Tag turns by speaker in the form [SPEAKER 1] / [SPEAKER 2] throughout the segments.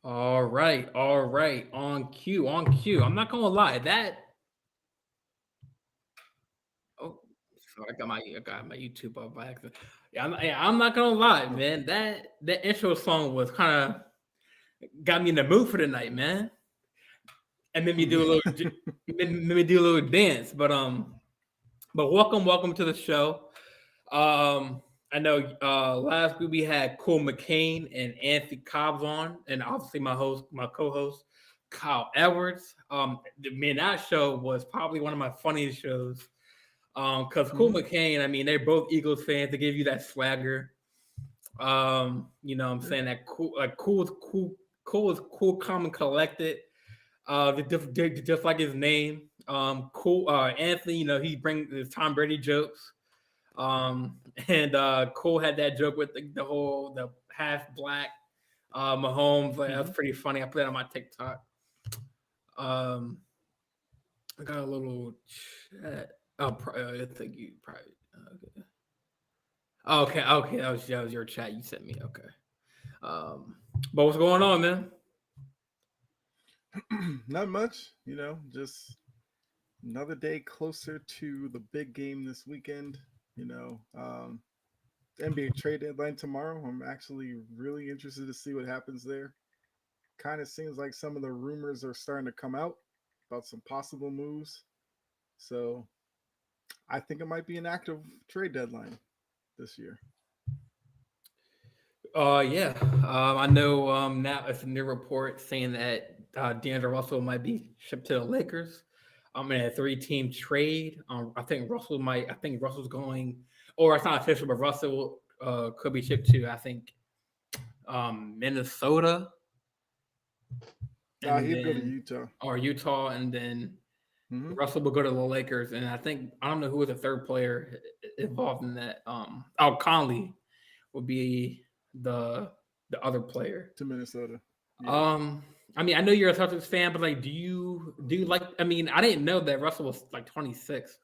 [SPEAKER 1] All right. On cue, on cue. I'm not gonna lie. Oh, sorry, I got my YouTube up by accident. Yeah, I'm not gonna lie, man. That intro song was kind of got me in the mood for the night, man. And made me do a little, made me do a little dance. But welcome to the show. I know last week we had Cole McCain and Anthony Cobbs on, and obviously my co-host, Kyle Edwards. Man, that show was probably one of my funniest shows. Because Cole
[SPEAKER 2] Mhm.
[SPEAKER 1] McCain, I mean, they're both Eagles fans. They give you that swagger. I'm
[SPEAKER 2] Yeah.
[SPEAKER 1] saying that cool is cool, calm, and collected. Just like his name. Cool. Anthony, he brings his Tom Brady jokes. And Cole had that joke with the half black Mahomes. Like, that's
[SPEAKER 2] Mhm.
[SPEAKER 1] pretty funny. I put that on my TikTok. Um, I got a little chat. I think you probably. Okay. Okay. That was your chat you sent me. Okay. Um, but what's going on, man?
[SPEAKER 2] Not much, just another day closer to the big game this weekend. You know, um, NBA trade deadline tomorrow. I'm actually really interested to see what happens there. Kind of seems like some of the rumors are starting to come out about some possible moves. So I think it might be an active trade deadline this year.
[SPEAKER 1] Yeah. I know. Now it's a new report saying that D'Angelo Russell might be shipped to the Lakers. In a three-team trade. I think Russell's going, or it's not official, but Russell could be shipped to. I think Minnesota,
[SPEAKER 2] Nah,
[SPEAKER 1] and
[SPEAKER 2] he'd go to
[SPEAKER 1] then
[SPEAKER 2] Utah.
[SPEAKER 1] or Utah, and then
[SPEAKER 2] Hmm.
[SPEAKER 1] Russell will go to the Lakers. And I don't know who was the third player involved in that. Conley would be the the other player.
[SPEAKER 2] To Minnesota. Yeah.
[SPEAKER 1] Um, I mean, I know you're a Celtics fan, but like, do you like? I mean, I didn't know that Russell was like 26.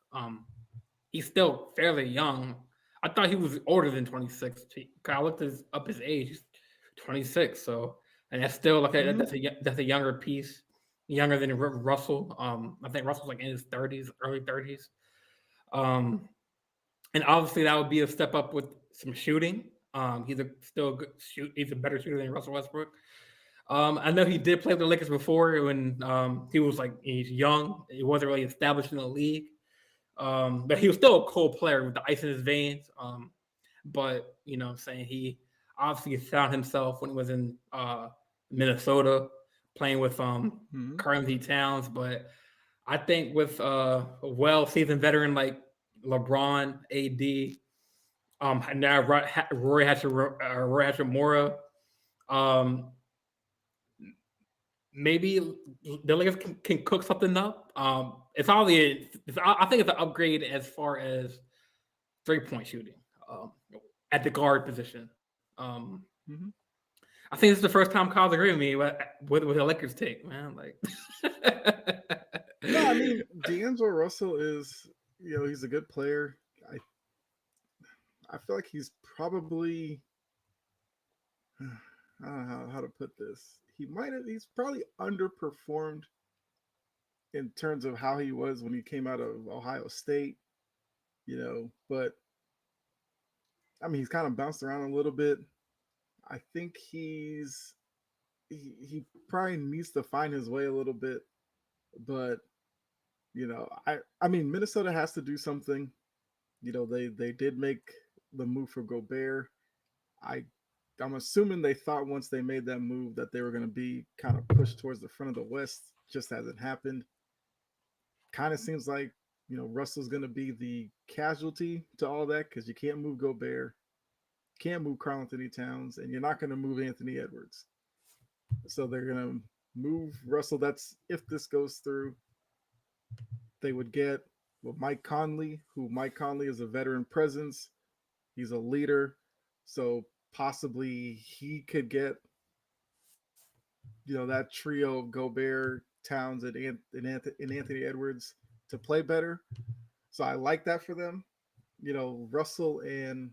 [SPEAKER 1] He's still fairly young. I thought he was older than 26. I looked up his age. He's 26. So, and that's still like
[SPEAKER 2] Hmm.
[SPEAKER 1] that's a younger piece, younger than Russell. I think Russell's like in his 30s, early 30s. Um, and obviously that would be a step up with some shooting. He's a better shooter than Russell Westbrook. I know he did play with the Lakers before when he's young. He wasn't really established in the league. But he was still a cool player with the ice in his veins. But what I'm saying, he obviously found himself when he was in Minnesota playing with
[SPEAKER 2] Hmm.
[SPEAKER 1] Carnegie Towns. But I think with a well-seasoned veteran like LeBron, AD, and now Roy Hachimura, um, maybe the Lakers can cook something up. I think it's an upgrade as far as 3-point shooting um, at the guard position. Um,
[SPEAKER 2] Hmm.
[SPEAKER 1] I think this is the first time Kyle's agreeing with me with the Lakers take, man. Like,
[SPEAKER 2] No, I mean D'Angelo Russell is, he's a good player. I I feel like he's probably I don't know how to put this. He's probably underperformed in terms of how he was when he came out of Ohio State, but I mean he's kind of bounced around a little bit. I think he probably needs to find his way a little bit, but I mean Minnesota has to do something. They did make the move for Gobert. I I'm assuming they thought once they made that move that they were going to be kind of pushed towards the front of the West. Just hasn't happened. Kind of seems like Russell's going to be the casualty to all that because you can't move Gobert, can't move Karl Anthony Towns, and you're not going to move Anthony Edwards. So they're going to move Russell. That's if this goes through. They would get Mike Conley, who Mike Conley is a veteran presence. He's a leader, so possibly he could get that trio of Gobert, Towns, and Anthony Edwards to play better. So I like that for them. Russell and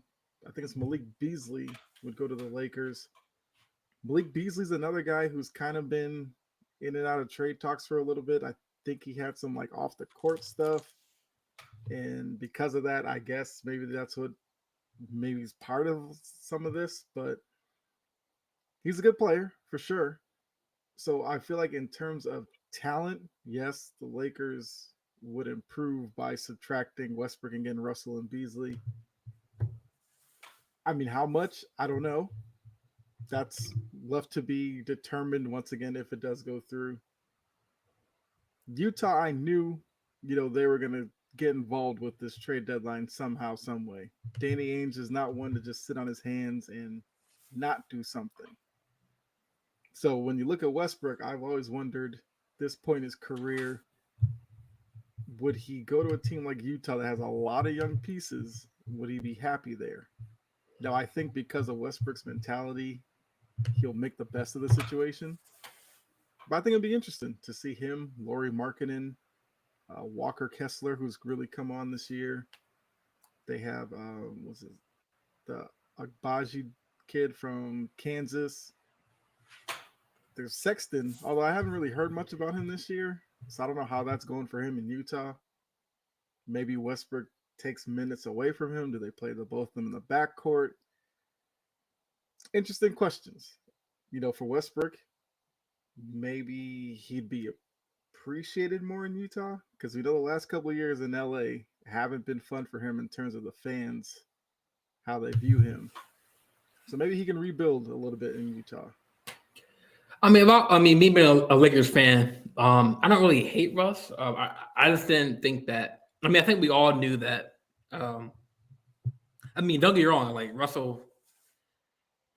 [SPEAKER 2] I think it's Malik Beasley would go to the Lakers. Malik Beasley's another guy who's kind of been in and out of trade talks for a little bit. I think he had some like off the court stuff, and because of that, I guess maybe that's what maybe he's part of some of this. But he's a good player for sure. So I feel like in terms of talent, yes, the Lakers would improve by subtracting Westbrook and getting Russell and Beasley. I mean, how much? I don't know. That's left to be determined once again if it does go through. Utah, I knew, they were going to get involved with this trade deadline somehow, some way. Danny Ainge is not one to just sit on his hands and not do something. So when you look at Westbrook, I've always wondered this point in his career, would he go to a team like Utah that has a lot of young pieces? Would he be happy there? Now, I think because of Westbrook's mentality, he'll make the best of the situation. But I think it'd be interesting to see him, Lauri Markkanen, Walker Kessler, who's really come on this year. They have what's it, the Agbaji kid from Kansas. There's Sexton, although I haven't really heard much about him this year, so I don't know how that's going for him in Utah. Maybe Westbrook takes minutes away from him. Do they play the both of them in the backcourt? Interesting questions. For Westbrook, maybe he'd be appreciated more in Utah because we know the last couple of years in LA haven't been fun for him in terms of the fans, how they view him. So maybe he can rebuild a little bit in Utah.
[SPEAKER 1] Me being a Lakers fan, I don't really hate Russ. I just didn't think that. I think we all knew that. Don't get me wrong. Like Russell,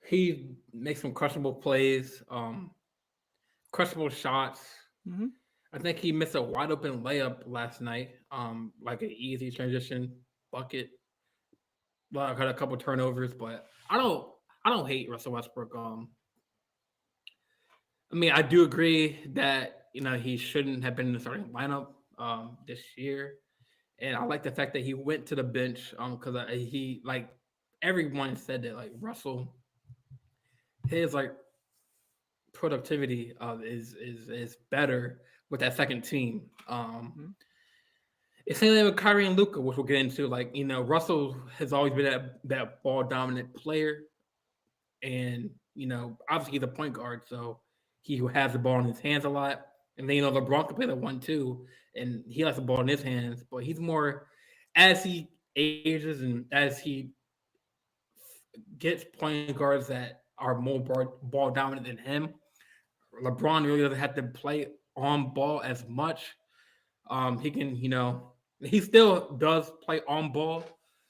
[SPEAKER 1] he makes some questionable plays, questionable shots.
[SPEAKER 2] Mm-hmm.
[SPEAKER 1] I think he missed a wide open layup last night, like an easy transition bucket. Well, I had a couple turnovers, but I don't hate Russell Westbrook. I do agree that he shouldn't have been in the starting lineup this year, and I like the fact that he went to the bench because he like everyone said that like Russell, his like productivity is better with that second team. It's same thing with Kyrie and Luka, which we'll get into. Like Russell has always been that ball dominant player, and obviously he's a point guard, so he has the ball in his hands a lot. And then LeBron can play the 1-2, and he likes the ball in his hands. But he's more as he ages and as he gets point guards that are more ball dominant than him. LeBron really doesn't have to play on ball as much. He can, he still does play on ball.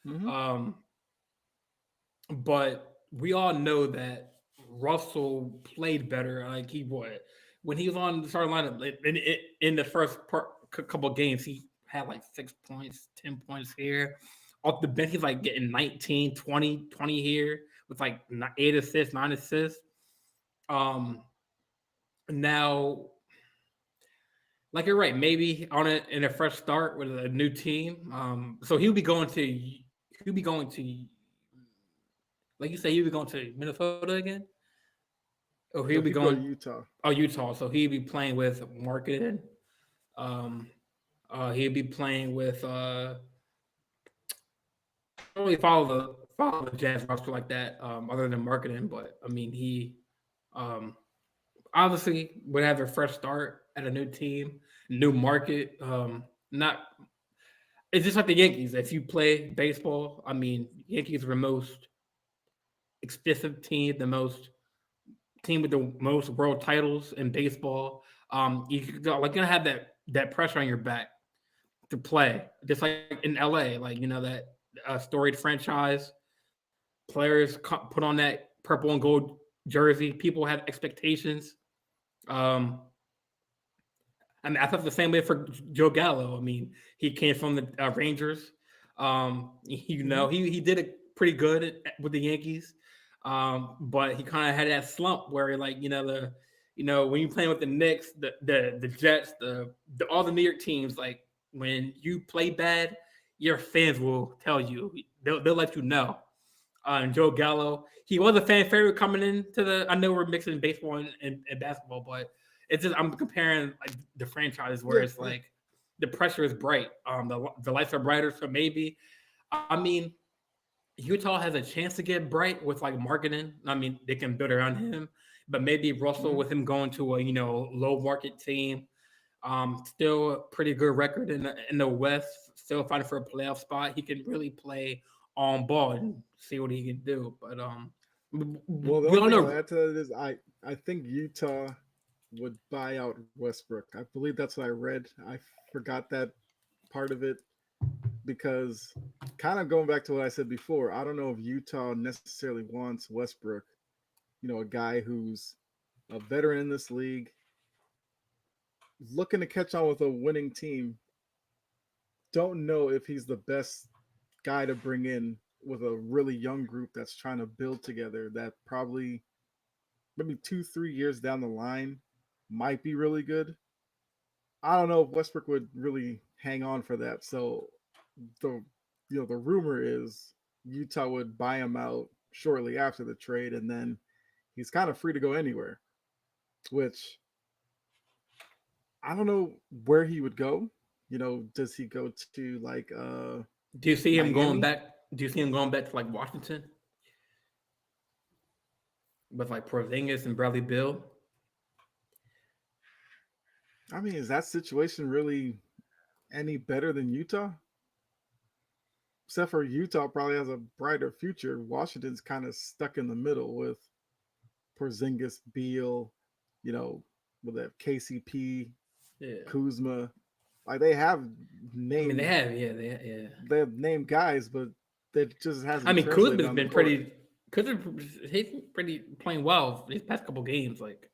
[SPEAKER 2] Mm-hmm.
[SPEAKER 1] But we all know that Russell played better. Like he would when he was on the starting lineup in the first couple of games, he had like 6 points, 10 points here. Off the bench, he's like getting 19, 20 here with like 8 assists, 9 assists. Now, like you're right, maybe in a fresh start with a new team. So he'll be going to like you say, he'll be going to Minnesota again? Or he'll be going
[SPEAKER 2] to Utah.
[SPEAKER 1] Oh, Utah. So he'll be playing with Marketing. He'll be playing with I don't really follow the Jazz roster like that, other than Marketing, but he obviously would have a fresh start at a new team, new market. Not It's just like the Yankees. If you play baseball, Yankees are the most expensive team, the most team with the most world titles in baseball. You're gonna have that pressure on your back to play, just like in LA, like that storied franchise. Players put on that purple and gold jersey. People have expectations. I thought the same way for Joe Gallo. He came from the Rangers. He did it pretty good with the Yankees. But he kind of had that slump where when you're playing with the Knicks, the Jets, all the New York teams, like when you play bad, your fans will tell you. They'll let you know. and Joe Gallo. He was a fan favorite coming into the. I know we're mixing baseball and basketball, but it's just I'm comparing like the franchises where
[SPEAKER 2] Yeah,
[SPEAKER 1] it's
[SPEAKER 2] yeah.
[SPEAKER 1] like the pressure is bright. The lights are brighter, so maybe. I mean, Utah has a chance to get bright with like marketing. I mean, they can build around him, but maybe Russell
[SPEAKER 2] Mhm.
[SPEAKER 1] with him going to a low market team. Still a pretty good record in the West. Still fighting for a playoff spot. He can really play on ball and see what he can do. But
[SPEAKER 2] Well, the
[SPEAKER 1] we
[SPEAKER 2] only
[SPEAKER 1] all
[SPEAKER 2] thing I'll
[SPEAKER 1] know.
[SPEAKER 2] add to that is I think Utah would buy out Westbrook. I believe that's what I read. I forgot that part of it because kind of going back to what I said before, I don't know if Utah necessarily wants Westbrook, a guy who's a veteran in this league, looking to catch on with a winning team. Don't know if he's the best guy to bring in with a really young group that's trying to build together that probably maybe 2, 3 years down the line might be really good. I don't know if Westbrook would really hang on for that. So the the rumor is Utah would buy him out shortly after the trade, and then he's kind of free to go anywhere. Which I don't know where he would go. Does he go to like
[SPEAKER 1] Do you see him going
[SPEAKER 2] Miami?
[SPEAKER 1] back? Do you see him going back to like Washington with like Porzingis and Bradley Bill?
[SPEAKER 2] I mean, is that situation really any better than Utah? Except for Utah probably has a brighter future. Washington's kind of stuck in the middle with Porzingis, Beal, you know, with that KCP,
[SPEAKER 1] Yeah,
[SPEAKER 2] Kuzma. Like they have
[SPEAKER 1] I mean they
[SPEAKER 2] named
[SPEAKER 1] have yeah.
[SPEAKER 2] they have named guys, but that just
[SPEAKER 1] I
[SPEAKER 2] hasn't
[SPEAKER 1] mean
[SPEAKER 2] translated
[SPEAKER 1] Kuzma's
[SPEAKER 2] on the
[SPEAKER 1] been
[SPEAKER 2] court.
[SPEAKER 1] pretty. Kuzma he's pretty playing well these past couple games. Like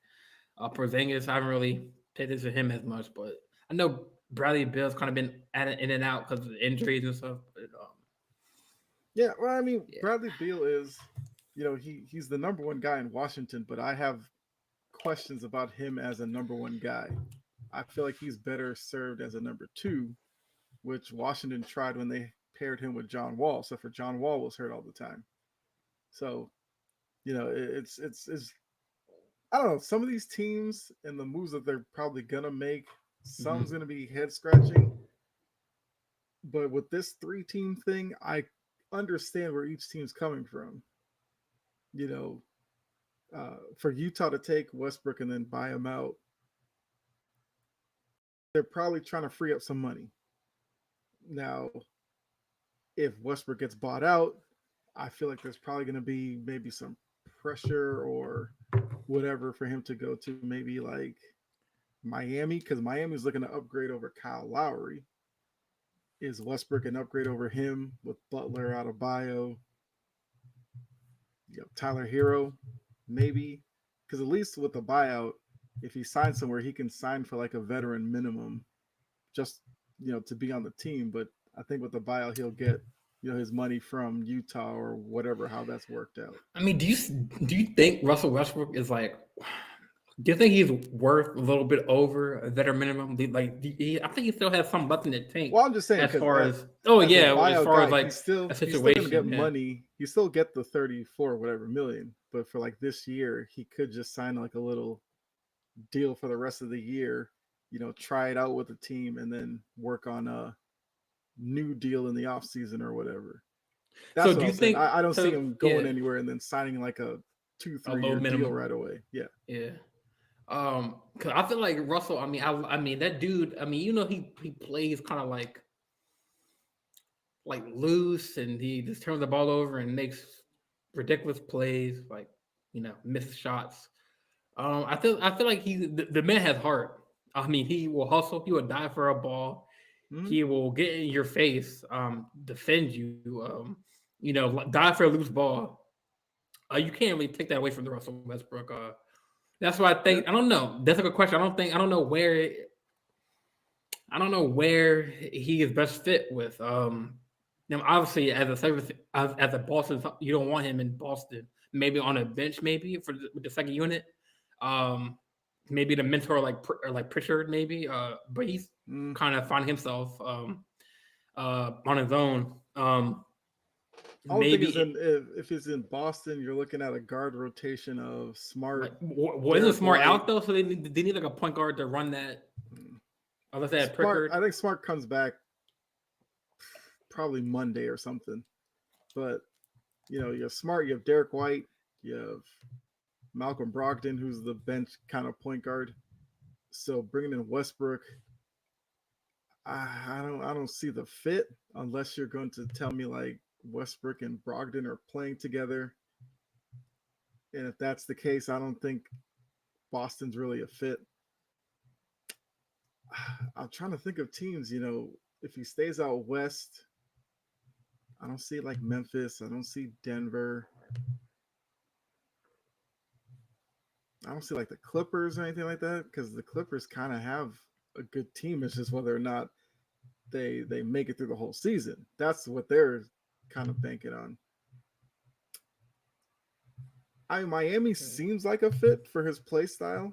[SPEAKER 1] Porzingis, I haven't really paid attention to him as much, but I know Bradley Bill's kind of been in and out because of injuries and stuff. But
[SPEAKER 2] Yeah, well, I mean,
[SPEAKER 1] yeah,
[SPEAKER 2] Bradley Beal is, he's the number one guy in Washington, but I have questions about him as a number one guy. I feel like he's better served as a number two, which Washington tried when they paired him with John Wall. So for John Wall was hurt all the time. So it's I don't know. Some of these teams and the moves that they're probably gonna make, some's
[SPEAKER 1] mm-hmm.
[SPEAKER 2] gonna be head scratching. But with this 3 team thing, I understand where each team's coming from. You know, for Utah to take Westbrook and then buy him out, they're probably trying to free up some money. Now, if Westbrook gets bought out, I feel like there's probably going to be maybe some pressure or whatever for him to go to maybe like Miami because Miami's looking to upgrade over Kyle Lowry. Is Westbrook an upgrade over him with Butler, Adebayo, Tyler Hero, maybe? Because at least with the buyout, if he signs somewhere, he can sign for like a veteran minimum, just to be on the team. But I think with the buyout, he'll get his money from Utah or whatever. How that's worked out.
[SPEAKER 1] I mean, do you think Russell Westbrook is like? Do you think he's worth a little bit over a veteran minimum? I think he still has some left in the tank
[SPEAKER 2] Well, I'm just saying
[SPEAKER 1] as
[SPEAKER 2] because
[SPEAKER 1] far as oh
[SPEAKER 2] as a
[SPEAKER 1] yeah, as
[SPEAKER 2] buyout
[SPEAKER 1] far as
[SPEAKER 2] guy,
[SPEAKER 1] like a
[SPEAKER 2] he's still gonna get
[SPEAKER 1] situation. Yeah.
[SPEAKER 2] money. He still get the 34 whatever million, but for like this year, he could just sign like a little deal for the rest of the year. Try it out with the team and then work on a new deal in the off season or whatever.
[SPEAKER 1] So
[SPEAKER 2] That's what
[SPEAKER 1] do
[SPEAKER 2] I'm
[SPEAKER 1] you
[SPEAKER 2] saying.
[SPEAKER 1] think?
[SPEAKER 2] I don't see
[SPEAKER 1] So
[SPEAKER 2] him going
[SPEAKER 1] yeah,
[SPEAKER 2] anywhere and then signing like a two,
[SPEAKER 1] a
[SPEAKER 2] three
[SPEAKER 1] low
[SPEAKER 2] year deal
[SPEAKER 1] minimum.
[SPEAKER 2] right away. Yeah.
[SPEAKER 1] Yeah. Cause I feel like Russell. I mean that dude. I mean, he plays kind of like loose, and he just turns the ball over and makes ridiculous plays, like missed shots. I feel like the man has heart. I mean, he will hustle. He will die for a ball.
[SPEAKER 2] Mm-hmm.
[SPEAKER 1] He will get in your face, defend you. Die for a loose ball. You can't really take that away from the Russell Westbrook. That's why I
[SPEAKER 2] Yeah.
[SPEAKER 1] think I don't know. That's a good question. I don't know where he is best fit with. Obviously as a Boston, you don't want him in Boston. Maybe on a bench, maybe with the second unit. Um, Maybe the mentor like Pritchard, maybe. But he's
[SPEAKER 2] Mm.
[SPEAKER 1] kind of finding himself on his own.
[SPEAKER 2] Only thing is,
[SPEAKER 1] maybe
[SPEAKER 2] if it's in Boston, you're looking at a guard rotation of
[SPEAKER 1] like
[SPEAKER 2] Smart,
[SPEAKER 1] isn't
[SPEAKER 2] Derek
[SPEAKER 1] Smart
[SPEAKER 2] White.
[SPEAKER 1] out though? So they need like a point guard to run that.
[SPEAKER 2] Mm.
[SPEAKER 1] Unless they had
[SPEAKER 2] Smart,
[SPEAKER 1] Prickard.
[SPEAKER 2] I think Smart comes back probably Monday or something. But you have Smart, you have Derek White, you have Malcolm Brogdon, who's the bench kind of point guard. So bringing in Westbrook, I don't see the fit unless you're going to tell me like Westbrook and Brogdon are playing together. And if that's the case, I don't think Boston's really a fit. I'm trying to think of teams, if he stays out west, I don't see like Memphis, I don't see Denver. I don't see like the Clippers or anything like that because the Clippers kind of have a good team. It's just whether or not they make it through the whole season. That's what they're kind of banking on. Miami seems like a fit for his play style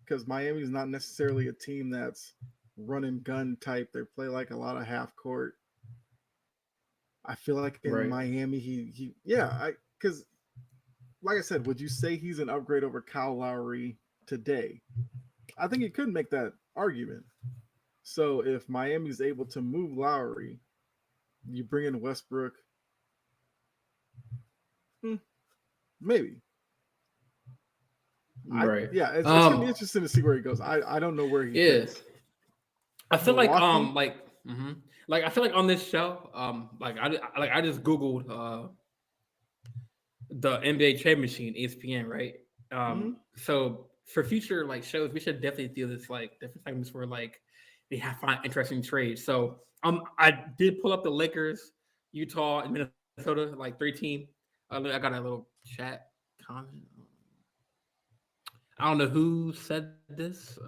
[SPEAKER 2] because Miami's not necessarily a team that's run and gun type. They play like a lot of half court. I feel like in
[SPEAKER 1] Right.
[SPEAKER 2] Miami, because like I said, would you say he's an upgrade over Kyle Lowry today? I think you could make that argument. So if Miami's able to move Lowry, you bring in Westbrook, maybe.
[SPEAKER 1] Right.
[SPEAKER 2] It's gonna be interesting to see where he goes. I don't know where he fits.
[SPEAKER 1] I feel
[SPEAKER 2] Milwaukee?
[SPEAKER 1] like I feel like on this show, I just googled the NBA trade machine, ESPN, right?
[SPEAKER 2] Mm-hmm.
[SPEAKER 1] So for future like shows, we should definitely do this like different segments where like they have find interesting trades. So I did pull up the Lakers, Utah, and Minnesota, like 3 team. I got a little chat comment. I don't know who said this.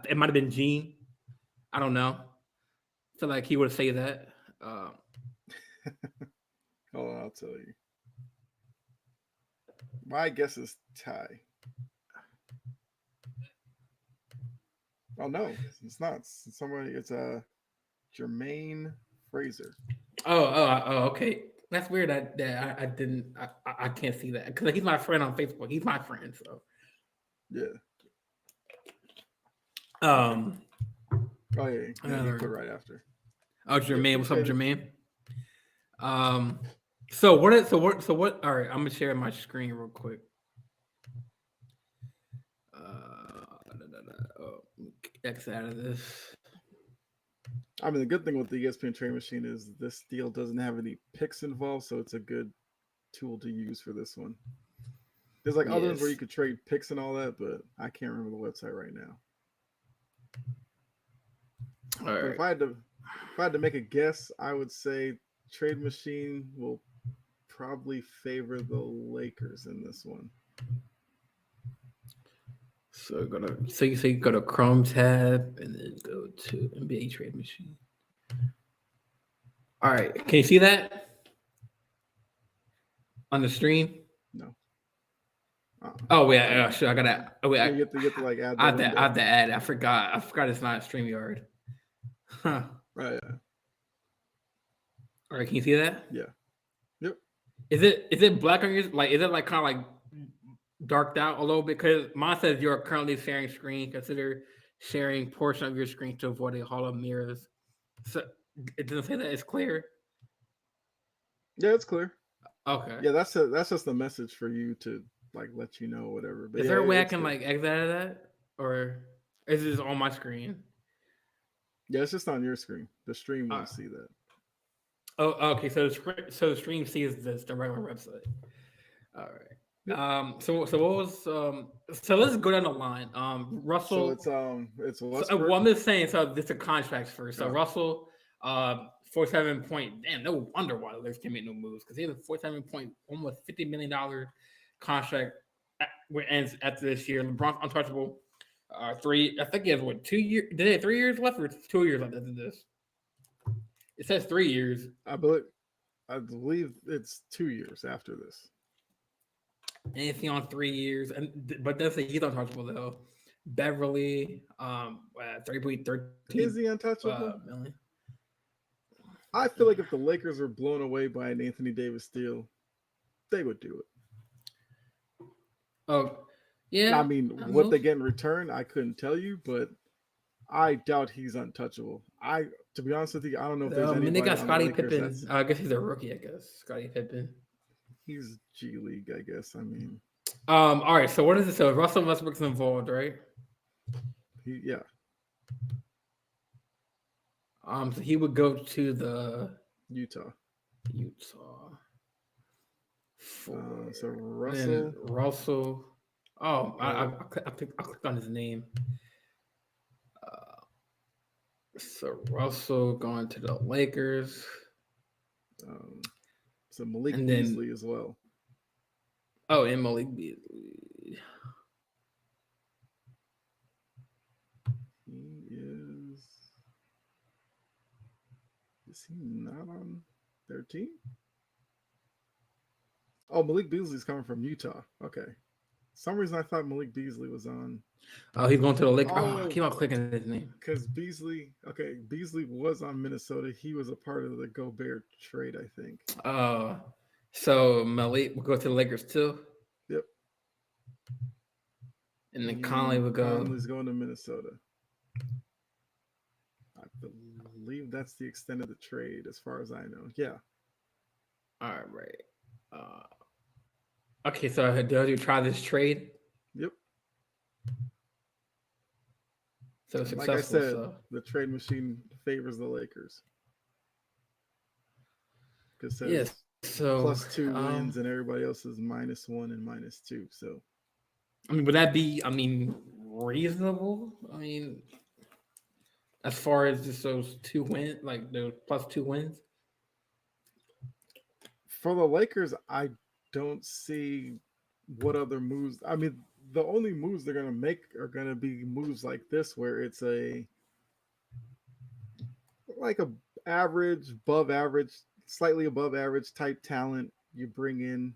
[SPEAKER 1] It might have been Gene. I don't know. I feel like he would say that.
[SPEAKER 2] Hold on, I'll tell you. My guess is Ty. Oh no, it's not. It's somebody. It's Jermaine Fraser.
[SPEAKER 1] Okay. That's weird. I didn't. I can't see that because he's my friend on Facebook. He's my friend. So
[SPEAKER 2] Yeah.
[SPEAKER 1] um.
[SPEAKER 2] Oh yeah, he put right after.
[SPEAKER 1] Oh, Jermaine,
[SPEAKER 2] Yep,
[SPEAKER 1] what's up, Jermaine? So what? All right, I'm gonna share my screen real quick. X out of this.
[SPEAKER 2] I mean, the good thing with the ESPN trade machine is this deal doesn't have any picks involved, so it's a good tool to use for this one. There's like other ones where you could trade picks and all that, but I can't remember the website right now.
[SPEAKER 1] All right.
[SPEAKER 2] But if I had to make a guess, I would say trade machine will probably favor the Lakers in this one.
[SPEAKER 1] So you go to Chrome tab and then go to NBA trade machine. All right, can you see that on the stream?
[SPEAKER 2] No.
[SPEAKER 1] Oh yeah, sure. I gotta. Oh wait,
[SPEAKER 2] you have to like add.
[SPEAKER 1] I have to add. I forgot. It's not StreamYard. Huh.
[SPEAKER 2] Right.
[SPEAKER 1] All right, can you see that?
[SPEAKER 2] Yeah. Yep.
[SPEAKER 1] Is it black on your like? Is it like kind of like darked out a little bit? Because mine says you're currently sharing screen. Consider sharing portion of your screen to avoid a hall of mirrors. So it doesn't say that it's clear.
[SPEAKER 2] Yeah, it's clear.
[SPEAKER 1] Okay.
[SPEAKER 2] Yeah, that's just a message for you to like let you know whatever. But
[SPEAKER 1] is there a way I can like exit out of that, or is this on my screen?
[SPEAKER 2] Yeah, it's just on your screen. The stream won't see that.
[SPEAKER 1] Oh, okay. So the stream sees this the regular website. All right. Yep. So what was so let's go down the line. Russell.
[SPEAKER 2] So it's Westbrook.
[SPEAKER 1] So, I'm just saying. So this is contracts first. So Russell, 47 point. Damn, no wonder why the Lakers can make no moves because he has a 47 point, almost $50 million contract ends after this year. LeBron's untouchable. I think he has 2 years. Did he have 3 years left or 2 years left after this? It says 3 years.
[SPEAKER 2] I believe it's 2 years after this.
[SPEAKER 1] Anything on 3 years, but that's he's untouchable though. Beverly, 3.13.
[SPEAKER 2] Is he untouchable?
[SPEAKER 1] Million.
[SPEAKER 2] I feel like if the Lakers were blown away by an Anthony Davis deal, they would do
[SPEAKER 1] Oh,
[SPEAKER 2] it. I
[SPEAKER 1] yeah.
[SPEAKER 2] mean,
[SPEAKER 1] I
[SPEAKER 2] what
[SPEAKER 1] know.
[SPEAKER 2] they get in return, I couldn't tell you, but I doubt he's untouchable. To be honest with you, I don't know if there's
[SPEAKER 1] And they
[SPEAKER 2] anybody
[SPEAKER 1] got
[SPEAKER 2] on the
[SPEAKER 1] Scottie
[SPEAKER 2] Lakers
[SPEAKER 1] Pippen.
[SPEAKER 2] that's
[SPEAKER 1] I guess he's a rookie. I guess Scottie Pippen.
[SPEAKER 2] he's G League, I guess. I mean,
[SPEAKER 1] All right. So what is it? So Russell Westbrook's involved, right?
[SPEAKER 2] yeah.
[SPEAKER 1] So he would go to the
[SPEAKER 2] Utah.
[SPEAKER 1] Utah for,
[SPEAKER 2] So
[SPEAKER 1] and then
[SPEAKER 2] Russell.
[SPEAKER 1] Russell. Oh,
[SPEAKER 2] Uh,
[SPEAKER 1] I clicked on his name. Uh, so Russell going to the Lakers,
[SPEAKER 2] um, so Malik
[SPEAKER 1] and then
[SPEAKER 2] Beasley as well.
[SPEAKER 1] And Malik Beasley.
[SPEAKER 2] He is. Is he not on their team? Oh, Malik Beasley's coming from Utah. Okay. Some reason I thought Malik Beasley was on.
[SPEAKER 1] Oh, he's going to the Lakers. Oh, I
[SPEAKER 2] Oh,
[SPEAKER 1] keep on clicking his name.
[SPEAKER 2] because Beasley. Okay, Beasley was on Minnesota. He was a part of the Gobert trade, I think.
[SPEAKER 1] Uh, so Malik will go to the Lakers too,
[SPEAKER 2] Yep.
[SPEAKER 1] and then Conley
[SPEAKER 2] And
[SPEAKER 1] will go.
[SPEAKER 2] Conley's going to Minnesota. I believe that's the extent of the trade, as far as I know. Yeah.
[SPEAKER 1] All right. Okay, so do you try this trade?
[SPEAKER 2] Yep.
[SPEAKER 1] So
[SPEAKER 2] And like I
[SPEAKER 1] successful.
[SPEAKER 2] said,
[SPEAKER 1] So
[SPEAKER 2] the trade machine favors the Lakers because it
[SPEAKER 1] yes.
[SPEAKER 2] says
[SPEAKER 1] So
[SPEAKER 2] +2 wins and everybody else is -1 and -2. So
[SPEAKER 1] I mean, would that be? I mean, reasonable? I mean, as far as just those 2 wins, like the +2 wins.
[SPEAKER 2] for the Lakers, I don't see what other moves. I mean, the only moves they're going to make are going to be moves like this, where it's a average, above average, slightly above average type talent you bring in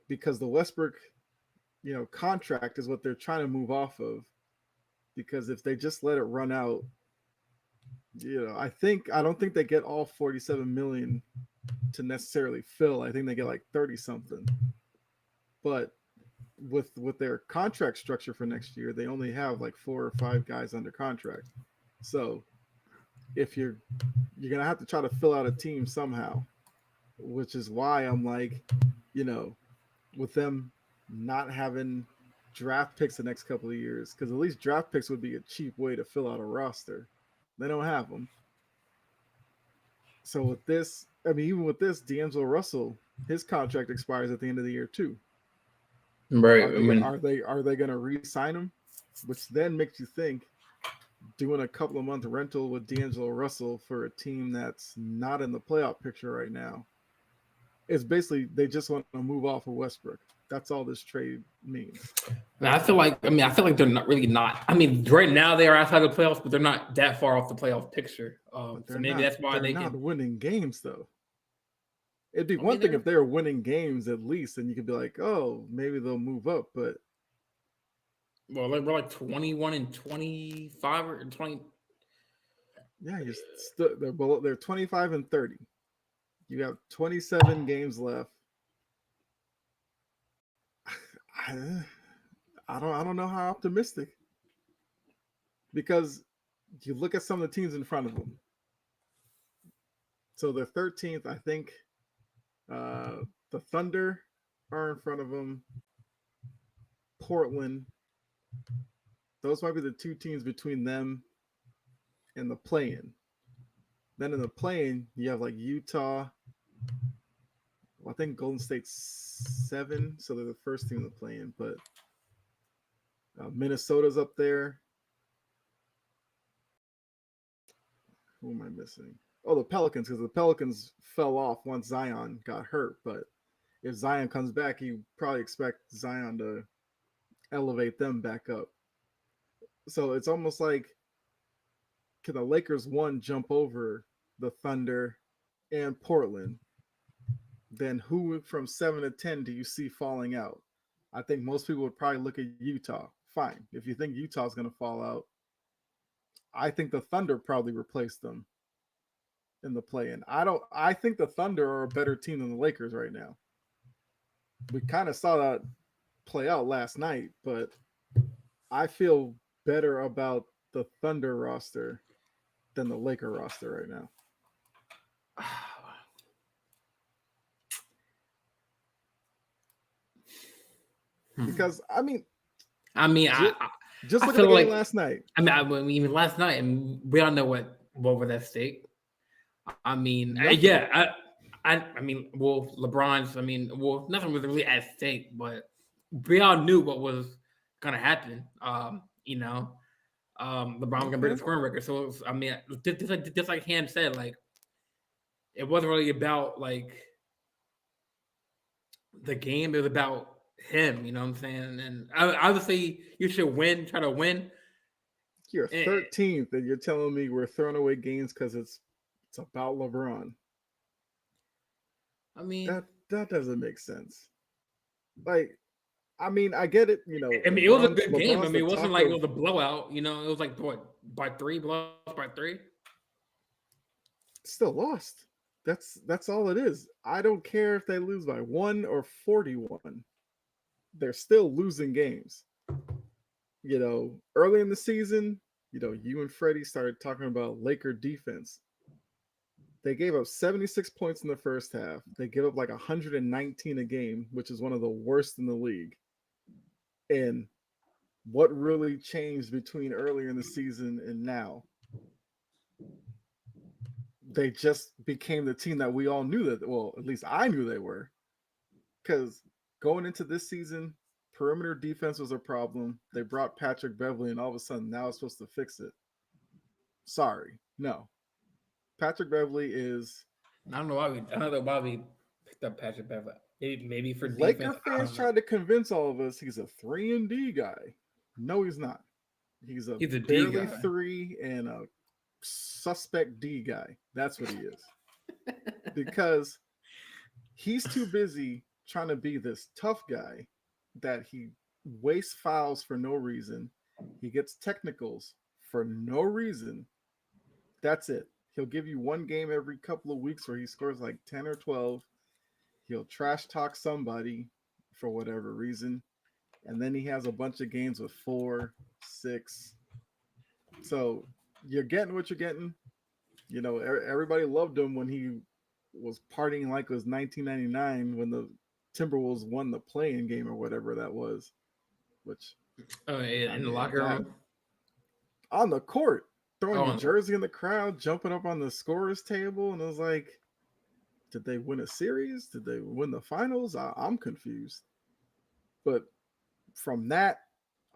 [SPEAKER 2] because the Westbrook, contract is what they're trying to move off of. Because if they just let it run out, I don't think they get all 47 million to necessarily fill. I think they get like 30 something. But with their contract structure for next year, they only have like 4 or 5 guys under contract. So if you're gonna have to try to fill out a team somehow, which is why I'm like, with them not having draft picks the next couple of years, because at least draft picks would be a cheap way to fill out a roster. They don't have them. So with this, I mean, even with this, D'Angelo Russell, his contract expires at the end of the year too.
[SPEAKER 1] Right.
[SPEAKER 2] Are
[SPEAKER 1] I
[SPEAKER 2] they
[SPEAKER 1] mean,
[SPEAKER 2] are they going to re-sign him? Which then makes you think doing a couple of month rental with D'Angelo Russell for a team that's not in the playoff picture right now is basically they just want to move off of Westbrook. That's all this trade means.
[SPEAKER 1] I feel like they're not really not. I mean, right now they are outside the playoffs, but they're not that far off the playoff picture.
[SPEAKER 2] But
[SPEAKER 1] So
[SPEAKER 2] they're
[SPEAKER 1] maybe
[SPEAKER 2] not
[SPEAKER 1] that's why
[SPEAKER 2] they're
[SPEAKER 1] they
[SPEAKER 2] not
[SPEAKER 1] can.
[SPEAKER 2] winning games though. It'd be
[SPEAKER 1] I
[SPEAKER 2] one
[SPEAKER 1] mean,
[SPEAKER 2] thing
[SPEAKER 1] they're
[SPEAKER 2] if they were winning games at least, and you could be like, oh, maybe they'll move up. But
[SPEAKER 1] we're like 21 and 25 or 20.
[SPEAKER 2] yeah, they're 25 and 30. You have 27 games left. I, I don't know how optimistic, because you look at some of the teams in front of them. So they're 13th, I think. The Thunder are in front of them. Portland. Those might be the two teams between them and the play-in. Then in the play-in, you have like Utah. Well, I think Golden State's 7, so they're the first team in the play-in. But Minnesota's up there. Who am I missing? Oh, the Pelicans, because the Pelicans fell off once Zion got hurt. But if Zion comes back, you probably expect Zion to elevate them back up. So it's almost like, can the Lakers jump over the Thunder and Portland? Then who from 7 to 10 do you see falling out? I think most people would probably look at Utah. Fine. If you think Utah's going to fall out, I think the Thunder probably replaced them. in the play-in. I think the Thunder are a better team than the Lakers right now. We kind of saw that play out last night, but I feel better about the Thunder roster than the Laker roster right now. Because
[SPEAKER 1] I mean,
[SPEAKER 2] just
[SPEAKER 1] I
[SPEAKER 2] look at the
[SPEAKER 1] feel
[SPEAKER 2] game
[SPEAKER 1] like
[SPEAKER 2] last night.
[SPEAKER 1] I mean last night, and we all know what was at stake. I mean,
[SPEAKER 2] Nothing.
[SPEAKER 1] I mean, well, LeBron's. I mean, well, nothing was really at stake, but we all knew what was gonna happen. LeBron was gonna break the
[SPEAKER 2] Okay.
[SPEAKER 1] scoring record. So I mean, just like Han said, like it wasn't really about like the game. It was about him. You know what I'm saying? And obviously, you should win. Try to win.
[SPEAKER 2] You're
[SPEAKER 1] And,
[SPEAKER 2] 13th, and you're telling me we're throwing away games because it's about LeBron.
[SPEAKER 1] I mean,
[SPEAKER 2] That doesn't make sense. Like, I get it.
[SPEAKER 1] I mean, it was a good game. I
[SPEAKER 2] LeBron's the
[SPEAKER 1] mean, it wasn't
[SPEAKER 2] talk
[SPEAKER 1] like it
[SPEAKER 2] of.
[SPEAKER 1] was a blowout. You know, it was like what by three blowouts by three.
[SPEAKER 2] Still lost. That's all it is. I don't care if they lose by 1 or 41. They're still losing games. Early in the season, you and Freddie started talking about Laker defense. They gave up 76 points in the first half. They give up like 119 a game, which is one of the worst in the league. And what really changed between earlier in the season and now? They just became the team that we all knew that, well, at least I knew they were. Because going into this season, perimeter defense was a problem. They brought Patrick Beverley, and all of a sudden now it's supposed to fix it. Sorry. No. Patrick Beverley is.
[SPEAKER 1] I don't know why we picked up Patrick Beverley. Maybe for
[SPEAKER 2] Laker
[SPEAKER 1] defense.
[SPEAKER 2] fans tried to convince all of us he's a 3-and-D guy. No, he's not. He's a
[SPEAKER 1] He's a D
[SPEAKER 2] barely
[SPEAKER 1] guy.
[SPEAKER 2] 3 and a suspect D guy. That's what he is. Because he's too busy trying to be this tough guy that he wastes fouls for no reason. He gets technicals for no reason. That's it. He'll give you one game every couple of weeks where he scores like 10 or 12. He'll trash talk somebody for whatever reason. And then he has a bunch of games with 4, 6. So you're getting what you're getting. Everybody loved him when he was partying like it was 1999 when the Timberwolves won the play-in game or whatever that was. Which,
[SPEAKER 1] in the locker room,
[SPEAKER 2] on the court, throwing your jersey in the crowd, jumping up on the scorer's table, and it was like, did they win a series? Did they win the finals? I'm confused. But from that,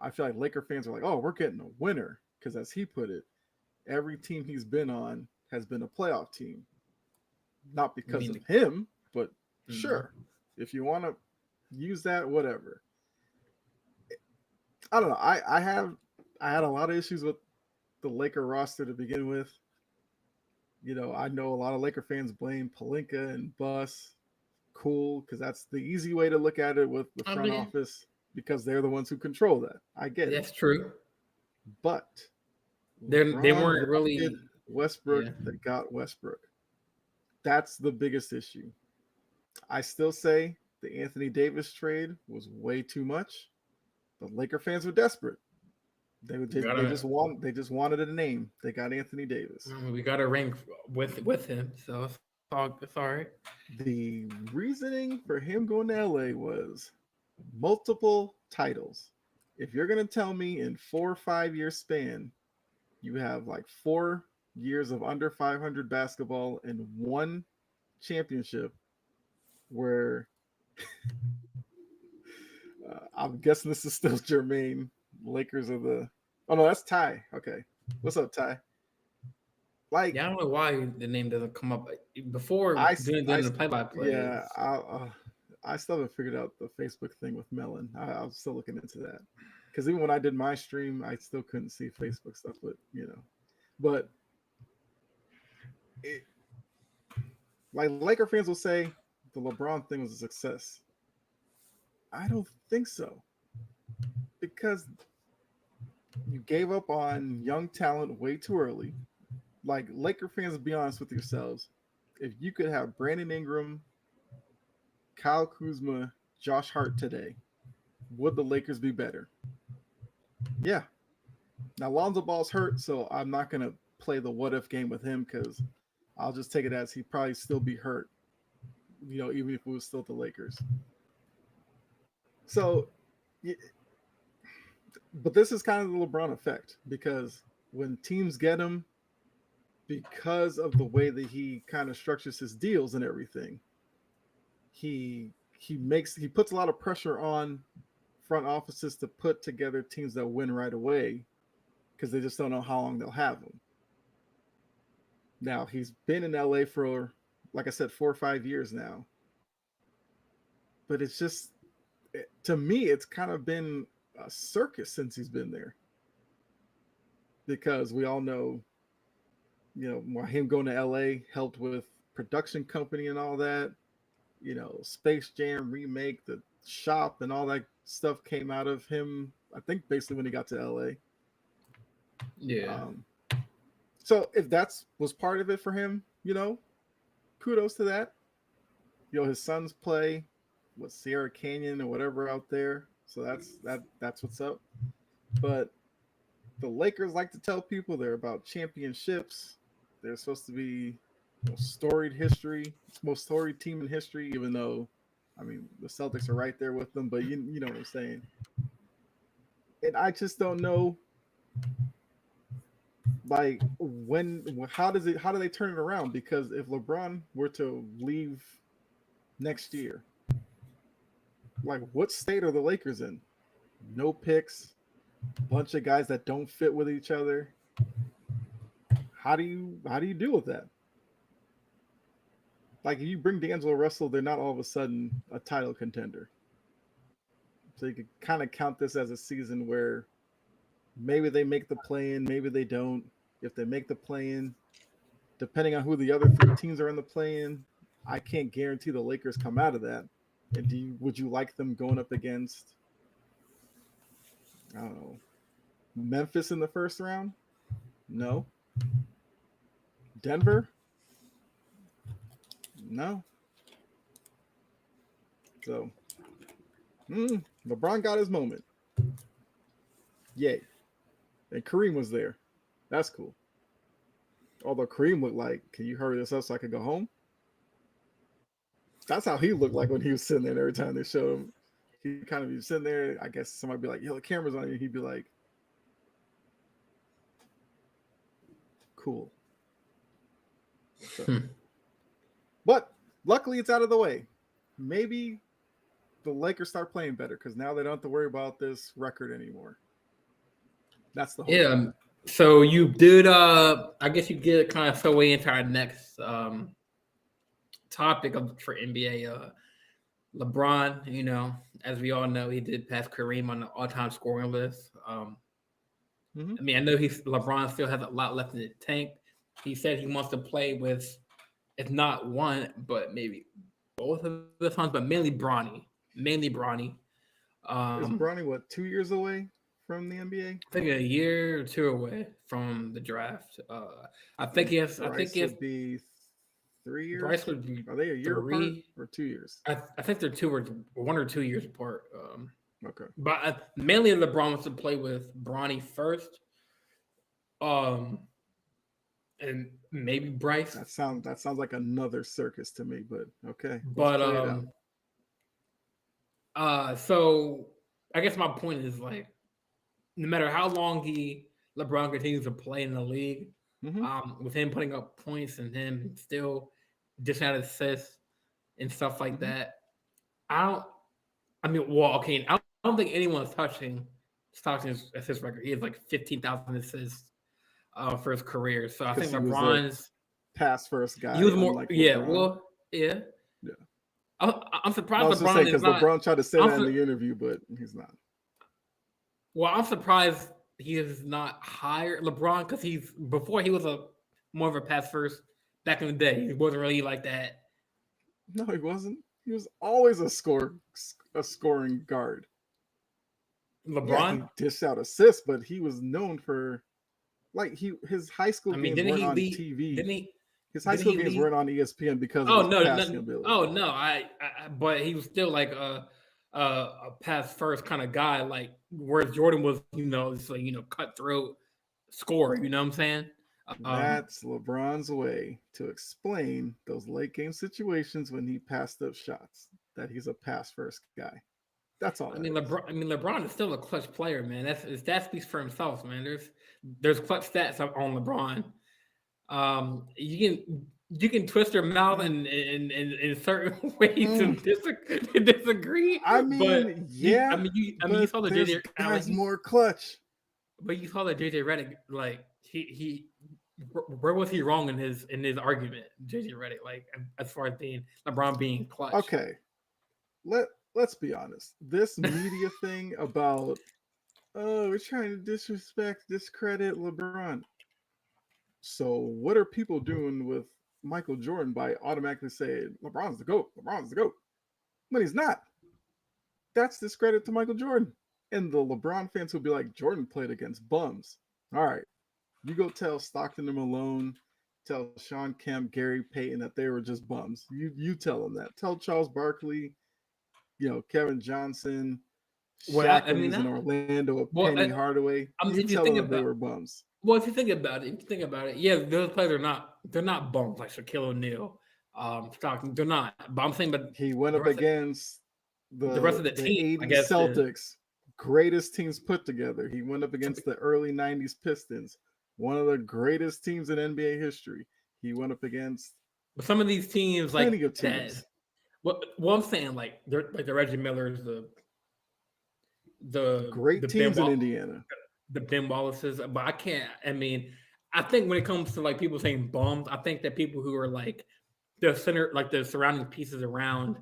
[SPEAKER 2] I feel like Laker fans are like, oh, we're getting a winner. Because as he put it, every team he's been on has been a playoff team. Not because of him, but sure. If you want to use that, whatever. I don't know. I had a lot of issues with the Laker roster to begin with. I know a lot of Laker fans blame Pelinka and Buss. Cool, because that's the easy way to look at it with the front office, because they're the ones who control that. I get it.
[SPEAKER 1] That's true.
[SPEAKER 2] But
[SPEAKER 1] they weren't really
[SPEAKER 2] Westbrook. Yeah. They got Westbrook. That's the biggest issue. I still say the Anthony Davis trade was way too much. The Laker fans were desperate. They just wanted a name. They got Anthony Davis.
[SPEAKER 1] We got a ring with him, so it's all right.
[SPEAKER 2] The reasoning for him going to LA was multiple titles. If you're gonna tell me in 4 or 5 year span, you have like 4 years of under 500 basketball and 1 championship, where I'm guessing this is still Jermaine. Lakers are the. Oh no, that's Ty. Okay, what's up, Ty?
[SPEAKER 1] Like, I don't know why the name doesn't come up before doing the play-by-play.
[SPEAKER 2] Yeah, I still haven't figured out the Facebook thing with Melon. I'm still looking into that, because even when I did my stream, I still couldn't see Facebook stuff. But like Laker fans will say, the LeBron thing was a success. I don't think so, because you gave up on young talent way too early. Like Laker fans, be honest with yourselves. If you could have Brandon Ingram, Kyle Kuzma, Josh Hart today, would the Lakers be better? Yeah. Now Lonzo Ball's hurt, so I'm not gonna play the what if game with him because I'll just take it as he'd probably still be hurt. Even if it was still the Lakers. So, but this is kind of the LeBron effect because when teams get him, because of the way that he kind of structures his deals and everything, he puts a lot of pressure on front offices to put together teams that win right away because they just don't know how long they'll have him. Now he's been in LA for, like I said, 4 or 5 years now, but it's just to me it's kind of been a circus since he's been there because we all know, him going to LA helped with production company and all that. Space Jam remake, the shop, and all that stuff came out of him. I think basically when he got to LA.
[SPEAKER 1] Yeah.
[SPEAKER 2] So if that's was part of it for him, kudos to that. His sons play with Sierra Canyon or whatever out there, so that's what's up. But the Lakers like to tell people they're about championships. They're supposed to be storied history, most storied team in history, even though, I mean, the Celtics are right there with them, but you know what I'm saying. And I just don't know, like, how do they turn it around? Because if LeBron were to leave next year, like, what state are the Lakers in? No picks, bunch of guys that don't fit with each other. How do you deal with that? Like, if you bring D'Angelo Russell, they're not all of a sudden a title contender. So you could kind of count this as a season where maybe they make the play-in, maybe they don't. If they make the play-in, depending on who the other three teams are in the play-in, I can't guarantee the Lakers come out of that. And would you like them going up against, I don't know, Memphis in the first round? No. Denver? No. So, LeBron got his moment. Yay. And Kareem was there. That's cool. Although Kareem looked like, can you hurry this up so I could go home? That's how he looked like when he was sitting there. Every time they showed him, he'd kind of be sitting there. I guess somebody would be like, yo, the camera's on you. He'd be like, cool. So. But luckily it's out of the way. Maybe the Lakers start playing better because now they don't have to worry about this record anymore. That's the whole
[SPEAKER 1] thing. So you did I guess you get kind of segue into our next topic for NBA. LeBron, as we all know, he did pass Kareem on the all-time scoring list. I mean, I know LeBron still has a lot left in the tank. He said he wants to play with, if not one, but maybe both of the sons, but mainly Bronny.
[SPEAKER 2] Is Bronny what, 2 years away from the NBA?
[SPEAKER 1] I think a year or two away from the draft. I think yes. I think
[SPEAKER 2] it would be 3 years.
[SPEAKER 1] Bryce would be.
[SPEAKER 2] Are they a year apart or 2 years?
[SPEAKER 1] I think they're 1 or 2 years apart.
[SPEAKER 2] Okay.
[SPEAKER 1] But mainly LeBron wants to play with Bronny first. And maybe Bryce.
[SPEAKER 2] That sounds like another circus to me, but okay.
[SPEAKER 1] But so I guess my point is, like, no matter how long LeBron continues to play in the league, with him putting up points and him still just had assists and stuff like that, I don't think anyone's touching Stockton's assist record. He has like 15,000 assists for his career. So I think LeBron's
[SPEAKER 2] pass first guy.
[SPEAKER 1] He was more, yeah. I'm surprised
[SPEAKER 2] LeBron because LeBron tried to say that in the interview, but he's not.
[SPEAKER 1] Well, I'm surprised he is not higher, LeBron, because before he was more of a pass first back in the day. He wasn't really like that.
[SPEAKER 2] No, he wasn't. He was always a scoring guard.
[SPEAKER 1] LeBron?
[SPEAKER 2] Yeah, he dished out assists, but he was known for Like his high school
[SPEAKER 1] I mean,
[SPEAKER 2] games
[SPEAKER 1] didn't
[SPEAKER 2] weren't
[SPEAKER 1] he
[SPEAKER 2] on
[SPEAKER 1] lead?
[SPEAKER 2] TV.
[SPEAKER 1] Didn't he?
[SPEAKER 2] His high
[SPEAKER 1] Didn't
[SPEAKER 2] school
[SPEAKER 1] he
[SPEAKER 2] games
[SPEAKER 1] lead?
[SPEAKER 2] weren't on ESPN because of
[SPEAKER 1] Oh
[SPEAKER 2] his
[SPEAKER 1] no,
[SPEAKER 2] passing
[SPEAKER 1] no,
[SPEAKER 2] ability.
[SPEAKER 1] oh no. But he was still like a pass first kind of guy, like whereas Jordan was, just like cutthroat scorer. You know what I'm saying?
[SPEAKER 2] That's LeBron's way to explain those late game situations when he passed up shots. That he's a pass first guy. That's all
[SPEAKER 1] I
[SPEAKER 2] that
[SPEAKER 1] mean,
[SPEAKER 2] is.
[SPEAKER 1] LeBron is still a clutch player, man. That speaks for himself, man. There's clutch stats up on LeBron. You can twist your mouth
[SPEAKER 2] Mm,
[SPEAKER 1] in certain ways to,
[SPEAKER 2] mm.
[SPEAKER 1] to disagree,
[SPEAKER 2] I
[SPEAKER 1] but
[SPEAKER 2] mean, yeah,
[SPEAKER 1] you
[SPEAKER 2] but
[SPEAKER 1] saw the
[SPEAKER 2] there's
[SPEAKER 1] JJ like
[SPEAKER 2] guys more clutch.
[SPEAKER 1] but you saw that JJ Redick like where was he wrong in his argument, JJ Redick, like as far as being LeBron being clutch.
[SPEAKER 2] Okay, let's be honest. This media thing about we're trying to discredit LeBron. So what are people doing with Michael Jordan by automatically saying LeBron's the GOAT, LeBron's the GOAT? When he's not. That's discredit to Michael Jordan. And the LeBron fans will be like, Jordan played against bums. All right. You go tell Stockton and Malone, tell Sean Kemp, Gary Payton that they were just bums. You tell them that. Tell Charles Barkley, Kevin Johnson,
[SPEAKER 1] Well,
[SPEAKER 2] Shaq
[SPEAKER 1] I
[SPEAKER 2] when he
[SPEAKER 1] mean,
[SPEAKER 2] was in Orlando,
[SPEAKER 1] well,
[SPEAKER 2] Penny Hardaway.
[SPEAKER 1] I mean,
[SPEAKER 2] You
[SPEAKER 1] if you
[SPEAKER 2] tell
[SPEAKER 1] think
[SPEAKER 2] them they
[SPEAKER 1] about
[SPEAKER 2] were bums.
[SPEAKER 1] Well, if you think about it, yeah, those players they're not bums like Shaquille O'Neal, Stockton. They're not. But I'm saying, but
[SPEAKER 2] He went
[SPEAKER 1] the
[SPEAKER 2] up
[SPEAKER 1] rest of
[SPEAKER 2] against
[SPEAKER 1] the rest of the
[SPEAKER 2] the
[SPEAKER 1] team, I
[SPEAKER 2] 80s
[SPEAKER 1] guess, is.
[SPEAKER 2] Celtics, greatest teams put together. He went up against the early 90s Pistons, one of the greatest teams in NBA history. He went up against
[SPEAKER 1] But some of these teams
[SPEAKER 2] plenty
[SPEAKER 1] like
[SPEAKER 2] of
[SPEAKER 1] that.
[SPEAKER 2] teams.
[SPEAKER 1] What I'm saying, like they're like the Reggie Millers,
[SPEAKER 2] Great
[SPEAKER 1] the Ben
[SPEAKER 2] teams in
[SPEAKER 1] Wall,
[SPEAKER 2] Indiana.
[SPEAKER 1] the Ben Wallaces. But I can't. I mean, I think when it comes to like people saying bums, I think that people who are like the center, like the surrounding pieces around.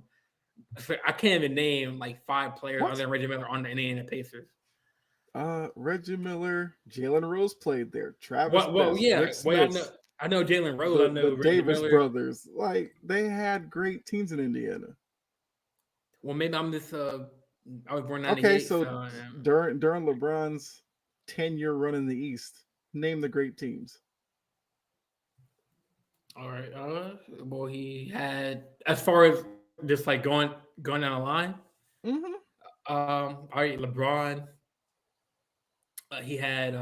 [SPEAKER 1] I can't even name like 5 players other
[SPEAKER 2] What?
[SPEAKER 1] than Reggie Miller on the Indiana Pacers.
[SPEAKER 2] Reggie Miller, Jalen Rose played there. Travis
[SPEAKER 1] Well,
[SPEAKER 2] Best,
[SPEAKER 1] yeah.
[SPEAKER 2] Rick
[SPEAKER 1] Well,
[SPEAKER 2] Smits,
[SPEAKER 1] I know Jalen Rose. I
[SPEAKER 2] the
[SPEAKER 1] know Reggie
[SPEAKER 2] Davis
[SPEAKER 1] Miller.
[SPEAKER 2] brothers. Like they had great teams in Indiana.
[SPEAKER 1] Well, maybe I'm just. I was born
[SPEAKER 2] Okay,
[SPEAKER 1] '98,
[SPEAKER 2] so
[SPEAKER 1] so
[SPEAKER 2] during LeBron's 10-year run in the East, name the great teams.
[SPEAKER 1] all right. Well, he had as far as just like going down the line.
[SPEAKER 2] Mm-hmm.
[SPEAKER 1] All right, LeBron. He had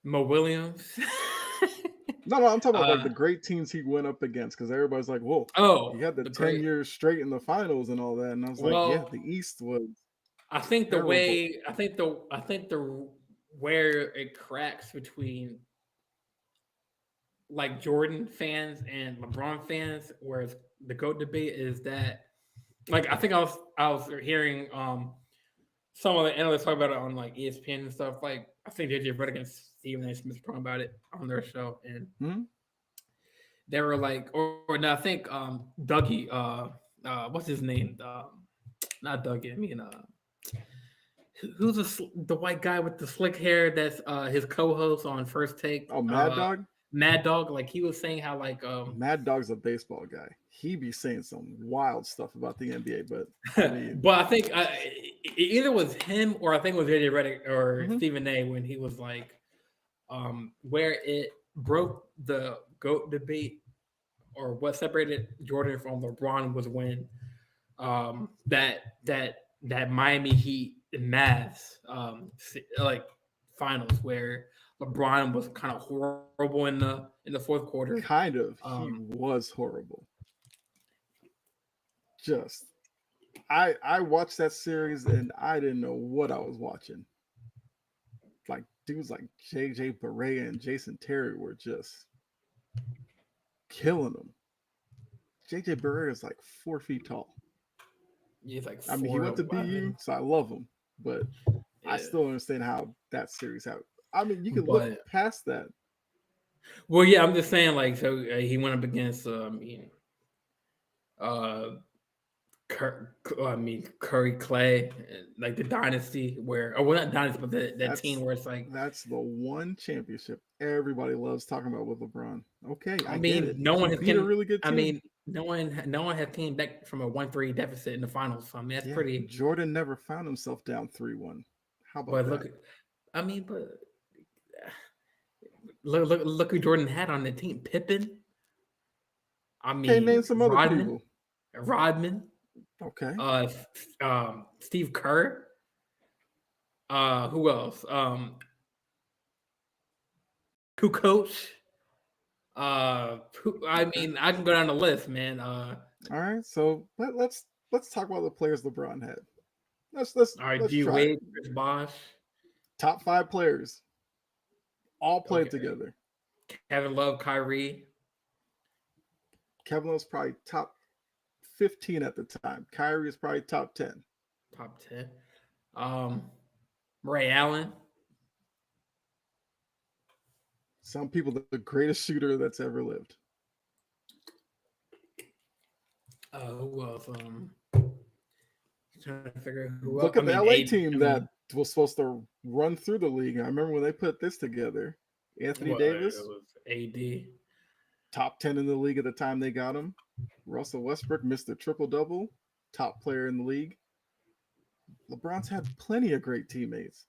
[SPEAKER 1] Mo Williams.
[SPEAKER 2] No, I'm talking about like
[SPEAKER 1] uh,
[SPEAKER 2] the great teams he went up against because everybody's like, whoa, he
[SPEAKER 1] oh,
[SPEAKER 2] had the
[SPEAKER 1] the
[SPEAKER 2] 10
[SPEAKER 1] great.
[SPEAKER 2] years straight in the finals and all that. And I was like, yeah, the
[SPEAKER 1] Well,
[SPEAKER 2] East was
[SPEAKER 1] I think the
[SPEAKER 2] terrible.
[SPEAKER 1] way I think the where it cracks between like Jordan fans and LeBron fans, whereas the GOAT debate is that like I was hearing some of the analysts talk about it on like ESPN and stuff. Like I think JJ Redick and Stephen A. Smith talking about it on their show, and
[SPEAKER 2] Hmm?
[SPEAKER 1] they were like, or no, I think Dougie, what's his name? Not Dougie. I mean, who's the white guy with the slick hair that's his co-host on First Take?
[SPEAKER 2] Oh, Mad Dog?
[SPEAKER 1] Mad Dog. Like he was saying how like
[SPEAKER 2] Mad Dog's a baseball guy. He be saying some wild stuff about the NBA, but I mean,
[SPEAKER 1] but I think it either was him or I think it was JJ Redick or
[SPEAKER 2] mhm.
[SPEAKER 1] Stephen A. when he was like, where it broke the GOAT debate or what separated Jordan from LeBron was when that Miami Heat and Mavs like finals where LeBron was kind of horrible in the fourth quarter.
[SPEAKER 2] Kind of. He
[SPEAKER 1] Um,
[SPEAKER 2] was horrible. Just I watched that series and I didn't know what I was watching. Like dudes like JJ Barea and Jason Terry were just killing them. JJ Barea is like 4 feet tall.
[SPEAKER 1] he's like
[SPEAKER 2] I mean, he went to BU,
[SPEAKER 1] 4'11",
[SPEAKER 2] so I love him, but I
[SPEAKER 1] yeah.
[SPEAKER 2] still don't understand how that series happened. I mean, you could look
[SPEAKER 1] But
[SPEAKER 2] past that.
[SPEAKER 1] well, yeah, I'm just saying like so he went up against uh I mean Curry Clay, like the dynasty where, or well, not dynasty, but that team
[SPEAKER 2] That's
[SPEAKER 1] where it's like,
[SPEAKER 2] that's the one championship everybody loves talking about with LeBron. Okay,
[SPEAKER 1] I
[SPEAKER 2] I get
[SPEAKER 1] mean,
[SPEAKER 2] it. He beat a really good team.
[SPEAKER 1] no one has came back from a 1-3 deficit in the finals. So I mean, that's
[SPEAKER 2] Yeah,
[SPEAKER 1] pretty.
[SPEAKER 2] Jordan never found himself down 3-1. How about
[SPEAKER 1] But
[SPEAKER 2] that?
[SPEAKER 1] look, I mean, but Look who Jordan had on the team. Pippen. I
[SPEAKER 2] Okay, name
[SPEAKER 1] mean
[SPEAKER 2] some other
[SPEAKER 1] Rodman.
[SPEAKER 2] people.
[SPEAKER 1] Rodman.
[SPEAKER 2] Okay.
[SPEAKER 1] Uh, Steve Kerr. Who else? Who coach? I
[SPEAKER 2] Okay.
[SPEAKER 1] mean, I can go down the list, man.
[SPEAKER 2] All right. So let's talk about the players LeBron had. Let's
[SPEAKER 1] All right,
[SPEAKER 2] let's
[SPEAKER 1] D
[SPEAKER 2] try it.
[SPEAKER 1] Wade, Chris Bosh.
[SPEAKER 2] Top 5 players all played
[SPEAKER 1] Okay,
[SPEAKER 2] together.
[SPEAKER 1] Kevin Love, Kyrie,
[SPEAKER 2] Kevin Love's probably top 15 at the time. Kyrie is probably top 10.
[SPEAKER 1] top 10. Um, Ray Allen.
[SPEAKER 2] Some people, the greatest shooter that's ever lived.
[SPEAKER 1] Who else? Trying to figure out who else.
[SPEAKER 2] Look
[SPEAKER 1] I
[SPEAKER 2] at the
[SPEAKER 1] mean,
[SPEAKER 2] LA
[SPEAKER 1] A.
[SPEAKER 2] team
[SPEAKER 1] I
[SPEAKER 2] that
[SPEAKER 1] mean,
[SPEAKER 2] was supposed to run through the league. I remember when they put this together. Anthony
[SPEAKER 1] what it
[SPEAKER 2] Davis,
[SPEAKER 1] was AD.
[SPEAKER 2] top 10 in the league at the time they got him. Russell Westbrook, Mr. Triple Double, top player in the league. LeBron's had plenty of great teammates.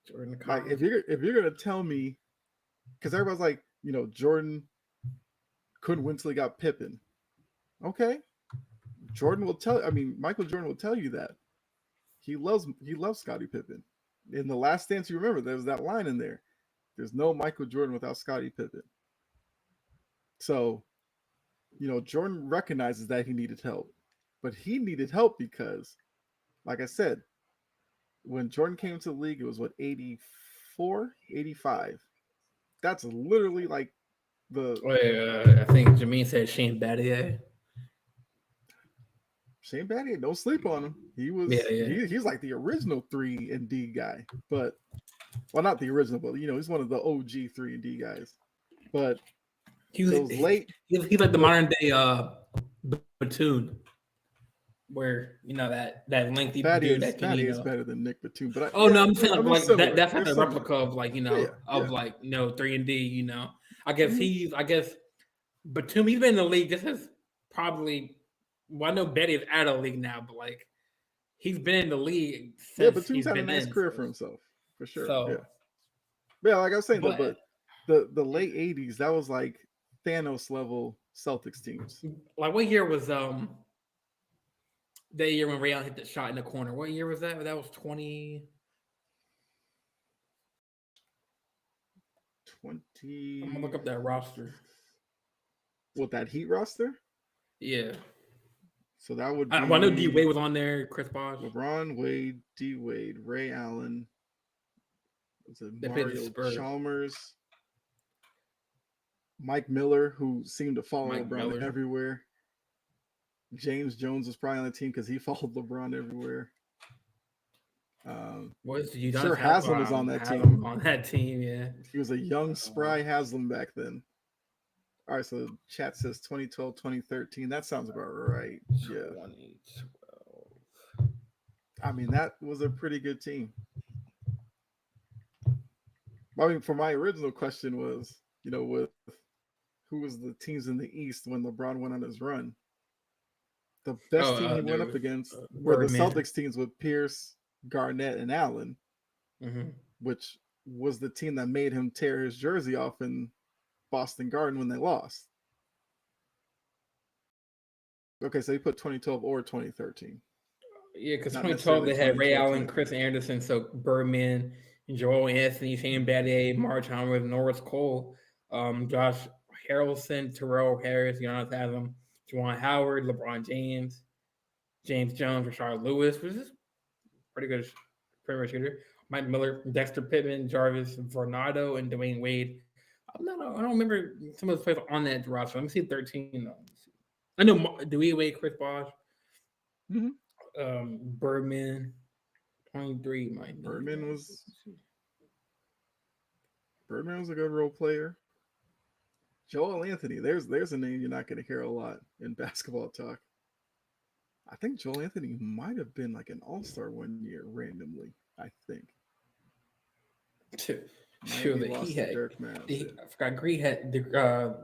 [SPEAKER 1] Jordan
[SPEAKER 2] Like
[SPEAKER 1] Collins.
[SPEAKER 2] if you're gonna tell me, because everybody's like, Jordan couldn't win till he got Pippen. Okay, Jordan will tell. I mean, Michael Jordan will tell you that he loves Scottie Pippen. In the Last Dance, you remember there's that line in there. There's no Michael Jordan without Scottie Pippen. So, Jordan recognizes that he needed help, but he needed help because, like I said, when Jordan came to the league, it was what 84, 85. That's literally like the
[SPEAKER 1] I think Jameen said Shane Battier.
[SPEAKER 2] Shane Battier. Don't sleep on him. He
[SPEAKER 1] Yeah,
[SPEAKER 2] was
[SPEAKER 1] yeah.
[SPEAKER 2] he's like the original 3 and D guy, but well, not the original, but he's one of the OG 3 and D guys. But
[SPEAKER 1] He was
[SPEAKER 2] those late,
[SPEAKER 1] he's like the
[SPEAKER 2] the
[SPEAKER 1] modern day Batum, where that lengthy dude that can
[SPEAKER 2] Battier is better than Nick Batum. But
[SPEAKER 1] Oh no, I'm saying
[SPEAKER 2] I mean
[SPEAKER 1] like that.
[SPEAKER 2] similar.
[SPEAKER 1] That's like
[SPEAKER 2] They're
[SPEAKER 1] a
[SPEAKER 2] similar.
[SPEAKER 1] replica of
[SPEAKER 2] Yeah, yeah.
[SPEAKER 1] 3 and D. I guess
[SPEAKER 2] Mhm.
[SPEAKER 1] I guess Batum. He's been in the league. This is probably. Well, I know Betty is out of the league now, but like he's been in the league
[SPEAKER 2] Yeah,
[SPEAKER 1] since
[SPEAKER 2] Batum's
[SPEAKER 1] he's
[SPEAKER 2] had a
[SPEAKER 1] been
[SPEAKER 2] nice
[SPEAKER 1] in.
[SPEAKER 2] career for himself, for sure. Yeah.
[SPEAKER 1] So
[SPEAKER 2] Yeah, like I was saying though,
[SPEAKER 1] but
[SPEAKER 2] but the late '80s, that was like Thanos level Celtics teams.
[SPEAKER 1] like what year was that year when Ray Allen hit the shot in the corner? What year was that? That was 20. I'm gonna
[SPEAKER 2] 20
[SPEAKER 1] look up that roster.
[SPEAKER 2] with that Heat roster.
[SPEAKER 1] Yeah,
[SPEAKER 2] So that would
[SPEAKER 1] I know D
[SPEAKER 2] be
[SPEAKER 1] Wade was on there. Chris Bosh.
[SPEAKER 2] LeBron, Wade, D Wade, Ray Allen, was it
[SPEAKER 1] They played the
[SPEAKER 2] Mario
[SPEAKER 1] Spurs.
[SPEAKER 2] Chalmers, Mike Miller, who seemed to follow
[SPEAKER 1] Mike
[SPEAKER 2] LeBron
[SPEAKER 1] Miller.
[SPEAKER 2] everywhere. James Jones was probably on the team because he followed LeBron everywhere.
[SPEAKER 1] Was Udonis
[SPEAKER 2] Sir Haslam was on that team.
[SPEAKER 1] On that team? Yeah.
[SPEAKER 2] He was a young, spry Haslam back then. All right, so chat says 2012, 2013. That sounds about right. Yeah.
[SPEAKER 1] 2012.
[SPEAKER 2] I mean, that was a pretty good team. I mean, for my original question was, with who was the teams in the East when LeBron went on his run? The best team he
[SPEAKER 1] There
[SPEAKER 2] went up
[SPEAKER 1] was
[SPEAKER 2] against were the
[SPEAKER 1] Birdman.
[SPEAKER 2] Celtics teams with Pierce, Garnett, and Allen,
[SPEAKER 1] Mm-hmm.
[SPEAKER 2] which was the team that made him tear his jersey off in Boston Garden when they lost. Okay, so he put 2012 or 2013.
[SPEAKER 1] Yeah, because
[SPEAKER 2] Not
[SPEAKER 1] 2012
[SPEAKER 2] necessarily
[SPEAKER 1] they had Ray
[SPEAKER 2] 2012,
[SPEAKER 1] Allen, Chris Anderson, so Birdman, Joel Anthony, Shane Battier, Mark Chalmers, Norris Cole, Josh Harrelson, Terrell Harris, Giannis Haslam, Juwan Howard, LeBron James, James Jones, Rashard Lewis, which is pretty much shooter. Mike Miller, Dexter Pittman, Jarvis Varnado, and Dwayne Wade. I don't remember some of the players on that roster. Let me see 13. I know Dwayne Wade, Chris Bosh, Birdman, 23.
[SPEAKER 2] Birdman was a good role player. Joel Anthony, there's a name you're not going to hear a lot in basketball talk. I think Joel Anthony might have been like an all-star one year randomly. I think.
[SPEAKER 1] Sure that
[SPEAKER 2] lost
[SPEAKER 1] he
[SPEAKER 2] to
[SPEAKER 1] had.
[SPEAKER 2] Dirk Miles.
[SPEAKER 1] I forgot.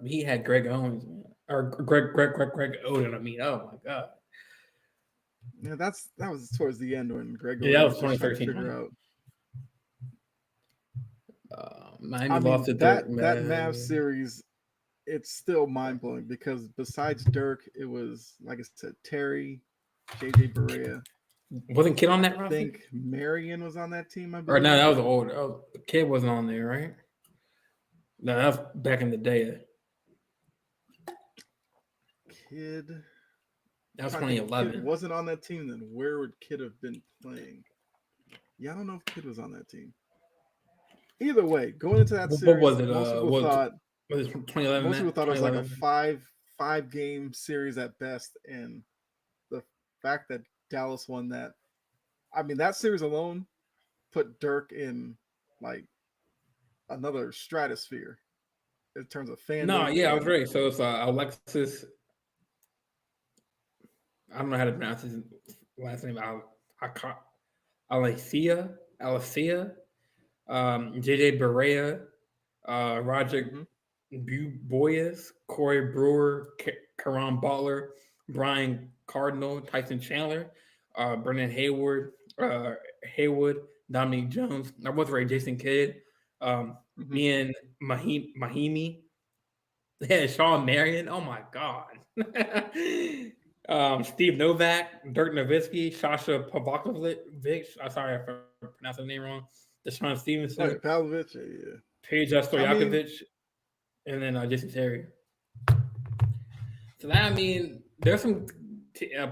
[SPEAKER 1] He had Greg Owens or Greg Oden. I mean, oh my god.
[SPEAKER 2] Yeah, that was towards the end when Greg
[SPEAKER 1] Yeah, that
[SPEAKER 2] Oden
[SPEAKER 1] was
[SPEAKER 2] was just trying to
[SPEAKER 1] 2013.
[SPEAKER 2] figure out.
[SPEAKER 1] Miami
[SPEAKER 2] I
[SPEAKER 1] lost
[SPEAKER 2] mean
[SPEAKER 1] to
[SPEAKER 2] that
[SPEAKER 1] Dirk,
[SPEAKER 2] that Mavs
[SPEAKER 1] man.
[SPEAKER 2] series, it's still mind blowing because besides Dirk, it was like I said, Terry, JJ Barea.
[SPEAKER 1] Wasn't Kid on
[SPEAKER 2] I
[SPEAKER 1] that roster?
[SPEAKER 2] think Marion was on that team, I
[SPEAKER 1] Or no,
[SPEAKER 2] believe.
[SPEAKER 1] that was old. Oh, Kid wasn't on there, right? No, that was back in the day.
[SPEAKER 2] Kid.
[SPEAKER 1] That was
[SPEAKER 2] Trying to think if Kid
[SPEAKER 1] 2011.
[SPEAKER 2] wasn't on that team, then where would Kid have been playing? Yeah, I don't know if Kid was on that team. Either way, going into that
[SPEAKER 1] What was
[SPEAKER 2] series,
[SPEAKER 1] it? What was it 2011?
[SPEAKER 2] most people
[SPEAKER 1] That
[SPEAKER 2] thought it was like a
[SPEAKER 1] 2011.
[SPEAKER 2] five game series at best, and the fact that Dallas won that, I mean, that series alone put Dirk in like another stratosphere in terms of
[SPEAKER 1] No,
[SPEAKER 2] fandom
[SPEAKER 1] yeah, I was
[SPEAKER 2] and
[SPEAKER 1] right. So it's Alexis. I don't know how to pronounce his last name. Alessia, JJ Barea, Roger
[SPEAKER 2] mhm,
[SPEAKER 1] Boyes, Corey Brewer, Karan Butler, Brian Cardinal, Tyson Chandler, Brendan Haywood, Dominique Jones. I was right, Jason Kidd,
[SPEAKER 2] mhm.
[SPEAKER 1] Ian Mahimi, yeah, Sean Marion. Oh my God. Steve Novak, Dirk Nowitzki, Sasha Pavakovic. I'm sorry if I pronounced the name wrong. Deshaun
[SPEAKER 2] Oh
[SPEAKER 1] Stevenson,
[SPEAKER 2] yeah, Pavlovich, yeah.
[SPEAKER 1] Paige
[SPEAKER 2] I mean,
[SPEAKER 1] Stojakovic, and then Jason Terry. So that I mean, there's some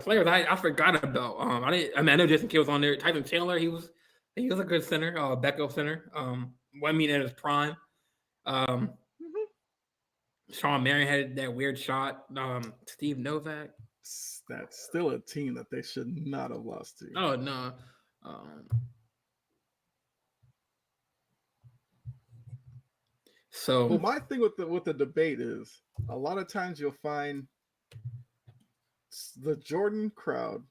[SPEAKER 1] players I forgot about. I didn't. I mean, I know Jason Kidd was on there. Tyson Chandler, he was a good center, backup center. I mean, in his prime. Um,
[SPEAKER 2] mhm,
[SPEAKER 1] Sean Marion had that weird shot. Steve Novak.
[SPEAKER 2] that's still a team that they should not have lost to.
[SPEAKER 1] Oh no. Um,
[SPEAKER 2] Well,
[SPEAKER 1] so
[SPEAKER 2] my thing with the debate is a lot of times you'll find the Jordan crowd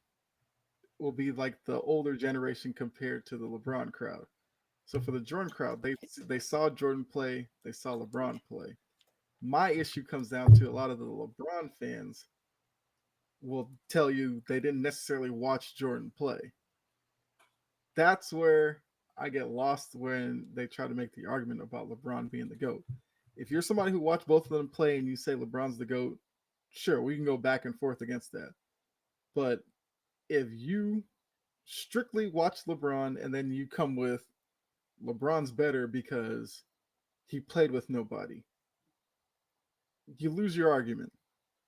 [SPEAKER 2] will be like the older generation compared to the LeBron crowd. So for the Jordan crowd, they saw Jordan play, they saw LeBron play. My issue comes down to a lot of the LeBron fans will tell you they didn't necessarily watch Jordan play. That's where I get lost when they try to make the argument about LeBron being the GOAT. If you're somebody who watched both of them play and you say LeBron's the GOAT, sure, we can go back and forth against that. But if you strictly watch LeBron and then you come with LeBron's better because he played with nobody, you lose your argument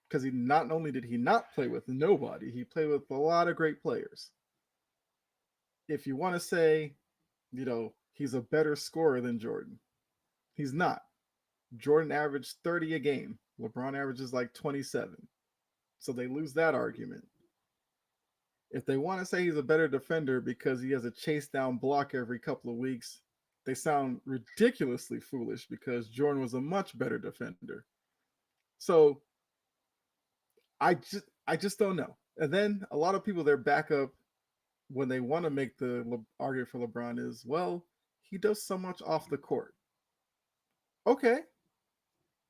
[SPEAKER 2] because he not only did he not play with nobody, he played with a lot of great players. If you want to say, he's a better scorer than Jordan, he's not. Jordan averaged 30 a game. LeBron averages like 27. So they lose that argument. If they want to say he's a better defender because he has a chase down block every couple of weeks, they sound ridiculously foolish because Jordan was a much better defender. So I just don't know. And then a lot of people their backup when they want to make the argument for LeBron is, well, he does so much off the court. Okay,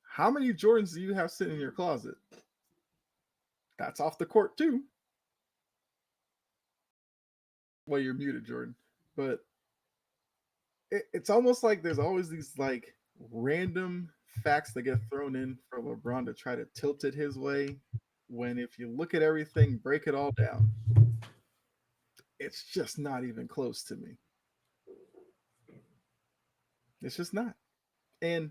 [SPEAKER 2] how many Jordans do you have sitting in your closet? That's off the court too. Well, you're muted, Jordan. But it's almost like there's always these like random facts that get thrown in for LeBron to try to tilt it his way. When if you look at everything, break it all down, it's just not even close to me. It's just not. And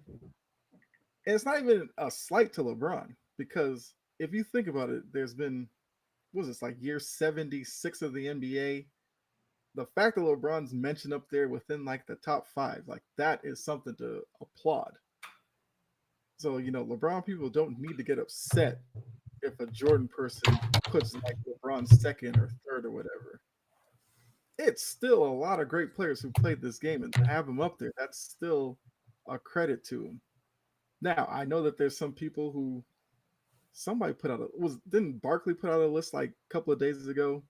[SPEAKER 2] it's not even a slight to LeBron because if you think about it, there's been was this like year 76 of the NBA. The fact that LeBron's mentioned up there within like the top five, like that is something to applaud. So, LeBron people don't need to get upset if a Jordan person puts like LeBron second or third or whatever. It's still a lot of great players who played this game, and to have him up there, that's still a credit to him. Now, I know that there's some people who somebody put out a was didn't Barkley put out a list like a couple of days ago,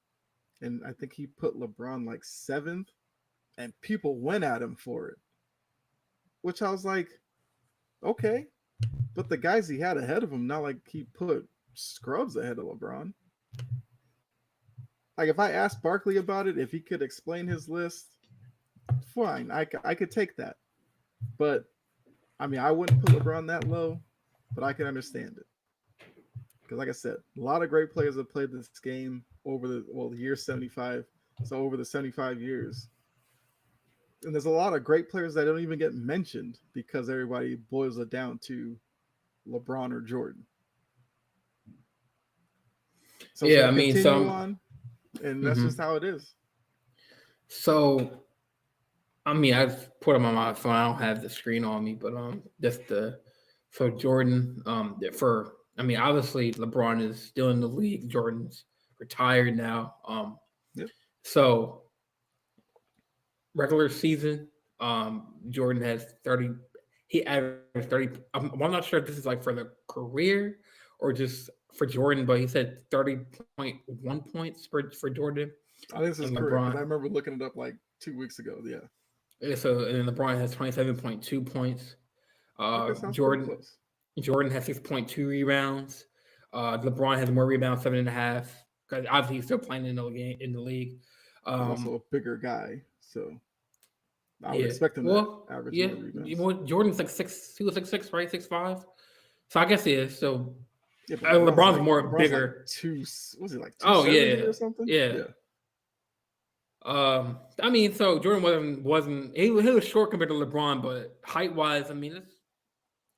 [SPEAKER 2] and I think he put LeBron like seventh, and people went at him for it. Which I was like, okay, but the guys he had ahead of him, not like he put scrubs ahead of LeBron. Like if I asked Barkley about it, if he could explain his list, fine, I could take that. But I mean, I wouldn't put LeBron that low, but I can understand it because, like I said, a lot of great players have played this game over the year 75. So over the 75 years, and there's a lot of great players that don't even get mentioned because everybody boils it down to LeBron or Jordan. So it's
[SPEAKER 1] Yeah,
[SPEAKER 2] going
[SPEAKER 1] I
[SPEAKER 2] to
[SPEAKER 1] mean,
[SPEAKER 2] continue
[SPEAKER 1] so
[SPEAKER 2] on, and that's just
[SPEAKER 1] mhm.
[SPEAKER 2] how it is.
[SPEAKER 1] So I mean, I've put them on my phone. I don't have the screen on me, but just the so Jordan, for I mean, obviously LeBron is still in the league. Jordan's retired now.
[SPEAKER 2] Yep.
[SPEAKER 1] So regular season, Jordan has 30. He averaged 30. I'm not sure if this is like for the career or just for Jordan, but he said 30.1 points for Jordan
[SPEAKER 2] I think this is
[SPEAKER 1] and
[SPEAKER 2] correct because
[SPEAKER 1] LeBron.
[SPEAKER 2] I remember looking it up like 2 weeks ago. Yeah.
[SPEAKER 1] So and then LeBron has 27.2 points.
[SPEAKER 2] Okay, sounds pretty
[SPEAKER 1] Jordan
[SPEAKER 2] close.
[SPEAKER 1] Jordan has 6.2 rebounds. LeBron has more rebounds, 7.5. Because obviously he's still playing in the game in the league.
[SPEAKER 2] He's also
[SPEAKER 1] Um,
[SPEAKER 2] a bigger guy, so I would
[SPEAKER 1] yeah.
[SPEAKER 2] expect him to
[SPEAKER 1] Well,
[SPEAKER 2] average
[SPEAKER 1] yeah.
[SPEAKER 2] more rebounds.
[SPEAKER 1] Jordan's like six. He was like 6, right? 6'5". So I guess he is. So
[SPEAKER 2] Yeah, but
[SPEAKER 1] LeBron's more
[SPEAKER 2] LeBron's like
[SPEAKER 1] bigger.
[SPEAKER 2] two. Was he like two
[SPEAKER 1] Oh
[SPEAKER 2] seventy
[SPEAKER 1] yeah,
[SPEAKER 2] or something?
[SPEAKER 1] yeah.
[SPEAKER 2] Yeah.
[SPEAKER 1] I mean, so Jordan wasn't he was short compared to LeBron, but height wise, I mean,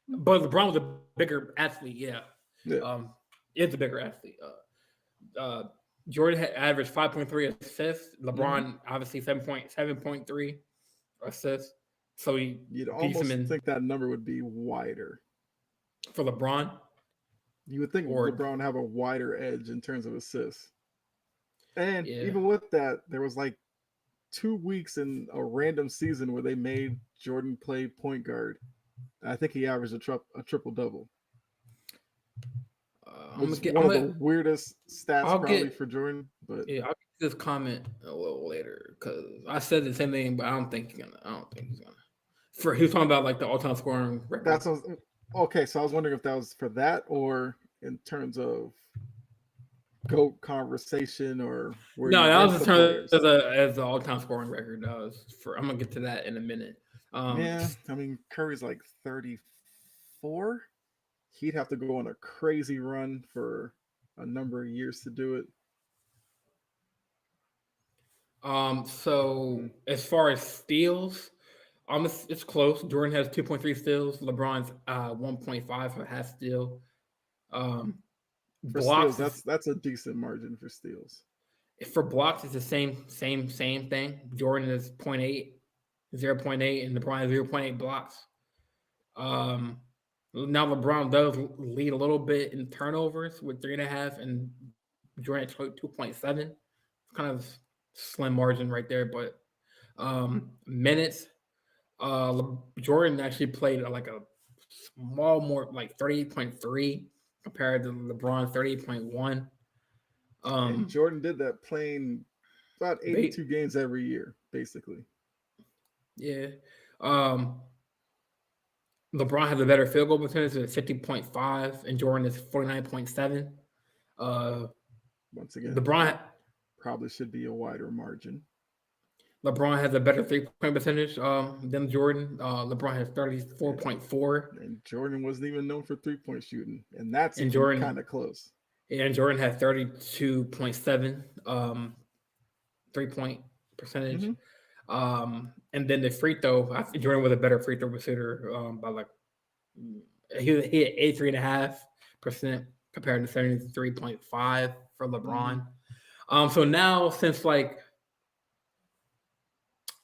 [SPEAKER 1] but LeBron was a bigger athlete. Yeah,
[SPEAKER 2] Yeah.
[SPEAKER 1] um, is a bigger athlete. Uh, Jordan had averaged 5.3 assists.
[SPEAKER 2] Hmm.
[SPEAKER 1] LeBron obviously 7.3 assists. So he
[SPEAKER 2] You'd
[SPEAKER 1] beats him
[SPEAKER 2] almost
[SPEAKER 1] in
[SPEAKER 2] think that number would be wider.
[SPEAKER 1] for LeBron.
[SPEAKER 2] You would think
[SPEAKER 1] Or
[SPEAKER 2] LeBron would have a wider edge in terms of assists. And
[SPEAKER 1] yeah,
[SPEAKER 2] even with that, there was like 2 weeks in a random season where they made Jordan play point guard. I think he averaged a triple double,
[SPEAKER 1] I'm
[SPEAKER 2] which
[SPEAKER 1] gonna
[SPEAKER 2] is
[SPEAKER 1] get.
[SPEAKER 2] one of the weirdest stats
[SPEAKER 1] I'll
[SPEAKER 2] probably
[SPEAKER 1] get.
[SPEAKER 2] for Jordan. But
[SPEAKER 1] Yeah, I'll get this comment a little later because I said the same thing, but I don't think he's gonna. I don't think he's gonna. For he was talking about like the all-time scoring record.
[SPEAKER 2] that's okay. So I was wondering if that was for that or in terms of GOAT conversation or where
[SPEAKER 1] No,
[SPEAKER 2] you
[SPEAKER 1] that was
[SPEAKER 2] rank
[SPEAKER 1] just
[SPEAKER 2] the
[SPEAKER 1] terms
[SPEAKER 2] players.
[SPEAKER 1] as the all-time scoring record. That was for. I'm gonna get to that in a minute.
[SPEAKER 2] Yeah, I mean Curry's like 34. He'd have to go on a crazy run for a number of years to do it.
[SPEAKER 1] So
[SPEAKER 2] Mm.
[SPEAKER 1] as far as steals, it's close. Jordan has 2.3 steals. LeBron's 1.5 for half steal. Um,
[SPEAKER 2] For steals,
[SPEAKER 1] blocks is
[SPEAKER 2] that's a decent margin for steals.
[SPEAKER 1] for blocks is the same thing. Jordan is 0.8, and LeBron has 0.8 blocks. Um, Now LeBron does lead a little bit in turnovers with 3.5, and Jordan at 2.7. Kind of slim margin right there, but minutes. Jordan actually played like a small more like 38.3 compared to LeBron 38.1.
[SPEAKER 2] And
[SPEAKER 1] Um,
[SPEAKER 2] Jordan did that playing about
[SPEAKER 1] they
[SPEAKER 2] 82 games every year, basically.
[SPEAKER 1] yeah. Um, LeBron has a better field goal percentage at 50.5, and Jordan is 49.7. Uh,
[SPEAKER 2] Once again,
[SPEAKER 1] LeBron
[SPEAKER 2] probably should be a wider margin.
[SPEAKER 1] LeBron has a better 3 point percentage than Jordan. LeBron has
[SPEAKER 2] And
[SPEAKER 1] 34.4,
[SPEAKER 2] and Jordan wasn't even known for 3-point shooting, and that's
[SPEAKER 1] and
[SPEAKER 2] even
[SPEAKER 1] Jordan
[SPEAKER 2] kind of close.
[SPEAKER 1] and Jordan has 32.7 3 point percentage.
[SPEAKER 2] Hmm.
[SPEAKER 1] And then the free throw, I think Jordan was a better free throw shooter by like he had 83.5% compared to 73.5 for
[SPEAKER 2] Hmm.
[SPEAKER 1] LeBron. So now since like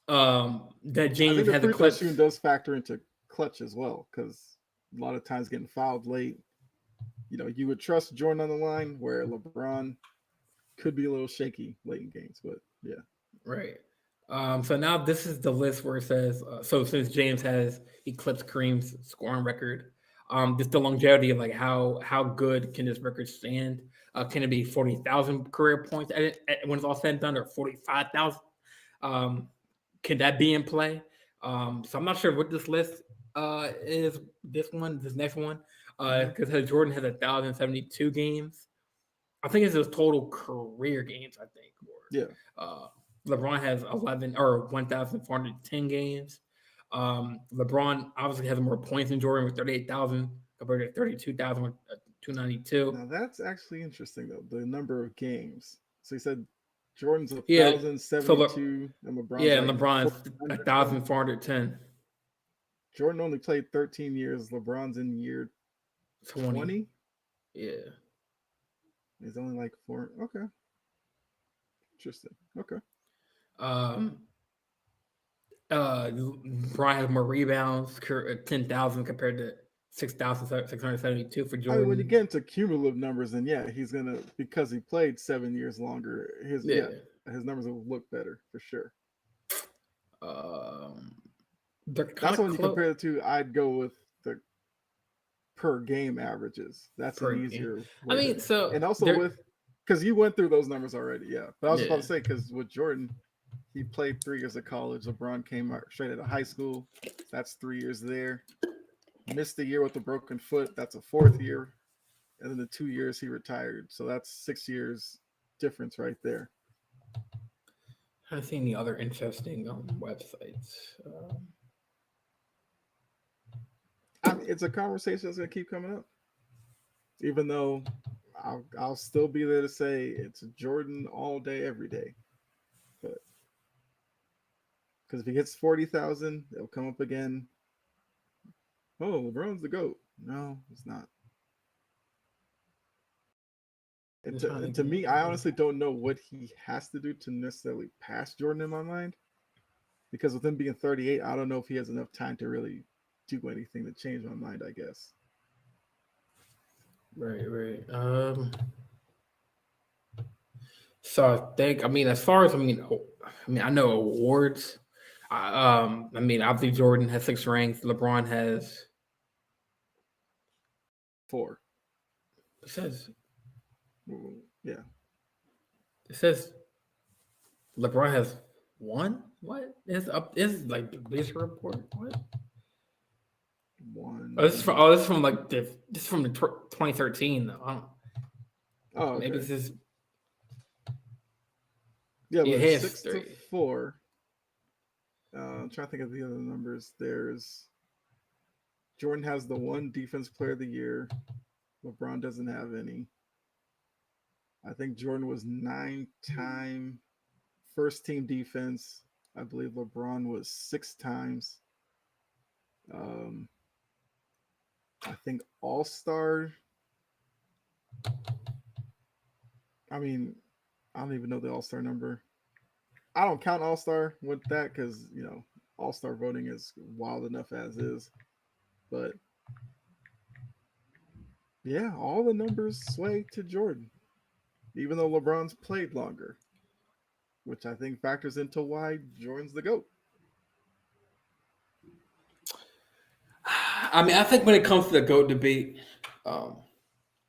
[SPEAKER 1] that
[SPEAKER 2] I think
[SPEAKER 1] James
[SPEAKER 2] the
[SPEAKER 1] has
[SPEAKER 2] free throw shooting
[SPEAKER 1] eclipse.
[SPEAKER 2] does factor into clutch as well, because a lot of times getting fouled late, you would trust Jordan on the line, where LeBron could be a little shaky late in games. But yeah,
[SPEAKER 1] Right. So now this is the list where it says so since James has eclipsed Kareem's scoring record, just the longevity of like how good can this record stand? Can it be 40,000 career points when it's all said and done, or 45,000? Um, can that be in play? So I'm not sure what this list is. This next one,
[SPEAKER 2] hmm,
[SPEAKER 1] because Jordan has 1,072 games. I think it's his total career games. I think,
[SPEAKER 2] yeah,
[SPEAKER 1] or LeBron has 11 or 1,410 games. LeBron obviously has more points than Jordan with 38,000 compared to 32,000 with 292.
[SPEAKER 2] Now that's actually interesting though. The number of games. So you said Jordan's a
[SPEAKER 1] Yeah.
[SPEAKER 2] thousand
[SPEAKER 1] So
[SPEAKER 2] seventy
[SPEAKER 1] look,
[SPEAKER 2] two, and LeBron's
[SPEAKER 1] yeah, and
[SPEAKER 2] like
[SPEAKER 1] LeBron is
[SPEAKER 2] 400 something.
[SPEAKER 1] 1,410.
[SPEAKER 2] Jordan only played 13 years. LeBron's in year
[SPEAKER 1] 20.
[SPEAKER 2] 20.
[SPEAKER 1] Yeah.
[SPEAKER 2] He's only like four. Okay, interesting. Okay.
[SPEAKER 1] Um, Brian has more rebounds, 10,000 compared to 6,672 for
[SPEAKER 2] I mean, when you
[SPEAKER 1] Jordan.
[SPEAKER 2] get into cumulative numbers, then yeah, he's gonna, because he played 7 years longer.
[SPEAKER 1] Yeah.
[SPEAKER 2] His numbers will look better for sure.
[SPEAKER 1] Um, they're kind
[SPEAKER 2] That's
[SPEAKER 1] of
[SPEAKER 2] when you
[SPEAKER 1] close
[SPEAKER 2] compare the two. I'd go with the per game averages. That's an
[SPEAKER 1] per game.
[SPEAKER 2] easier
[SPEAKER 1] I
[SPEAKER 2] way to,
[SPEAKER 1] mean, so
[SPEAKER 2] and also
[SPEAKER 1] they're
[SPEAKER 2] with, because you went through those numbers already. Yeah, but I was just about
[SPEAKER 1] yeah.
[SPEAKER 2] to say, because with Jordan, he played 3 years of college. LeBron came out straight out of high school. That's 3 years there. Missed a year with a broken foot. That's a fourth year. And then the 2 years he retired. So that's 6 years difference right there.
[SPEAKER 1] I haven't seen any other interesting websites.
[SPEAKER 2] I mean, it's a conversation that's gonna keep coming up. Even though I'll still be there to say it's Jordan all day, every day. But because if he hits 40,000, it'll come up again. Oh, LeBron's the GOAT. No, it's not. And
[SPEAKER 1] I'm
[SPEAKER 2] to,
[SPEAKER 1] trying
[SPEAKER 2] and
[SPEAKER 1] to
[SPEAKER 2] to
[SPEAKER 1] think.
[SPEAKER 2] me, I honestly don't know what he has to do to necessarily pass Jordan in my mind. Because with him being 38, I don't know if he has enough time to really do anything to change my mind, I guess.
[SPEAKER 1] Right, right. So I think, I mean, as far as I know awards. I mean, obviously Jordan has 6 rings. LeBron has.
[SPEAKER 2] Four.
[SPEAKER 1] It says
[SPEAKER 2] Yeah.
[SPEAKER 1] it says LeBron has one. What is up? This is like this report. What?
[SPEAKER 2] One.
[SPEAKER 1] This is from like this is from the 2013 though.
[SPEAKER 2] Oh,
[SPEAKER 1] Maybe
[SPEAKER 2] okay.
[SPEAKER 1] this is
[SPEAKER 2] Yeah,
[SPEAKER 1] yeah
[SPEAKER 2] but it's
[SPEAKER 1] his
[SPEAKER 2] 6 to
[SPEAKER 1] 3.
[SPEAKER 2] 4. I'm trying to think of the other numbers. There's Jordan has the one defense player of the year. LeBron doesn't have any. I think Jordan was 9-time first team defense. I believe LeBron was 6 times. Um, I think All Star. I mean, I don't even know the All Star number. I don't count All Star with that because All Star voting is wild enough as is. But yeah, all the numbers sway to Jordan, even though LeBron's played longer, which I think factors into why Jordan's the GOAT.
[SPEAKER 1] I mean, I think when it comes to the GOAT debate, um,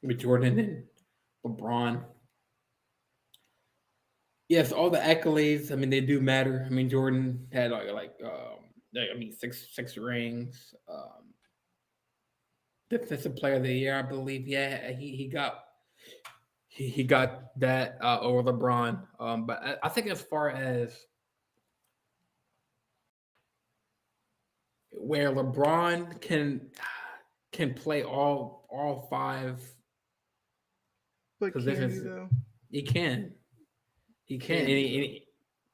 [SPEAKER 1] with Jordan and LeBron, yes, all the accolades. I mean, they do matter. I mean, Jordan had I mean, six rings. Defensive Player of the Year, I believe. Yeah, he got that over LeBron. But I think as far as where LeBron can play all 5
[SPEAKER 2] But can he
[SPEAKER 1] positions,
[SPEAKER 2] though?
[SPEAKER 1] he can. He can,
[SPEAKER 2] Can he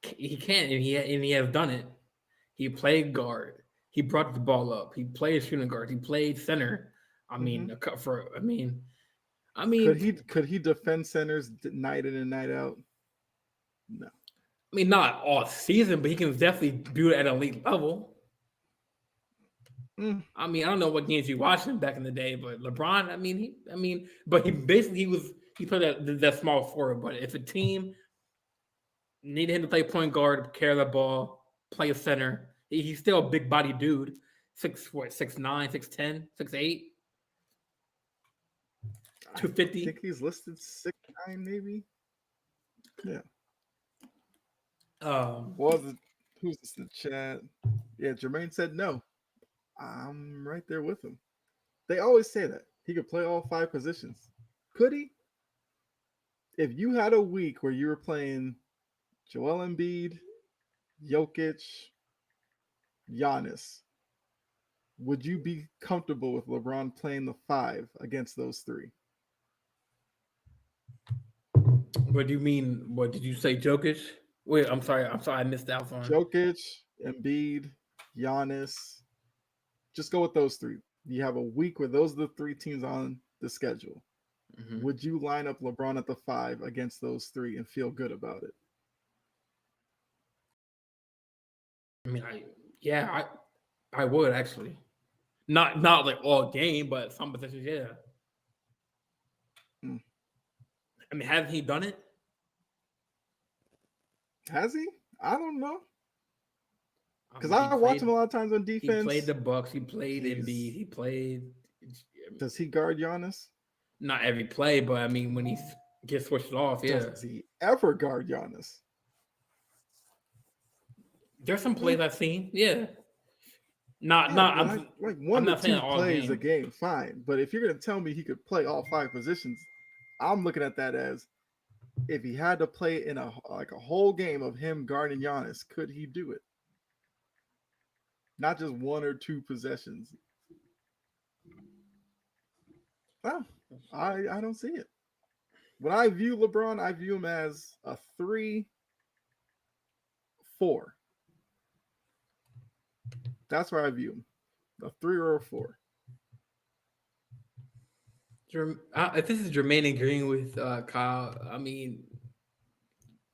[SPEAKER 2] though?
[SPEAKER 1] he can, and he has done it. He played guard. He brought the ball up. He played shooting guard. He played center. I
[SPEAKER 2] Mm-hmm.
[SPEAKER 1] mean, I
[SPEAKER 2] Could
[SPEAKER 1] mean,
[SPEAKER 2] he defend centers night in and night out? No.
[SPEAKER 1] not all season, but he can definitely do it at an elite level.
[SPEAKER 2] Mm.
[SPEAKER 1] I mean, I don't know what games you watched him back in the day, but LeBron, but he basically he played that small forward. But if a team needed him to play point guard, carry the ball, play a center, he's still a big body dude. 6'9", 6'10", 6'8",
[SPEAKER 2] I
[SPEAKER 1] 250.
[SPEAKER 2] think he's listed 6'9", maybe. Yeah.
[SPEAKER 1] Um,
[SPEAKER 2] Was it? Who's this in the chat? Yeah, Jermaine said no. I'm right there with him. They always say that he could play all 5 positions. Could he? If you had a week where you were playing Joel Embiid, Jokic, Giannis. Would you be comfortable with LeBron playing the five against those three?
[SPEAKER 1] What do you mean? What did you say, Jokic? Wait, I'm sorry. I'm sorry. I missed out on.
[SPEAKER 2] Jokic, Embiid, Giannis. Just go with those three. You have a week where those are the three teams on the schedule.
[SPEAKER 1] Mhm.
[SPEAKER 2] Would you line up LeBron at the five against those three and feel good about it?
[SPEAKER 1] I mean, yeah, I would actually. Not like all game, but some positions, yeah.
[SPEAKER 2] Hmm.
[SPEAKER 1] I mean, hasn't he done it?
[SPEAKER 2] Has he? I don't know.
[SPEAKER 1] I
[SPEAKER 2] Because
[SPEAKER 1] mean,
[SPEAKER 2] I watch him a lot of times on
[SPEAKER 1] he played
[SPEAKER 2] defense.
[SPEAKER 1] the Bucks. He played Embiid.
[SPEAKER 2] He's
[SPEAKER 1] He played.
[SPEAKER 2] Does he guard Giannis?
[SPEAKER 1] Not every play, but I mean, when he gets switched off, yeah.
[SPEAKER 2] Does he ever guard Giannis?
[SPEAKER 1] There's some
[SPEAKER 2] Mm,
[SPEAKER 1] plays I've seen. Yeah.
[SPEAKER 2] yeah, like
[SPEAKER 1] I'm
[SPEAKER 2] one to
[SPEAKER 1] not saying
[SPEAKER 2] two
[SPEAKER 1] all
[SPEAKER 2] plays a
[SPEAKER 1] game.
[SPEAKER 2] game, fine. But if you're gonna tell me he could play all five positions, I'm looking at that as if he had to play in a whole game of him guarding Giannis, could he do it? Not just one or two possessions. No, I don't see it. When I view LeBron, I view him as a 3-4. That's where I view him. A 3 or a 4.
[SPEAKER 1] If this is Jermaine agreeing with Kyle, I mean,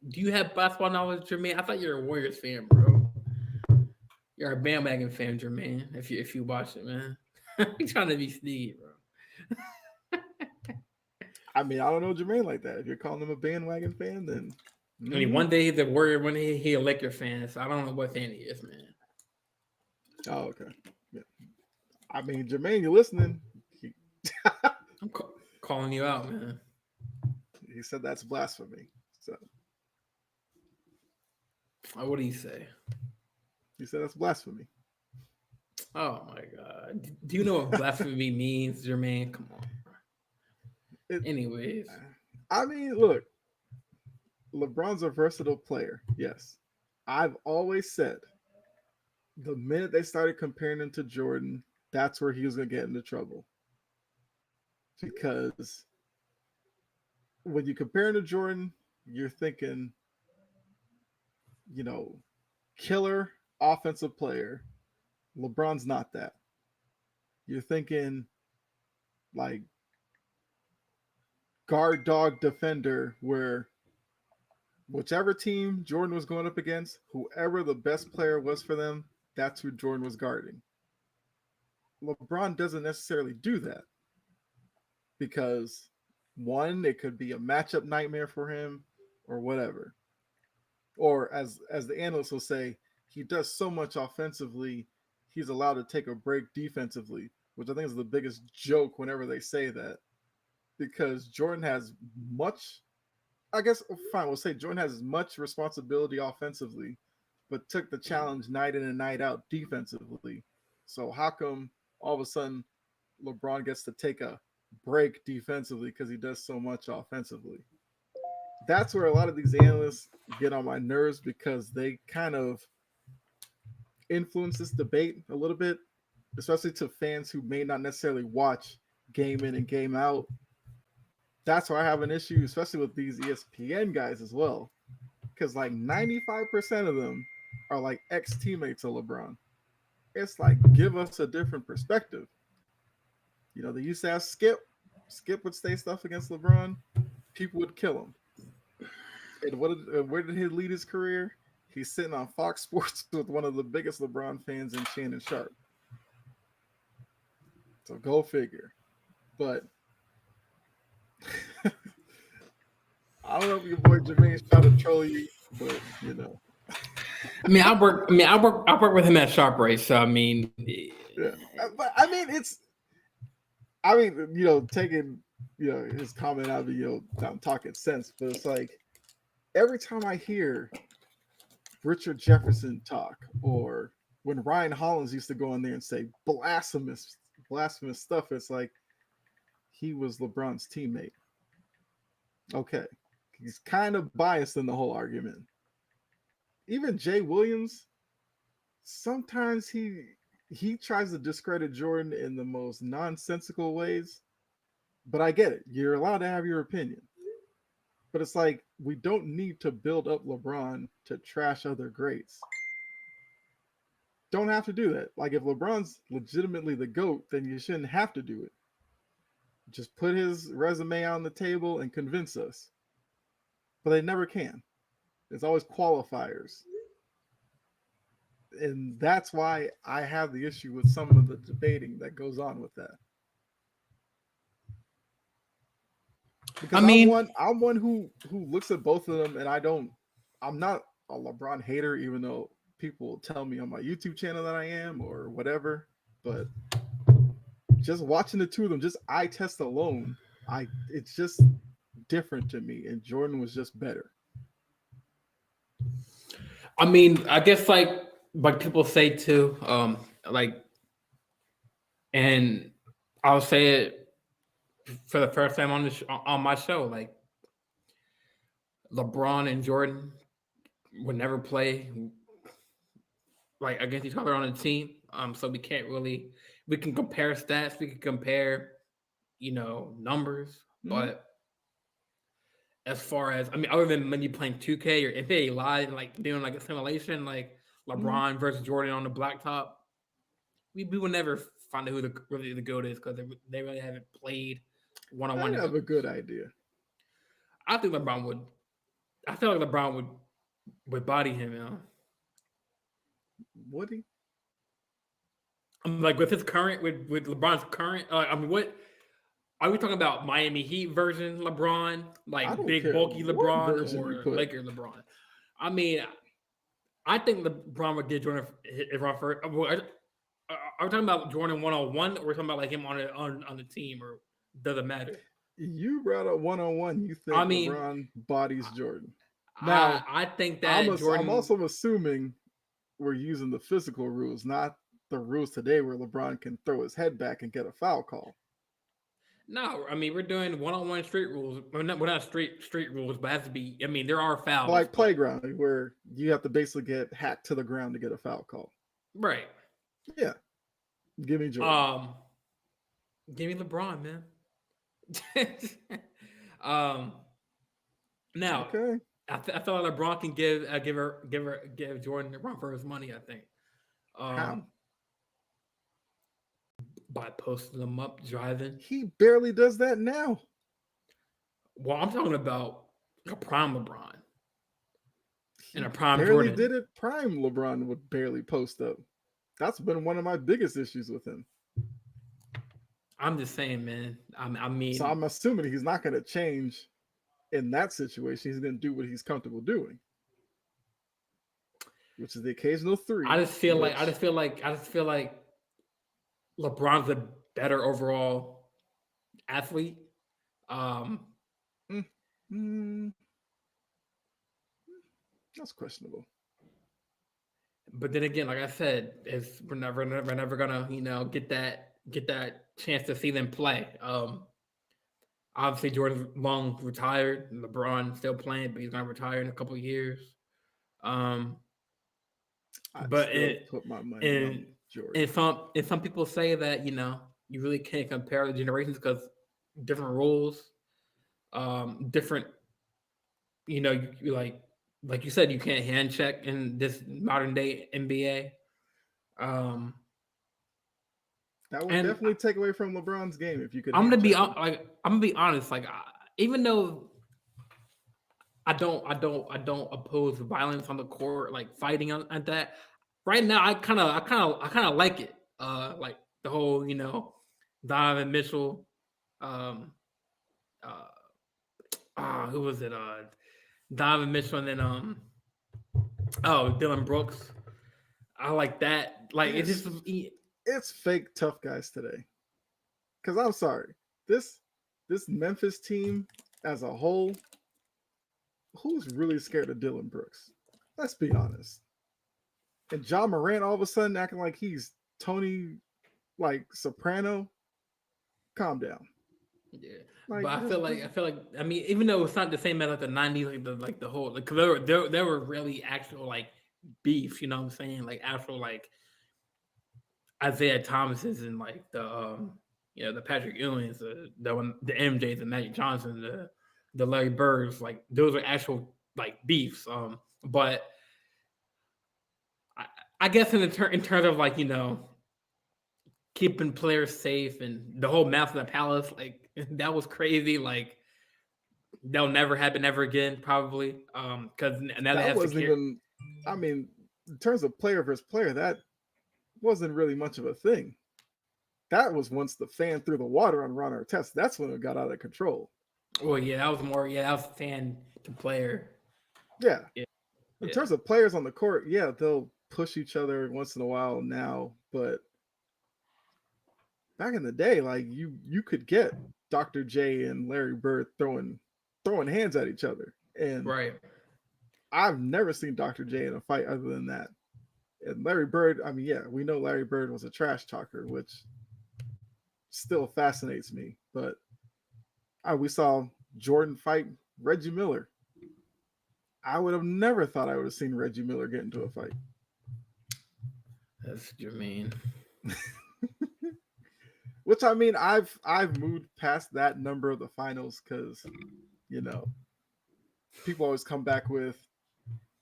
[SPEAKER 1] do you have basketball knowledge, Jermaine? I thought you're a Warriors fan, bro. You're a bandwagon fan, Jermaine. If you watch it, man. You're trying to be sneaky, bro.
[SPEAKER 2] I mean, I don't know Jermaine like that. If you're calling him a bandwagon fan, then
[SPEAKER 1] I mean, one day he's a Warrior, one day he a Laker fan. So I don't know what fan he is, man.
[SPEAKER 2] Oh, okay. Yeah. I mean, Jermaine, you listening? He,
[SPEAKER 1] I'm calling you out, man.
[SPEAKER 2] he said that's blasphemy. So
[SPEAKER 1] What do you say?
[SPEAKER 2] he said that's blasphemy.
[SPEAKER 1] Oh my god. Do you know what blasphemy means, Jermaine? Come on.
[SPEAKER 2] It,
[SPEAKER 1] Anyways.
[SPEAKER 2] I mean, look, LeBron's a versatile player. Yes. I've always said the minute they started comparing him to Jordan, that's where he was going to get into trouble. Because when you compare him to Jordan, you're thinking, you know, killer offensive player. LeBron's not that. You're thinking like guard dog defender where whichever team Jordan was going up against, whoever the best player was for them, that's who Jordan was guarding. LeBron doesn't necessarily do that because one, it could be a matchup nightmare for him or whatever. Or as the analysts will say, he does so much offensively, he's allowed to take a break defensively, which I think is the biggest joke whenever they say that. Because Jordan has much, I guess, fine, we'll say Jordan has as much responsibility offensively, but took the challenge night in and night out defensively. So how come all of a sudden LeBron gets to take a break defensively because he does so much offensively? That's where a lot of these analysts get on my nerves because they kind of influence this debate a little bit, especially to fans who may not necessarily watch game in and game out. That's why I have an issue, especially with these ESPN guys as well, because like 95% of them are like ex teammates of LeBron. It's like, give us a different perspective. You know, they used to have Skip. Skip would say stuff against LeBron. People would kill him. And where did he lead his career? He's sitting on Fox Sports with one of the biggest LeBron fans in Shannon Sharp. So go figure. But I don't know if your boy Jermaine's trying to troll you, but you know.
[SPEAKER 1] I work with him at Sharp Race. So I mean,
[SPEAKER 2] Yeah. But I mean, you know, taking, you know, his comment out of, you know, I'm talking sense, but it's like every time I hear Richard Jefferson talk, or when Ryan Hollins used to go in there and say blasphemous stuff, it's like he was LeBron's teammate. Okay. He's kind of biased in the whole argument. Even Jay Williams sometimes he tries to discredit Jordan in the most nonsensical ways. But I get it. You're allowed to have your opinion. But it's like we don't need to build up LeBron to trash other greats. Don't have to do that. Like if LeBron's legitimately the GOAT, then you shouldn't have to do it. Just put his resume on the table and convince us. But they never can. It's always qualifiers. And that's why I have the issue with some of the debating that goes on with that. Because
[SPEAKER 1] I mean,
[SPEAKER 2] I'm one who looks at both of them and I'm not a LeBron hater, even though people tell me on my YouTube channel that I am or whatever. But just watching the two of them, just eye test alone, it's just different to me. And Jordan was just better.
[SPEAKER 1] I mean, I guess like people say too, like, and I'll say it for the first time on my show, like LeBron and Jordan would never play like against each other on a team. So we can compare stats, we can compare, numbers,
[SPEAKER 2] Mm-hmm.
[SPEAKER 1] but as far as I mean, other than when you playing 2K or NBA Live, like doing like a simulation, like
[SPEAKER 2] Mm-hmm.
[SPEAKER 1] LeBron versus Jordan on the blacktop, we will never find out who really the goat is because they really haven't played one on
[SPEAKER 2] I
[SPEAKER 1] one.
[SPEAKER 2] have a good idea.
[SPEAKER 1] I think LeBron would. I feel like LeBron would body him.
[SPEAKER 2] Would he?
[SPEAKER 1] I'm like with his current with LeBron's current. I mean, what are we talking about? Miami Heat version LeBron,
[SPEAKER 2] I
[SPEAKER 1] like
[SPEAKER 2] don't
[SPEAKER 1] big
[SPEAKER 2] care
[SPEAKER 1] bulky
[SPEAKER 2] what
[SPEAKER 1] LeBron,
[SPEAKER 2] version you
[SPEAKER 1] or
[SPEAKER 2] put.
[SPEAKER 1] Laker LeBron? I mean, I think LeBron would get Jordan if run first. Are we talking about Jordan 1-on-1, or we're talking about like him on the team, or does it matter?
[SPEAKER 2] You brought up one on one. You
[SPEAKER 1] I
[SPEAKER 2] think
[SPEAKER 1] mean,
[SPEAKER 2] LeBron bodies Jordan?
[SPEAKER 1] I
[SPEAKER 2] Now,
[SPEAKER 1] I think that
[SPEAKER 2] I'm
[SPEAKER 1] Jordan.
[SPEAKER 2] also assuming we're using the physical rules, not the rules today where LeBron can throw his head back and get a foul call.
[SPEAKER 1] No, I mean we're doing one-on-one street rules. We're not street rules, but it has to be. I mean there are fouls,
[SPEAKER 2] Like
[SPEAKER 1] but
[SPEAKER 2] playground, where you have to basically get hacked to the ground to get a foul call.
[SPEAKER 1] right.
[SPEAKER 2] Yeah, give me Jordan.
[SPEAKER 1] Um, give me LeBron, man. um, now
[SPEAKER 2] Okay.
[SPEAKER 1] I feel like LeBron can give Jordan the run for his money. I think
[SPEAKER 2] How?
[SPEAKER 1] um by posting them up, driving.
[SPEAKER 2] He barely does that now.
[SPEAKER 1] Well, I'm talking about a prime LeBron and
[SPEAKER 2] He
[SPEAKER 1] a prime
[SPEAKER 2] barely
[SPEAKER 1] Jordan.
[SPEAKER 2] did it. Prime LeBron would barely post up. That's been one of my biggest issues with him.
[SPEAKER 1] I'm just saying, man. I
[SPEAKER 2] So
[SPEAKER 1] mean,
[SPEAKER 2] I'm assuming he's not going to change in that situation. He's going to do what he's comfortable doing, which is the occasional
[SPEAKER 1] I
[SPEAKER 2] three,
[SPEAKER 1] just feel like I
[SPEAKER 2] which
[SPEAKER 1] just feel like I just feel like LeBron's a better overall athlete. Um,
[SPEAKER 2] mm, mm, that's questionable.
[SPEAKER 1] but then again, like I said, it's we're never gonna get that chance to see them play. Obviously Jordan Long retired, LeBron still playing, but he's gonna retire in a couple of years. Um,
[SPEAKER 2] I'd
[SPEAKER 1] but
[SPEAKER 2] still put my money
[SPEAKER 1] and
[SPEAKER 2] on Jordan.
[SPEAKER 1] and some people say that you really can't compare the generations because different rules, different you like you said, you can't hand check in this modern day NBA. Um,
[SPEAKER 2] That would
[SPEAKER 1] and
[SPEAKER 2] definitely take away from LeBron's game if you could
[SPEAKER 1] I'm
[SPEAKER 2] hand
[SPEAKER 1] gonna be
[SPEAKER 2] check him.
[SPEAKER 1] I'm gonna be honest. Like, even though I don't oppose violence on the court, like fighting on that. Right now, I kind of like it. Like the whole Donovan Mitchell, um, uh, who was it? Donovan Mitchell, and then Dylan Brooks. I like that. Like it's
[SPEAKER 2] It's
[SPEAKER 1] just
[SPEAKER 2] it's fake tough guys today. Because I'm sorry, this this Memphis team as a whole, who's really scared of Dylan Brooks? Let's be honest. And John Morant all of a sudden acting like he's Tony, like Soprano. Calm down.
[SPEAKER 1] yeah.
[SPEAKER 2] Like
[SPEAKER 1] But I
[SPEAKER 2] this,
[SPEAKER 1] feel like
[SPEAKER 2] this
[SPEAKER 1] I feel like even though it's not the same as like the '90s, like the whole, like 'cause there were really actual like beef. You know what I'm saying? Like actual like Isaiah Thomas's and like the Patrick Ewings, the MJs, the Magic Johnson, the Larry Birds. Like those are actual like beefs. But I, I guess in terms of like keeping players safe and the whole math of the palace, like that was crazy. Like that'll never happen ever again, probably. Because now they
[SPEAKER 2] That
[SPEAKER 1] have
[SPEAKER 2] wasn't
[SPEAKER 1] secure.
[SPEAKER 2] even. I mean, in terms of player versus player, that wasn't really much of a thing. That was once the fan threw the water on Ron Artest. That's when it got out of control.
[SPEAKER 1] Well, yeah, that was more. Yeah, that was fan to player.
[SPEAKER 2] Yeah.
[SPEAKER 1] Yeah,
[SPEAKER 2] In
[SPEAKER 1] yeah,
[SPEAKER 2] terms of players on the court, yeah, they'll push each other once in a while now, but back in the day, like you could get Dr. J and Larry Bird throwing hands at each other. And
[SPEAKER 1] right.
[SPEAKER 2] I've never seen Dr. J in a fight other than that. And Larry Bird, I mean, yeah, we know Larry Bird was a trash talker, which still fascinates me. But we saw Jordan fight Reggie Miller. I would have never thought I would have seen Reggie Miller get into a fight.
[SPEAKER 1] That's Jermaine.
[SPEAKER 2] Which I mean, I've moved past that number of the finals because you know people always come back with,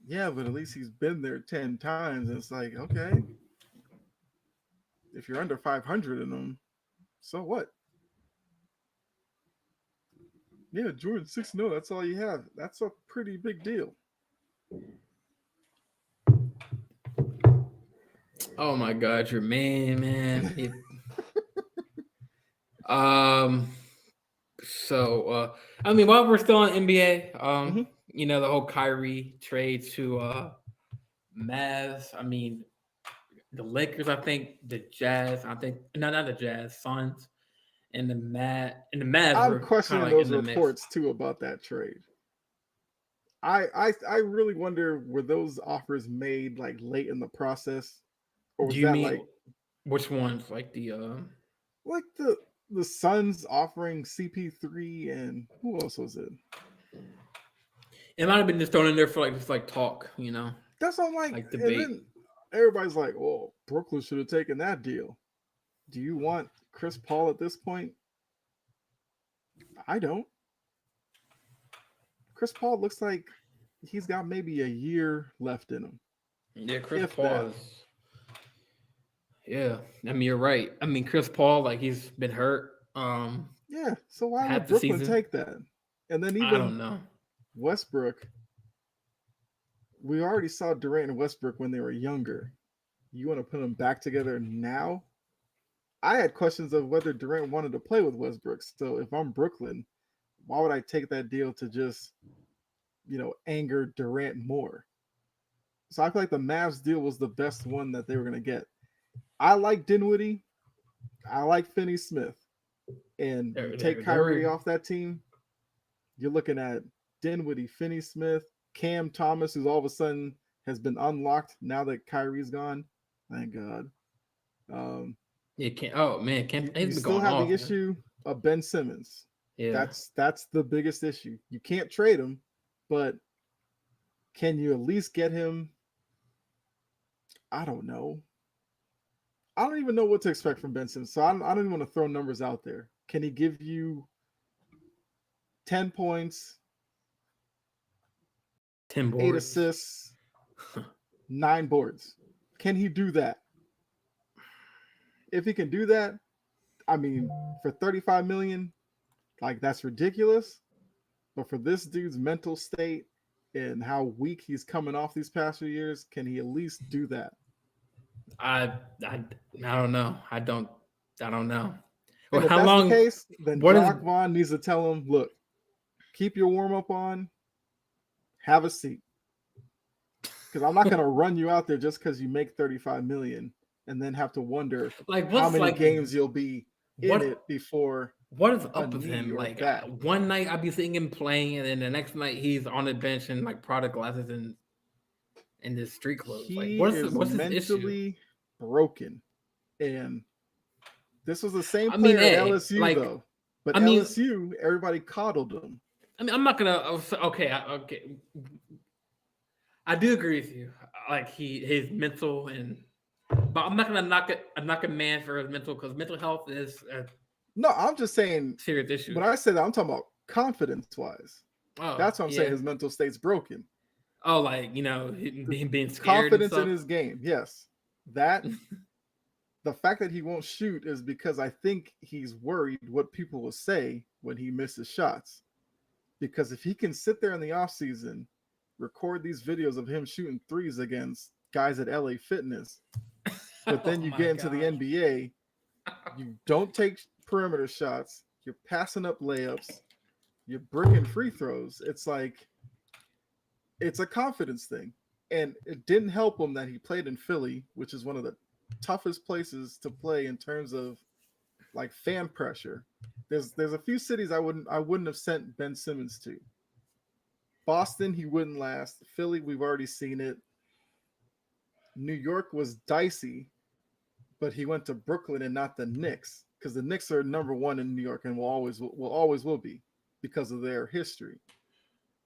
[SPEAKER 2] yeah, but at least he's been there 10 times. And it's like, okay, if you're under 500 in them, so what? Yeah, Jordan 6-0. That's all you have. That's a pretty big deal.
[SPEAKER 1] Oh my God, Jermaine, man. Um. So, I mean, while we're still on NBA,
[SPEAKER 2] Mm-hmm.
[SPEAKER 1] the whole Kyrie trade to Mavs. I mean, the Lakers. I think the Jazz. I think no, not the Jazz. Suns and the Mavs
[SPEAKER 2] I'm
[SPEAKER 1] were kind of
[SPEAKER 2] questioning
[SPEAKER 1] like
[SPEAKER 2] those
[SPEAKER 1] in the mix.
[SPEAKER 2] reports too about that trade. I really wonder, were those offers made like late in the process, or
[SPEAKER 1] Do
[SPEAKER 2] was
[SPEAKER 1] you
[SPEAKER 2] that
[SPEAKER 1] mean which ones? Like
[SPEAKER 2] like the Suns offering CP3 and who else was it?
[SPEAKER 1] it might have been just thrown in there for like just like talk,
[SPEAKER 2] That's all I'm like,
[SPEAKER 1] like
[SPEAKER 2] and
[SPEAKER 1] debate.
[SPEAKER 2] then everybody's like, "Well, Brooklyn should have taken that deal." Do you want Chris Paul at this point? I don't. Chris Paul looks like he's got maybe a year left in him,
[SPEAKER 1] Yeah, Chris
[SPEAKER 2] if
[SPEAKER 1] Paul
[SPEAKER 2] that.
[SPEAKER 1] is. Yeah, I mean you're right. I mean Chris Paul, like he's been hurt.
[SPEAKER 2] Yeah, so why
[SPEAKER 1] Half
[SPEAKER 2] would
[SPEAKER 1] the
[SPEAKER 2] Brooklyn
[SPEAKER 1] season.
[SPEAKER 2] take that? And then
[SPEAKER 1] I
[SPEAKER 2] even
[SPEAKER 1] don't know.
[SPEAKER 2] Westbrook, we already saw Durant and Westbrook when they were younger. You want to put them back together now? I had questions of whether Durant wanted to play with Westbrook. So if I'm Brooklyn, why would I take that deal to just, anger Durant more? So I feel like the Mavs deal was the best one that they were going to get. I like Dinwiddie. I like Finney Smith. And you take Kyrie
[SPEAKER 1] They're
[SPEAKER 2] off that team, you're looking at Dinwiddie, Finney Smith, Cam Thomas, who's all of a sudden has been unlocked now that Kyrie's gone. Thank God. Um,
[SPEAKER 1] yeah, can't. Oh man, can't.
[SPEAKER 2] you
[SPEAKER 1] He's been
[SPEAKER 2] still
[SPEAKER 1] going
[SPEAKER 2] have the
[SPEAKER 1] off, man.
[SPEAKER 2] issue of Ben Simmons.
[SPEAKER 1] Yeah,
[SPEAKER 2] That's the biggest issue. You can't trade him, but can you at least get him? I don't know. I don't even know what to expect from Ben Simmons, so I don't even want to throw numbers out there. Can he give you 10 points,
[SPEAKER 1] 10
[SPEAKER 2] 8
[SPEAKER 1] boards.
[SPEAKER 2] assists, 9 boards? Can he do that? If he can do that, I mean, for 35 million, like that's ridiculous. But for this dude's mental state and how weak he's coming off these past few years, can he at least do that?
[SPEAKER 1] I don't know. I don't know. Well,
[SPEAKER 2] And if
[SPEAKER 1] how
[SPEAKER 2] that's the
[SPEAKER 1] long?
[SPEAKER 2] case, then
[SPEAKER 1] What is?
[SPEAKER 2] Jacques Vaughn needs to tell him, look, keep your warm up on, have a seat. Because I'm not going to run you out there just because you make 35 million and then have to wonder
[SPEAKER 1] Like
[SPEAKER 2] how
[SPEAKER 1] what's
[SPEAKER 2] many
[SPEAKER 1] like
[SPEAKER 2] games you'll be in
[SPEAKER 1] what?
[SPEAKER 2] it before
[SPEAKER 1] What is
[SPEAKER 2] a
[SPEAKER 1] up with
[SPEAKER 2] knee
[SPEAKER 1] him?
[SPEAKER 2] or
[SPEAKER 1] Like
[SPEAKER 2] back.
[SPEAKER 1] one night I'll be seeing him playing, and then the next night he's on the bench in like Prada glasses and his street clothes. Like
[SPEAKER 2] He is
[SPEAKER 1] what's his issue?
[SPEAKER 2] mentally broken. And this was the same
[SPEAKER 1] I mean,
[SPEAKER 2] player at
[SPEAKER 1] hey,
[SPEAKER 2] LSU,
[SPEAKER 1] like
[SPEAKER 2] though. But
[SPEAKER 1] I mean,
[SPEAKER 2] LSU, everybody coddled him.
[SPEAKER 1] I'm not gonna. Okay, okay. I do agree with you. like his mental and. But I'm not gonna knock a man for his mental because mental health is a
[SPEAKER 2] No, I'm just saying.
[SPEAKER 1] serious issue.
[SPEAKER 2] When I say that, I'm talking about confidence wise.
[SPEAKER 1] Oh
[SPEAKER 2] That's what I'm saying.
[SPEAKER 1] yeah.
[SPEAKER 2] His mental state's broken.
[SPEAKER 1] Oh, like him
[SPEAKER 2] The
[SPEAKER 1] being scared and
[SPEAKER 2] confidence in
[SPEAKER 1] stuff.
[SPEAKER 2] his game. Yes, that the fact that he won't shoot is because I think he's worried what people will say when he misses shots. Because if he can sit there in the off season, record these videos of him shooting threes against guys at LA Fitness, but
[SPEAKER 1] Oh
[SPEAKER 2] then you
[SPEAKER 1] my
[SPEAKER 2] get into the
[SPEAKER 1] god.
[SPEAKER 2] NBA, you don't take perimeter shots, you're passing up layups, you're bringing free throws. It's like it's a confidence thing. And it didn't help him that he played in Philly, which is one of the toughest places to play in terms of like fan pressure. There's a few cities I wouldn't have sent Ben Simmons to. Boston, he wouldn't last. Philly, we've already seen it. New York was dicey, but he went to Brooklyn and not the Knicks because the Knicks are number one in New York and will be because of their history.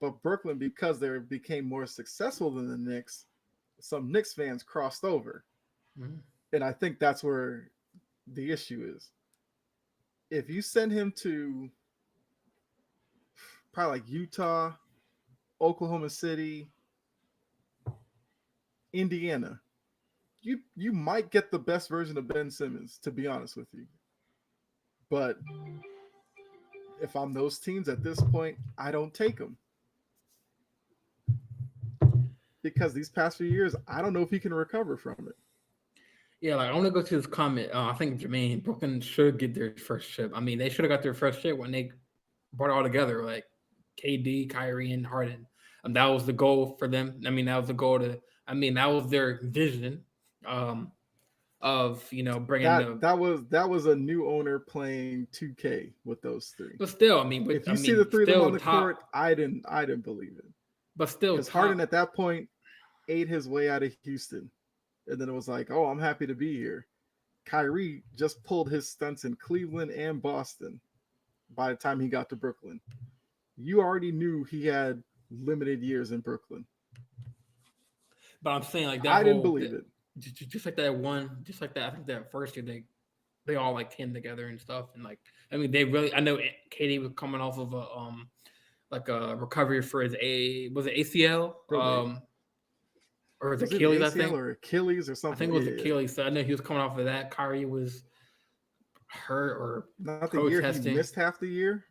[SPEAKER 2] But Brooklyn, because they became more successful than the Knicks, some Knicks fans crossed over,
[SPEAKER 1] Mhm.
[SPEAKER 2] and I think that's where the issue is. If you send him to probably like Utah, Oklahoma City, Indiana, you might get the best version of Ben Simmons, to be honest with you. But if I'm those teams at this point, I don't take him because these past few years, I don't know if he can recover from it.
[SPEAKER 1] Yeah, like I want to go to this comment. I think Jermaine Brooklyn should get their first chip. I mean, they should have got their first chip when they brought it all together, like KD, Kyrie, and Harden. That was the goal for them. I mean, that was the goal to. I mean, that was their vision um, of bringing the.
[SPEAKER 2] That was a new owner playing 2K with those three.
[SPEAKER 1] But still,
[SPEAKER 2] If you see the three of them on
[SPEAKER 1] still
[SPEAKER 2] the court,
[SPEAKER 1] top.
[SPEAKER 2] I didn't believe it
[SPEAKER 1] But still
[SPEAKER 2] because Harden
[SPEAKER 1] top.
[SPEAKER 2] at that point ate his way out of Houston, and then it was like, oh, I'm happy to be here. Kyrie just pulled his stunts in Cleveland and Boston by the time he got to Brooklyn. You already knew he had limited years in Brooklyn.
[SPEAKER 1] But I'm saying like that
[SPEAKER 2] I didn't
[SPEAKER 1] whole
[SPEAKER 2] believe it.
[SPEAKER 1] just like that one, just like that. I think that first year they all like came together and stuff, and like I mean they really. I know Katie was coming off of a like a recovery for his was it ACL
[SPEAKER 2] Bro,
[SPEAKER 1] or his
[SPEAKER 2] was it
[SPEAKER 1] Achilles? I
[SPEAKER 2] ACL
[SPEAKER 1] think
[SPEAKER 2] or Achilles or
[SPEAKER 1] I
[SPEAKER 2] something?
[SPEAKER 1] think it was
[SPEAKER 2] Yeah.
[SPEAKER 1] Achilles. So I know he was coming off of that. Kyrie was hurt or
[SPEAKER 2] Not the year he
[SPEAKER 1] protesting.
[SPEAKER 2] missed half the year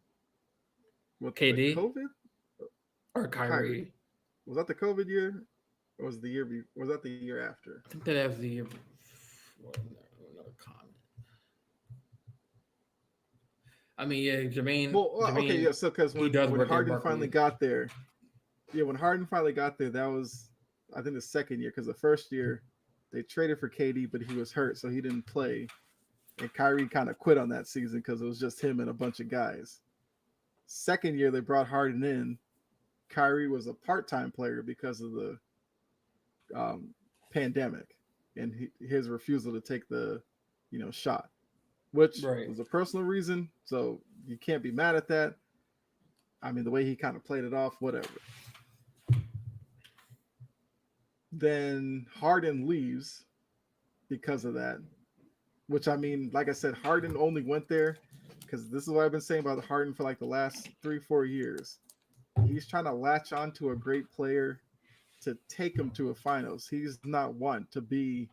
[SPEAKER 2] with the
[SPEAKER 1] KD
[SPEAKER 2] COVID
[SPEAKER 1] or
[SPEAKER 2] or Kyrie.
[SPEAKER 1] Kyrie.
[SPEAKER 2] Was that the COVID year? Or was the year was that the year after?
[SPEAKER 1] I think that was the year before. Another comment. I mean, yeah,
[SPEAKER 2] Well, okay, yeah.
[SPEAKER 1] Jermaine,
[SPEAKER 2] So because
[SPEAKER 1] he
[SPEAKER 2] when
[SPEAKER 1] does
[SPEAKER 2] when
[SPEAKER 1] work at
[SPEAKER 2] Harden finally
[SPEAKER 1] Barclays.
[SPEAKER 2] got there, yeah, when Harden finally got there, that was I think the second year because the first year they traded for KD, but he was hurt, so he didn't play. And Kyrie kind of quit on that season because it was just him and a bunch of guys. Second year they brought Harden in. Kyrie was a part-time player because of the pandemic and his refusal to take the shot, which
[SPEAKER 1] Right.
[SPEAKER 2] was a personal reason. So you can't be mad at that. I mean, the way he kind of played it off, whatever. Then Harden leaves because of that, which I mean, like I said, Harden only went there because this is what I've been saying about Harden for like the last 3-4 years. He's trying to latch on to a great player to take him to a finals. He's not one to be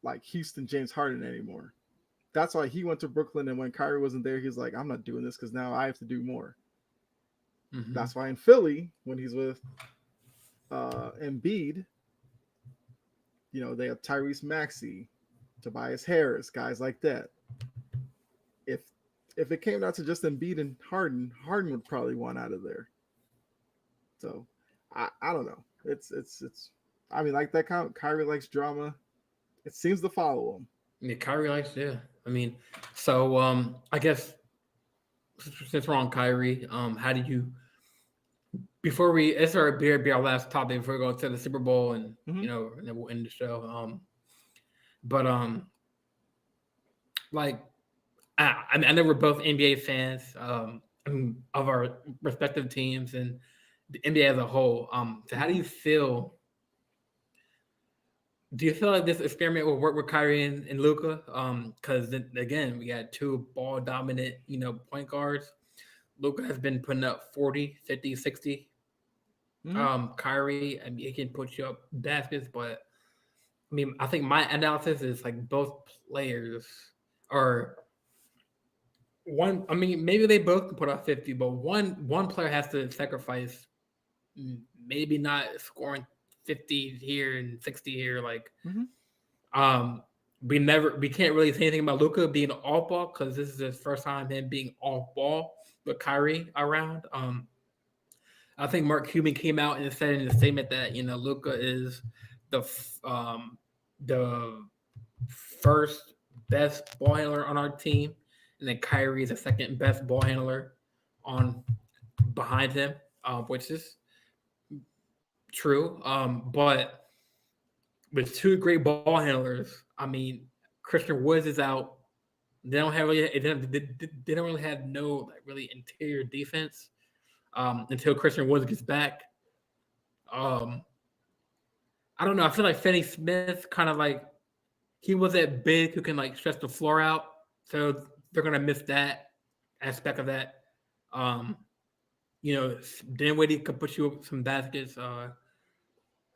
[SPEAKER 2] like Houston James Harden anymore. That's why he went to Brooklyn, and when Kyrie wasn't there, he's like, I'm not doing this because now I have to do more.
[SPEAKER 1] Mm-hmm.
[SPEAKER 2] That's why in Philly, when he's with Embiid, they have Tyrese Maxey, Tobias Harris, guys like that. If it came down to just Embiid and Harden would probably want out of there. So I don't know. It's I mean, like that kind of Kyrie likes drama. It seems to follow him.
[SPEAKER 1] Yeah, Kyrie likes, yeah. I mean, so I guess since we're on Kyrie, how do you before we it's our be our last topic before we go to the Super Bowl and
[SPEAKER 2] Mm-hmm.
[SPEAKER 1] and then we'll end the show. But like I know we're both NBA fans of our respective teams and the NBA as a whole. So how do you feel Do you feel like this experiment will work with Kyrie and Luca? Because again, we got two ball dominant, point guards. Luca has been putting up 40, 50, 60.
[SPEAKER 2] Hmm.
[SPEAKER 1] Kyrie, I mean, he can put you up baskets, but I mean, I think my analysis is like both players are one. I mean, maybe they both can put up 50, but one player has to sacrifice, maybe not scoring 50 here and 60 here. Like,
[SPEAKER 2] Hmm.
[SPEAKER 1] um, we can't really say anything about Luca being off ball because this is his first time him being off ball with Kyrie around. I think Mark Cuban came out and said in the statement that Luca is the the first best ball handler on our team, and then Kyrie is the second best ball handler on behind him, which is true. But with two great ball handlers, I mean, Christian Woods is out. They don't have really they don't really have no like really interior defense until Christian Woods gets back. Um, I don't know. I feel like Finney Smith kind of like he was that big who can like stretch the floor out. So they're gonna miss that aspect of that. Um, Dinwiddie could put you up some baskets. But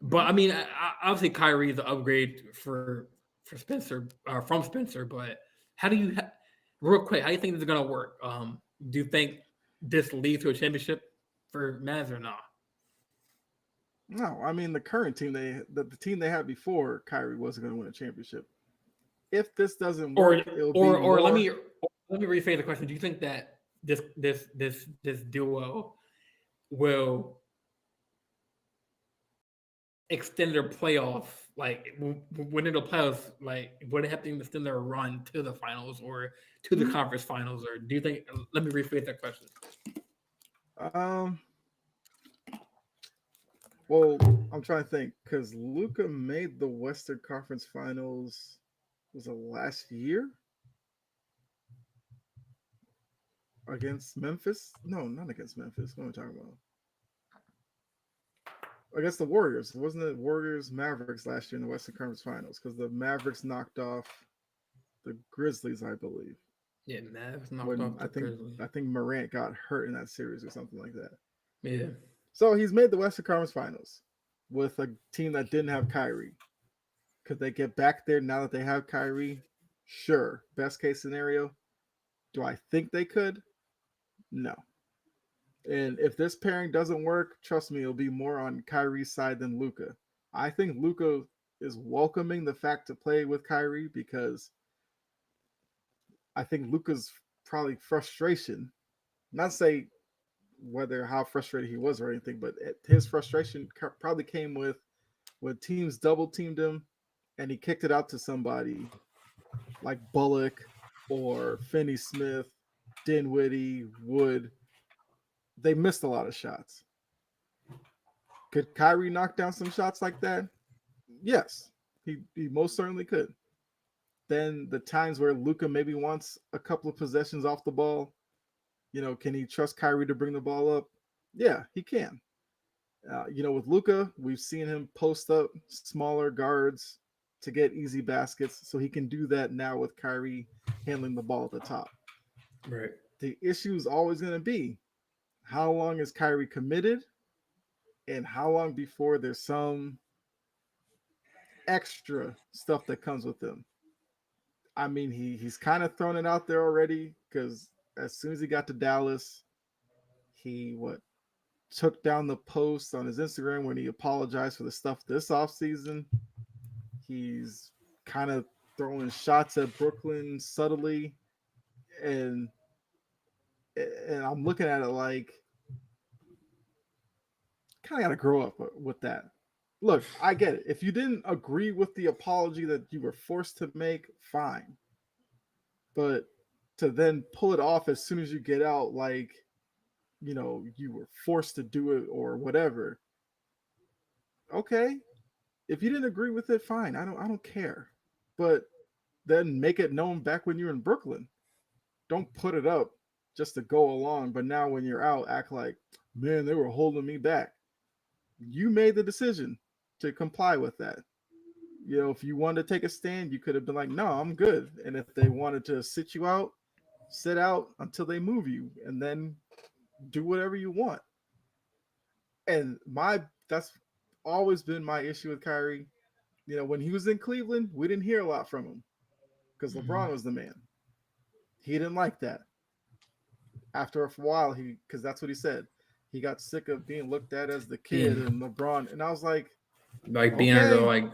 [SPEAKER 2] Hmm.
[SPEAKER 1] I mean, obviously Kyrie is an upgrade for Spencer from Spencer. But how do you, real quick, how do you think this is gonna work? Do you think this leads to a championship for Mavs or not?
[SPEAKER 2] No, I mean the current team the team they had before Kyrie wasn't going to win a championship. If this doesn't
[SPEAKER 1] Or
[SPEAKER 2] work, it'll be
[SPEAKER 1] or
[SPEAKER 2] more.
[SPEAKER 1] let me rephrase the question. Do you think that this duo will extend their playoff, like when it'll playoffs, like would it have to extend their run to the finals or to the
[SPEAKER 2] Mhm.
[SPEAKER 1] conference finals, or do you think? Let me rephrase that question.
[SPEAKER 2] Um, well, I'm trying to think because Luca made the Western Conference Finals. Was it last year against Memphis? No, not against Memphis. What am I talking about? Against the Warriors. Wasn't it Warriors Mavericks last year in the Western Conference Finals? Because the Mavericks knocked off the Grizzlies, I believe.
[SPEAKER 1] Yeah, Mavs knocked
[SPEAKER 2] When
[SPEAKER 1] off the Grizzlies.
[SPEAKER 2] I think Morant got hurt in that series or something like that.
[SPEAKER 1] Yeah,
[SPEAKER 2] So he's made the Western Conference Finals with a team that didn't have Kyrie. Could they get back there now that they have Kyrie? Sure. Best case scenario. Do I think they could? No. And if this pairing doesn't work, trust me, it'll be more on Kyrie's side than Luca. I think Luca is welcoming the fact to play with Kyrie because I think Luca's probably frustration, not say whether how frustrated he was or anything, but his frustration probably came with when teams double teamed him and he kicked it out to somebody like Bullock or Finney Smith, Dinwiddie, Wood. They missed a lot of shots. Could Kyrie knock down some shots like that? Yes, he most certainly could. Then the times where Luca maybe wants a couple of possessions off the ball, can he trust Kyrie to bring the ball up? Yeah, he can. With Luca, we've seen him post up smaller guards to get easy baskets, so he can do that now with Kyrie handling the ball at the top.
[SPEAKER 1] right.
[SPEAKER 2] The issue is always going to be how long is Kyrie committed and how long before there's some extra stuff that comes with him. I mean, he's kind of thrown it out there already because as soon as he got to Dallas, he took down the post on his Instagram when he apologized for the stuff this offseason. He's kind of throwing shots at Brooklyn subtly, and and I'm looking at it like kind of got to grow up with that. Look, I get it. If you didn't agree with the apology that you were forced to make, fine. But to then pull it off as soon as you get out, like, you were forced to do it or whatever. Okay. If you didn't agree with it, fine. I don't care. But then make it known back when you're in Brooklyn. Don't put it up just to go along. But now when you're out, act like, man, they were holding me back. You made the decision to comply with that. if you wanted to take a stand, you could have been like, no, I'm good. And if they wanted to sit you out, sit out until they move you, and then do whatever you want. And that's always been my issue with Kyrie. When he was in Cleveland, we didn't hear a lot from him because LeBron was the man. He didn't like that. After a while, because that's what he said. He got sick of being looked at as the kid
[SPEAKER 1] Being
[SPEAKER 2] and LeBron, and I was like,
[SPEAKER 1] being under
[SPEAKER 2] okay,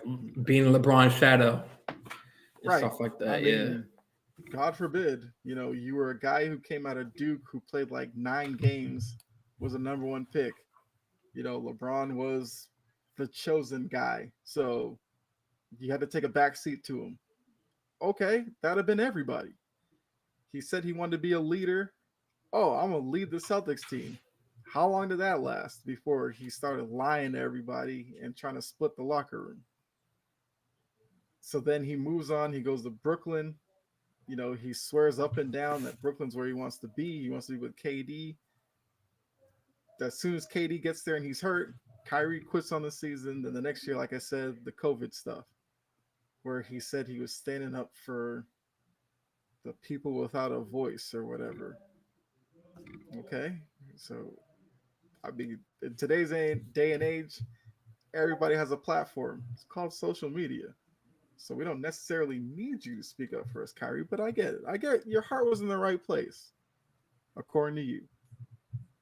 [SPEAKER 1] being LeBron's shadow and
[SPEAKER 2] right.
[SPEAKER 1] stuff like
[SPEAKER 2] I
[SPEAKER 1] that. Yeah.
[SPEAKER 2] mean, God forbid, you were a guy who came out of Duke who played like 9 games, was a number one pick. LeBron was the chosen guy, so you had to take a back seat to him. Okay, that'd have been everybody. He said he wanted to be a leader. Oh, I'm gonna lead the Celtics team. How long did that last before he started lying to everybody and trying to split the locker room? So then he moves on. He goes to Brooklyn. He swears up and down that Brooklyn's where he wants to be. He wants to be with KD. As soon as KD gets there and he's hurt, Kyrie quits on the season. Then the next year, like I said, the COVID stuff, where he said he was standing up for the people without a voice or whatever. Okay, so I mean, in today's day and age, everybody has a platform. It's called social media. So we don't necessarily need you to speak up for us, Kyrie, but I get it. I get your heart was in the right place, according to you.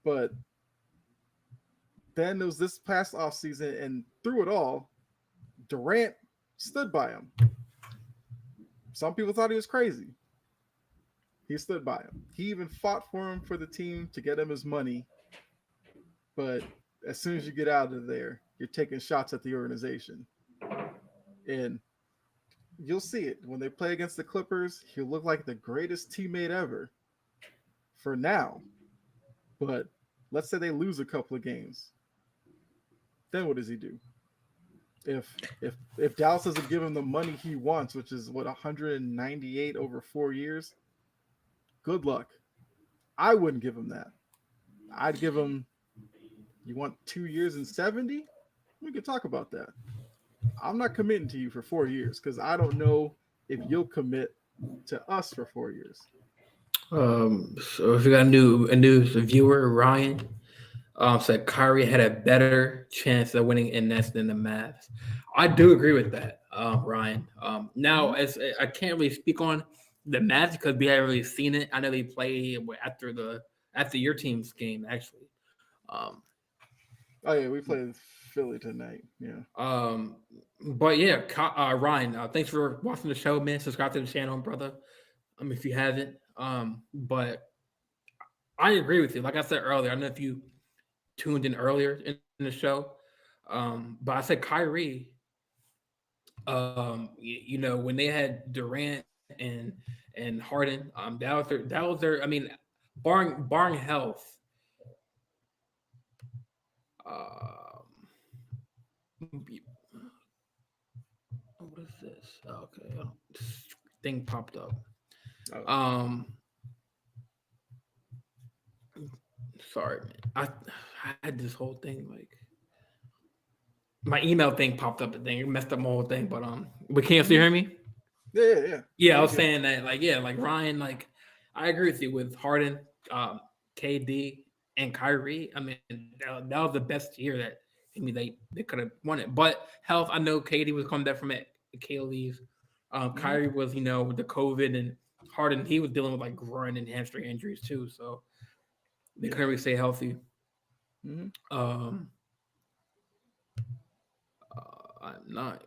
[SPEAKER 2] But then there was this past offseason, and through it all, Durant stood by him. Some people thought he was crazy. He stood by him. He even fought for him for the team to get him his money. But as soon as you get out of there, you're taking shots at the organization. And you'll see it when they play against the Clippers. He'll look like the greatest teammate ever for now. But let's say they lose a couple of games. Then what does he do? If Dallas doesn't give him the money he wants, which is 198 over 4 years, good luck. I wouldn't give him that. I'd give him, you want 2 years and 70? We could talk about that. I'm not committing to you for 4 years because I don't know if you'll commit to us for 4 years.
[SPEAKER 1] So if you got a new viewer, Ryan, said Kyrie had a better chance of winning in Nets than the Mavs. I do agree with that, Ryan. Now, as I can't really speak on the Mavs because we haven't really seen it. I know they play after your team's game actually. Um,
[SPEAKER 2] Oh yeah, we played Philly tonight. Yeah.
[SPEAKER 1] but yeah, Ryan, thanks for watching the show, man. Subscribe to the channel, brother. If you haven't. But I agree with you. Like I said earlier, I don't know if you tuned in earlier in the show. But I said Kyrie, when they had Durant and Harden, that was their I mean, barring health, um what is this? Okay, this thing popped up.
[SPEAKER 2] Oh.
[SPEAKER 1] Sorry, man. I had this whole thing like my email thing popped up. The thing it messed up my whole thing. But can you still hear me?
[SPEAKER 2] Yeah.
[SPEAKER 1] Yeah, I was saying that like Ryan, like I agree with you with Harden, KD, and Kyrie. I mean that was the best year that they could have won it. But health, I know KD was coming back from Achilles. Kyrie was with the COVID, and Harden he was dealing with like groin and hamstring injuries too. So they couldn't really stay healthy. I'm not.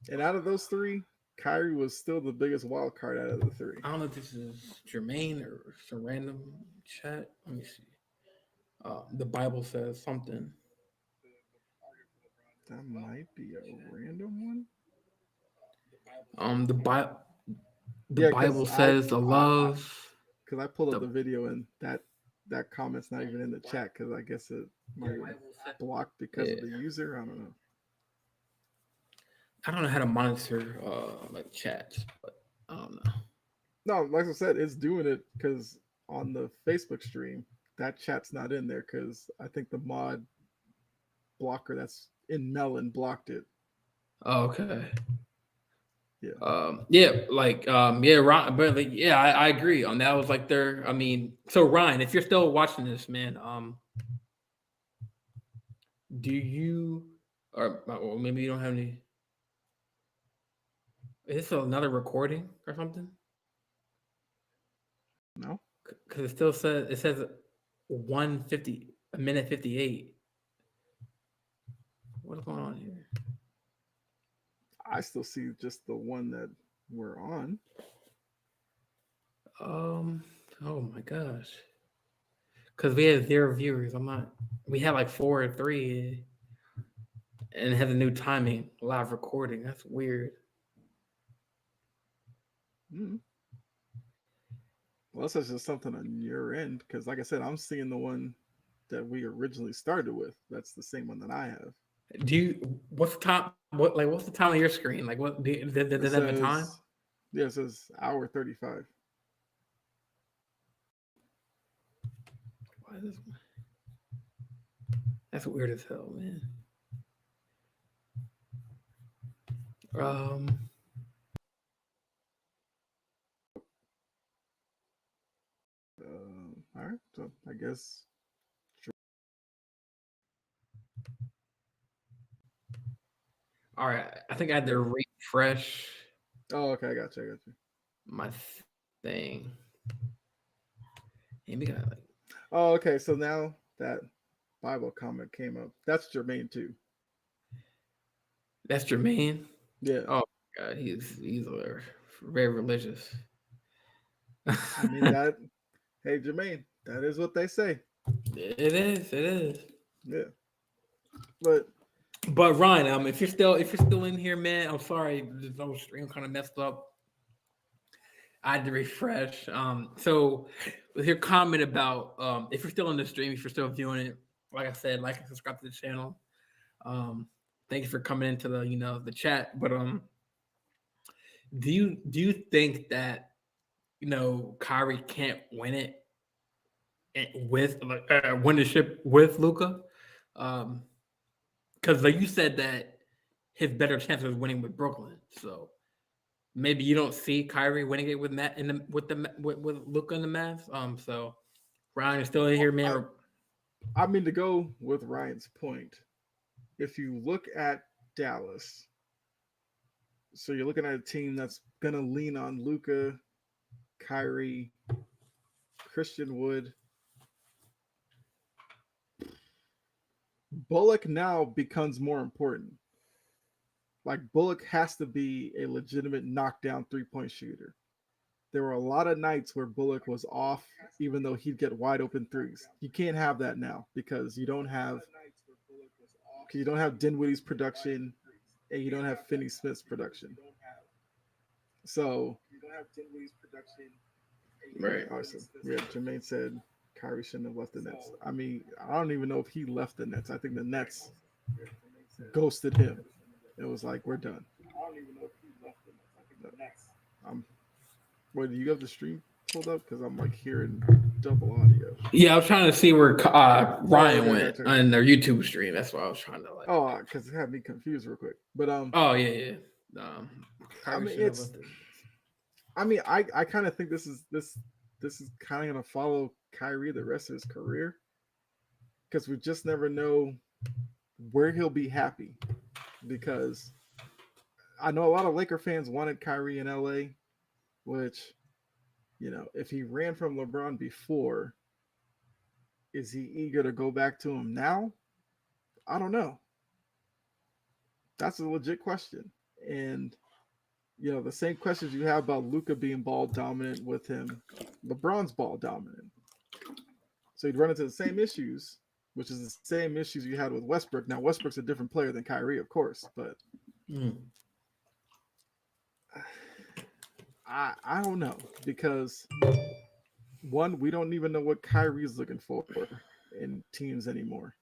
[SPEAKER 2] And out of those three, Kyrie was still the biggest wild card out of the three.
[SPEAKER 1] I don't know if this is Jermaine or some random chat. Let me see. The Bible says something.
[SPEAKER 2] That might be a random one.
[SPEAKER 1] The Bible says the love.
[SPEAKER 2] Because I pulled up the video and that comment's not even in the chat because I guess it might have blocked because of the user. I don't know.
[SPEAKER 1] I don't know how to monitor like chats, but I don't know.
[SPEAKER 2] No, like I said, it's doing it because on the Facebook stream, that chat's not in there because I think the mod blocker that's in Melon blocked it.
[SPEAKER 1] Oh, okay.
[SPEAKER 2] Yeah.
[SPEAKER 1] Yeah, Ryan, but like, yeah, I agree on that. Was like their, I mean, so Ryan, if you're still watching this, man, do you, or well, maybe you don't have any? Is this another recording or something?
[SPEAKER 2] No,
[SPEAKER 1] Because it says 150 a minute 58. What's going on here?
[SPEAKER 2] I still see just the one that we're on.
[SPEAKER 1] Um, oh my gosh, because we had 0 viewers. I'm not. We had like 4 or 3, and it has a new timing live recording. That's weird.
[SPEAKER 2] Mm. Well, that's just something on your end, because like I said, I'm seeing the one that we originally started with. That's the same one that I have.
[SPEAKER 1] Do you? What's the time? What's the time on your screen? Like, what?
[SPEAKER 2] It
[SPEAKER 1] Does that have a time?
[SPEAKER 2] says, yeah, it says hour 35.
[SPEAKER 1] Why is this? That's weird as hell, man. Um.
[SPEAKER 2] All right, so I guess.
[SPEAKER 1] All right. I think I had to refresh
[SPEAKER 2] Oh, okay, I got you. I got you.
[SPEAKER 1] my thing. And we got like
[SPEAKER 2] Oh, okay. So now that Bible comment came up, that's Jermaine too.
[SPEAKER 1] that's Jermaine.
[SPEAKER 2] Yeah.
[SPEAKER 1] Oh my god, he's very religious.
[SPEAKER 2] I mean that. Hey, Jermaine, that is what they say.
[SPEAKER 1] It is. It is.
[SPEAKER 2] Yeah. But
[SPEAKER 1] But Ryan, if you're still in here, man, I'm sorry. The whole stream kind of messed up. I had to refresh. So with your comment about if you're still in the stream, if you're still viewing it, like I said, like and subscribe to the channel. Um, thank you for coming into the chat. But do you think that Kyrie can't win it with win the ship with Luca? Because like you said that his better chance was winning with Brooklyn. So maybe you don't see Kyrie winning it with Matt in the with Luca in the Mavs. So Ryan is still in here,
[SPEAKER 2] I,
[SPEAKER 1] man.
[SPEAKER 2] I mean to go with Ryan's point. If you look at Dallas, so you're looking at a team that's gonna lean on Luca, Kyrie, Christian Wood. Bullock now becomes more important. Like Bullock has to be a legitimate knockdown 3-point shooter. There were a lot of nights where Bullock was off, even though he'd get wide open threes. You can't have that now because you don't have Dinwiddie's production and you don't have Finney Smith's production. So
[SPEAKER 1] Right.
[SPEAKER 2] awesome. Yeah, Jermaine said Kyrie shouldn't have left the Nets. I mean, I don't even know if he left the Nets. I think the Nets ghosted him. It was like, we're done. I'm Wait, do you have the stream pulled up? Because I'm like hearing double audio.
[SPEAKER 1] Yeah, I was trying to see where
[SPEAKER 2] Oh,
[SPEAKER 1] Ryan
[SPEAKER 2] okay,
[SPEAKER 1] went
[SPEAKER 2] gotcha.
[SPEAKER 1] on their YouTube stream. That's why I was trying to like.
[SPEAKER 2] Oh, because it had me confused real quick. But
[SPEAKER 1] Oh yeah, yeah.
[SPEAKER 2] I
[SPEAKER 1] Kyrie
[SPEAKER 2] mean,
[SPEAKER 1] should have left it.
[SPEAKER 2] I kind of think this is kind of gonna follow Kyrie the rest of his career because we just never know where he'll be happy. Because I know a lot of Laker fans wanted Kyrie in LA, which if he ran from LeBron before, is he eager to go back to him now? I don't know. That's a legit question. And the same questions you have about Luca being ball dominant with him, LeBron's ball dominant. So you'd run into the same issues, which is the same issues you had with Westbrook. Now Westbrook's a different player than Kyrie, of course, but I don't know because one, we don't even know what Kyrie's looking for in teams anymore.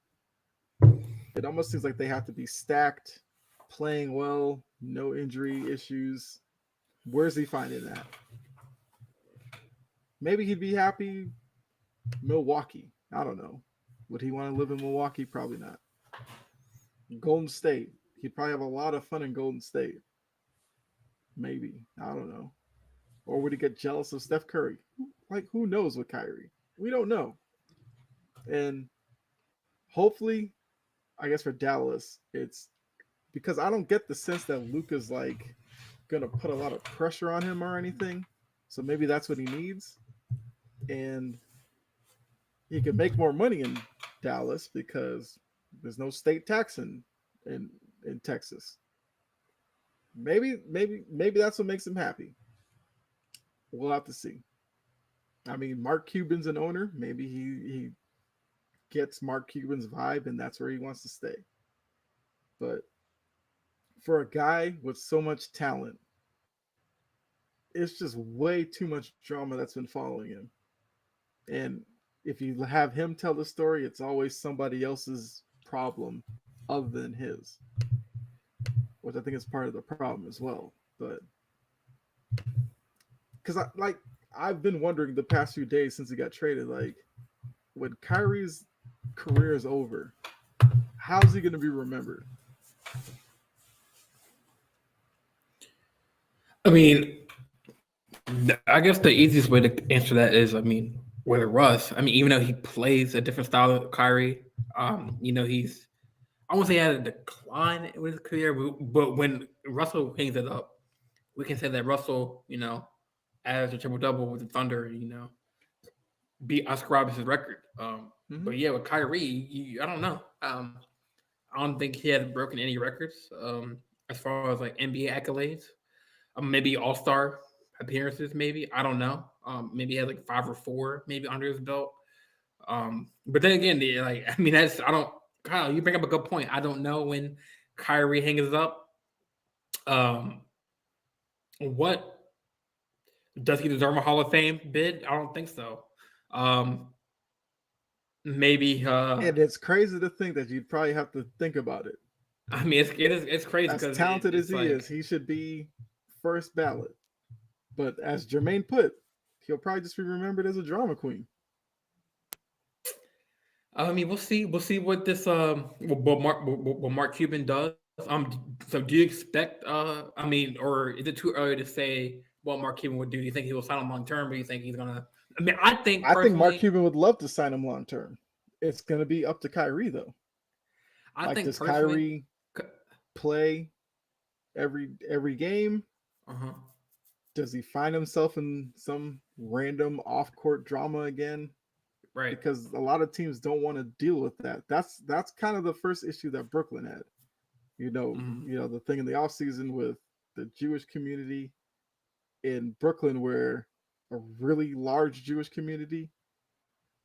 [SPEAKER 2] It almost seems like they have to be stacked, playing well, no injury issues. Where's he finding that? Maybe he'd be happy Milwaukee. I don't know. Would he want to live in Milwaukee? Probably not. Golden State. He'd probably have a lot of fun in Golden State. Maybe. I don't know. Or would he get jealous of Steph Curry? Like, who knows with Kyrie? We don't know. And hopefully, I guess for Dallas, it's because I don't get the sense that Luka's like gonna put a lot of pressure on him or anything. So maybe that's what he needs. And he could make more money in Dallas because there's no state tax in, in Texas. Maybe that's what makes him happy. We'll have to see. I mean, Mark Cuban's an owner. Maybe he gets Mark Cuban's vibe and that's where he wants to stay. But for a guy with so much talent, it's just way too much drama that's been following him. And if you have him tell the story, it's always somebody else's problem other than his, which I think is part of the problem as well. But because I've been wondering the past few days since he got traded, like when Kyrie's career is over, how's he going to be remembered?
[SPEAKER 1] I mean, I guess the easiest way to answer that is, I mean, with Russ. I mean, even though he plays a different style of Kyrie, he's I won't say he had a decline with his career, but when Russell hangs it up, we can say that Russell, as a triple double with the Thunder, beat Oscar Robertson's record. But yeah, with Kyrie, I don't know. I don't think he has broken any records as far as like NBA accolades. Maybe All Star appearances, maybe I don't know. Maybe he had like 5 or 4, maybe under his belt. But then again, I mean, that's I don't. Kyle, you bring up a good point. I don't know when Kyrie hangs up. What does he deserve a Hall of Fame bid? I don't think so. Um, maybe.
[SPEAKER 2] And it's crazy to think that you'd probably have to think about it.
[SPEAKER 1] I mean, it's crazy
[SPEAKER 2] As
[SPEAKER 1] because
[SPEAKER 2] talented as
[SPEAKER 1] it's
[SPEAKER 2] he
[SPEAKER 1] like,
[SPEAKER 2] is, he should be first ballot. But as Jermaine put, he'll probably just be remembered as a drama queen.
[SPEAKER 1] I mean, we'll see. We'll see what this what Mark Cuban does. So do you expect? I mean, or is it too early to say what Mark Cuban would do? Do you think he will sign him long term, or do you think he's gonna? I mean, I think
[SPEAKER 2] I think Mark
[SPEAKER 1] personally,
[SPEAKER 2] Cuban would love to sign him long term. It's going to be up to Kyrie though.
[SPEAKER 1] I
[SPEAKER 2] Like,
[SPEAKER 1] think
[SPEAKER 2] does
[SPEAKER 1] personally,
[SPEAKER 2] Kyrie play every game?
[SPEAKER 1] uh-huh,
[SPEAKER 2] Does he find himself in some random off court drama again?
[SPEAKER 1] right.
[SPEAKER 2] Because a lot of teams don't want to deal with that. That's kind of the first issue that Brooklyn had.
[SPEAKER 1] Mm-hmm.
[SPEAKER 2] The thing in the offseason with the Jewish community in Brooklyn, where a really large Jewish community,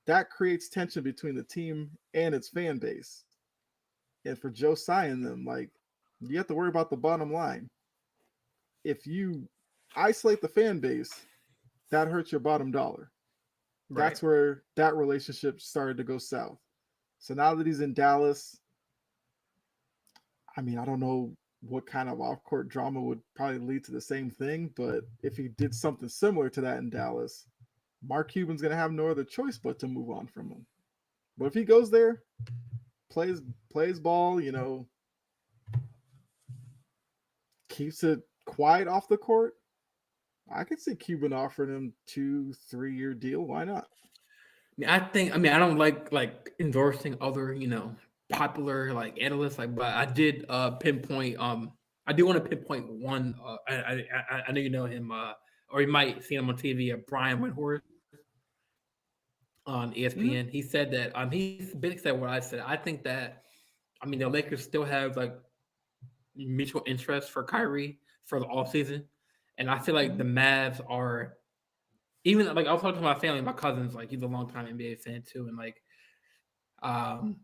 [SPEAKER 2] that creates tension between the team and its fan base. And for Joe Tsai and them, like, you have to worry about the bottom line. If you isolate the fan base, that hurts your bottom dollar.
[SPEAKER 1] Right.
[SPEAKER 2] That's where that relationship started to go south. So now that he's in Dallas, I mean, I don't know what kind of off court drama would probably lead to the same thing, but if he did something similar to that in Dallas, Mark Cuban's going to have no other choice but to move on from him. But if he goes there, plays ball, keeps it quiet off the court, I could see Cuban offering him 2-3 year deal. Why not?
[SPEAKER 1] I mean, I don't like endorsing other, popular like analysts, like, but I did pinpoint. I do want to pinpoint one. I know you know him, or you might see him on TV. Brian Windhorst on
[SPEAKER 2] Mm-hmm.
[SPEAKER 1] ESPN. He said that he's basically said what I said. I think that I mean the Lakers still have like mutual interest for Kyrie for the off season, and I feel like
[SPEAKER 2] Mm-hmm.
[SPEAKER 1] the Mavs are even like I was talking to my family, my cousins, like he's a long time NBA fan too, and like um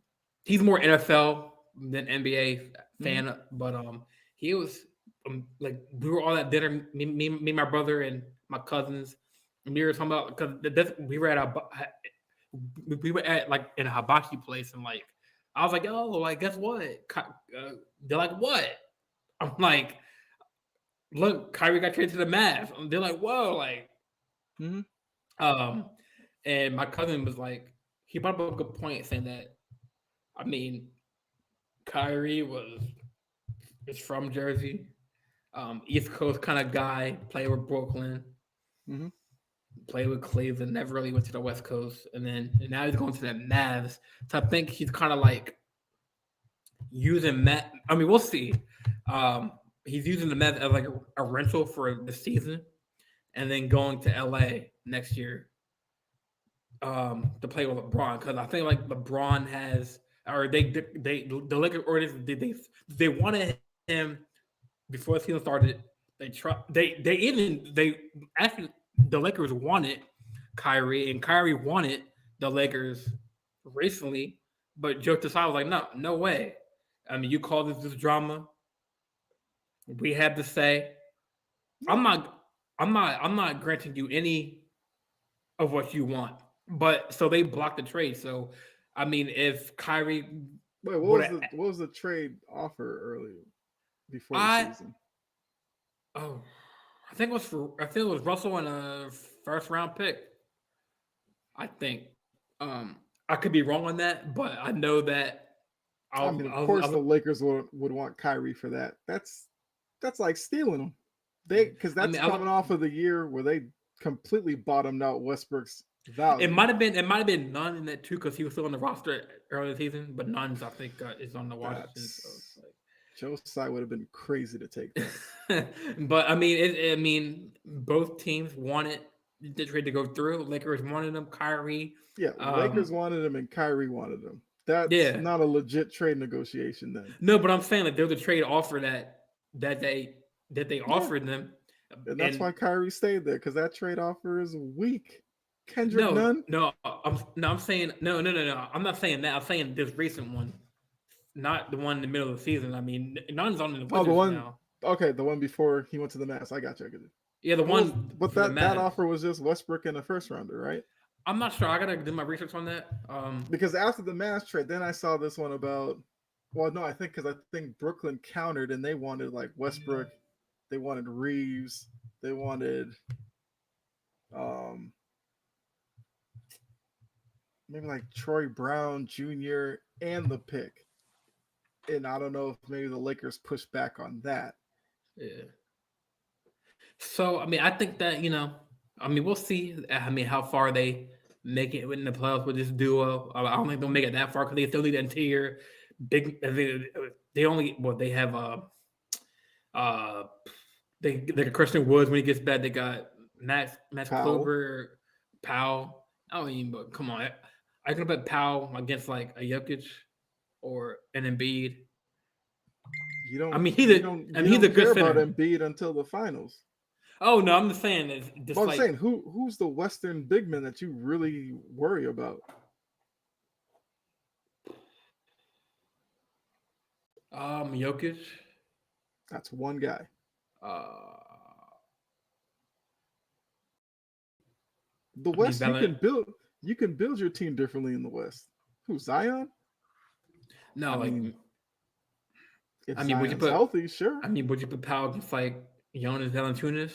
[SPEAKER 1] he's more NFL than NBA
[SPEAKER 2] Mm-hmm.
[SPEAKER 1] fan, but he was like we were all at dinner, me, my brother, and my cousins. And we were talking about because we were at like in a hibachi place, and like I was like, oh, like guess what? They're like, what? I'm like, look, Kyrie got traded to the Mavs. And they're like, whoa, like,
[SPEAKER 2] Mm-hmm.
[SPEAKER 1] um, and my cousin was like, he brought up a good point saying that, I mean, Kyrie was is from Jersey. East Coast kind of guy. Played with Brooklyn.
[SPEAKER 2] Hmm.
[SPEAKER 1] Played with Cleveland. Never really went to the West Coast. And now he's going to the Mavs. So I think he's kind of like using Matt. I mean, we'll see. Um, he's using the Mavs as like a rental for the season, and then going to LA next year to play with LeBron because I think like LeBron has or they the Lakers or they wanted him before the season started. They actually the Lakers wanted Kyrie and Kyrie wanted the Lakers recently, but Joe Tsai was like, no way. I mean, you call this drama. We have to say,
[SPEAKER 2] Yeah.
[SPEAKER 1] I'm not, I'm not granting you any of what you want. But so they blocked the trade. So I mean, if Kyrie
[SPEAKER 2] Wait,
[SPEAKER 1] would have,
[SPEAKER 2] what was the trade offer earlier before the
[SPEAKER 1] I
[SPEAKER 2] season?
[SPEAKER 1] oh, I think it was Russell and a first round pick. I think. I could be wrong on that, but I know that
[SPEAKER 2] I mean, of course, the
[SPEAKER 1] I'll
[SPEAKER 2] Lakers would want Kyrie for that. That's like stealing them. They because
[SPEAKER 1] I
[SPEAKER 2] that's
[SPEAKER 1] mean,
[SPEAKER 2] coming off of the year where they completely bottomed out Westbrook's
[SPEAKER 1] it
[SPEAKER 2] value.
[SPEAKER 1] might have been none in that too because he was still on the roster earlier this season, but Nuns I think is on the Washington. So
[SPEAKER 2] That's Joe Tsai would have been crazy to take that.
[SPEAKER 1] it's like, but I mean, I mean, both teams wanted the trade to go through. Lakers wanted him, Kyrie.
[SPEAKER 2] Yeah,
[SPEAKER 1] Um,
[SPEAKER 2] Lakers wanted him and Kyrie wanted him. That's
[SPEAKER 1] yeah,
[SPEAKER 2] not a legit trade negotiation then.
[SPEAKER 1] no, but I'm saying like there was a trade offer that they
[SPEAKER 2] Yeah,
[SPEAKER 1] offered them,
[SPEAKER 2] and that's
[SPEAKER 1] and
[SPEAKER 2] why Kyrie stayed there because that trade offer is weak. Kendrick
[SPEAKER 1] no,
[SPEAKER 2] Nunn.
[SPEAKER 1] I'm saying no. I'm not saying that. I'm saying this recent one, not the one in the middle of the season. I mean, Nunn's on the
[SPEAKER 2] Oh, the
[SPEAKER 1] Wizards
[SPEAKER 2] one.
[SPEAKER 1] now.
[SPEAKER 2] Okay, the one before he went to the Nets. I got you. I got you.
[SPEAKER 1] Yeah, the
[SPEAKER 2] What was?
[SPEAKER 1] one
[SPEAKER 2] But
[SPEAKER 1] for the
[SPEAKER 2] that
[SPEAKER 1] Mavs.
[SPEAKER 2] offer was just Westbrook in the first rounder, right?
[SPEAKER 1] I'm not sure. I gotta do my research on that.
[SPEAKER 2] Because after the Mavs trade, then I saw this one about. Well, no, I think because I think Brooklyn countered and they wanted like Westbrook, they wanted Reeves, they wanted um maybe like Troy Brown Jr. and the pick. And I don't know if maybe the Lakers pushed back on that.
[SPEAKER 1] Yeah. So I mean, I think that I mean, we'll see. I mean, how far they make it in the playoffs with this duo. I don't think they'll
[SPEAKER 2] Mm-hmm.
[SPEAKER 1] make it that far because they still need the interior. Big. They only well they have uh they got Christian Woods when he gets back. They got Max
[SPEAKER 2] Powell,
[SPEAKER 1] Kluber, Powell. I don't even. But come on, I can put Powell against like a Jokic or an Embiid. I mean,
[SPEAKER 2] you
[SPEAKER 1] he's a
[SPEAKER 2] don't
[SPEAKER 1] good
[SPEAKER 2] care about
[SPEAKER 1] center.
[SPEAKER 2] Embiid until the finals.
[SPEAKER 1] Oh no, I'm just saying it's
[SPEAKER 2] But
[SPEAKER 1] just
[SPEAKER 2] I'm saying
[SPEAKER 1] like
[SPEAKER 2] who's the Western big man that you really worry about?
[SPEAKER 1] Jokic.
[SPEAKER 2] That's one guy.
[SPEAKER 1] Uh,
[SPEAKER 2] The
[SPEAKER 1] I mean,
[SPEAKER 2] West you can build your team differently in the West. Who Zion?
[SPEAKER 1] no,
[SPEAKER 2] I
[SPEAKER 1] like
[SPEAKER 2] mean, if
[SPEAKER 1] I mean, would you
[SPEAKER 2] Zion's
[SPEAKER 1] put?
[SPEAKER 2] healthy, sure.
[SPEAKER 1] I mean, would you put Powell against like Jonas Valanciunas?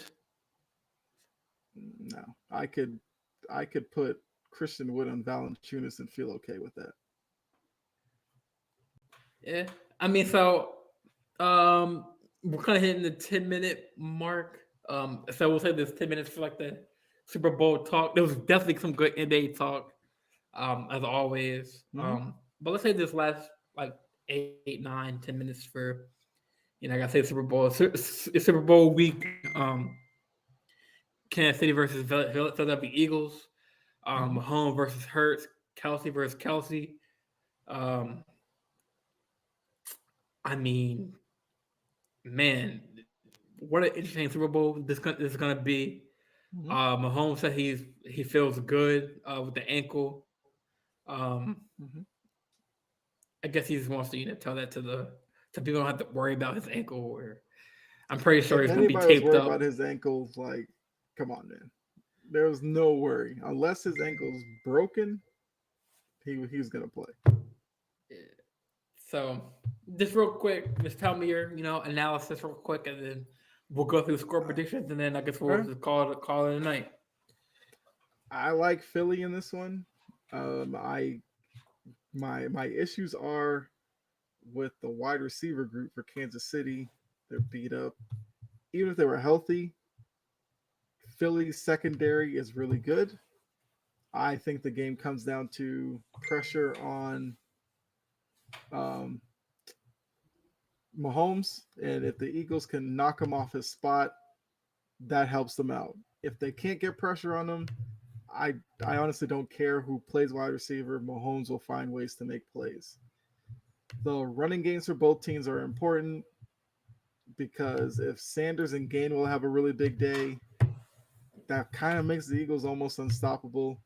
[SPEAKER 2] No, I could put Christian Wood on Valanciunas and feel okay with that.
[SPEAKER 1] Yeah, I mean, so um, we're kind of hitting the 10-minute mark. So we'll say this 10 minutes for like the Super Bowl talk. There was definitely some good NBA talk, as always.
[SPEAKER 2] Mm-hmm.
[SPEAKER 1] But let's say this last like 8, 9, 10 minutes for I gotta say Super Bowl week. Kansas City versus Philadelphia Eagles.
[SPEAKER 2] Mm-hmm.
[SPEAKER 1] Home versus Hurts. Kelsey versus Kelsey. Um, I mean, man, what an interesting Super Bowl this is gonna be.
[SPEAKER 2] Mm-hmm.
[SPEAKER 1] Mahomes said he feels good with the ankle. Um,
[SPEAKER 2] Mm-hmm.
[SPEAKER 1] I guess he just wants to tell that to people don't have to worry about his ankle. Or I'm pretty sure
[SPEAKER 2] If
[SPEAKER 1] he's gonna be
[SPEAKER 2] anybody was
[SPEAKER 1] taped
[SPEAKER 2] worried about
[SPEAKER 1] up.
[SPEAKER 2] his ankles, like, come on, man. There was no worry unless his ankle's broken. He's gonna play.
[SPEAKER 1] Yeah. So just real quick, just tell me your analysis real quick, and then we'll go through score predictions, and then I guess
[SPEAKER 2] All
[SPEAKER 1] we'll
[SPEAKER 2] right.
[SPEAKER 1] just call it a night.
[SPEAKER 2] I like Philly in this one. I my issues are with the wide receiver group for Kansas City. They're beat up. Even if they were healthy, Philly's secondary is really good. I think the game comes down to pressure on um, Mahomes, and if the Eagles can knock him off his spot, that helps them out. If they can't get pressure on him, I I honestly don't care who plays wide receiver. Mahomes will find ways to make plays. The running games for both teams are important because if Sanders and Gainwell have a really big day, that kind of makes the Eagles almost unstoppable.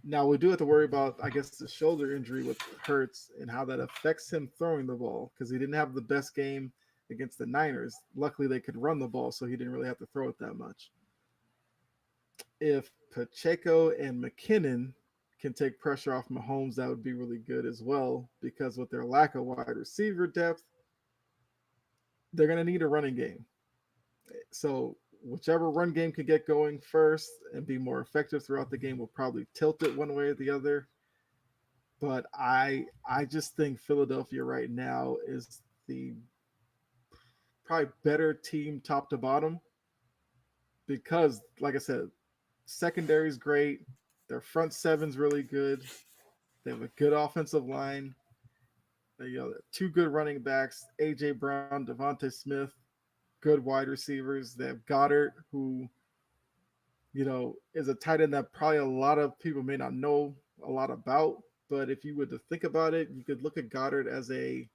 [SPEAKER 2] Now we do have to worry about, I guess, the shoulder injury with Hurts and how that affects him throwing the ball because he didn't have the best game against the Niners. Luckily, they could run the ball, so he didn't really have to throw it that much. If Pacheco and McKinnon can take pressure off Mahomes, that would be really good as well because with their lack of wide receiver depth, they're going to need a running game. So whichever run game can get going first and be more effective throughout the game will probably tilt it one way or the other. But I just think Philadelphia right now is the probably better team top to bottom because, like I said, secondary is great. Their front seven's really good. They have a good offensive line. Two good running backs, AJ Brown, Devontae Smith, good wide receivers. They have Goddard, who is a tight end that probably a lot of people may not know a lot about. But if you were to think about it, you could look at Goddard as a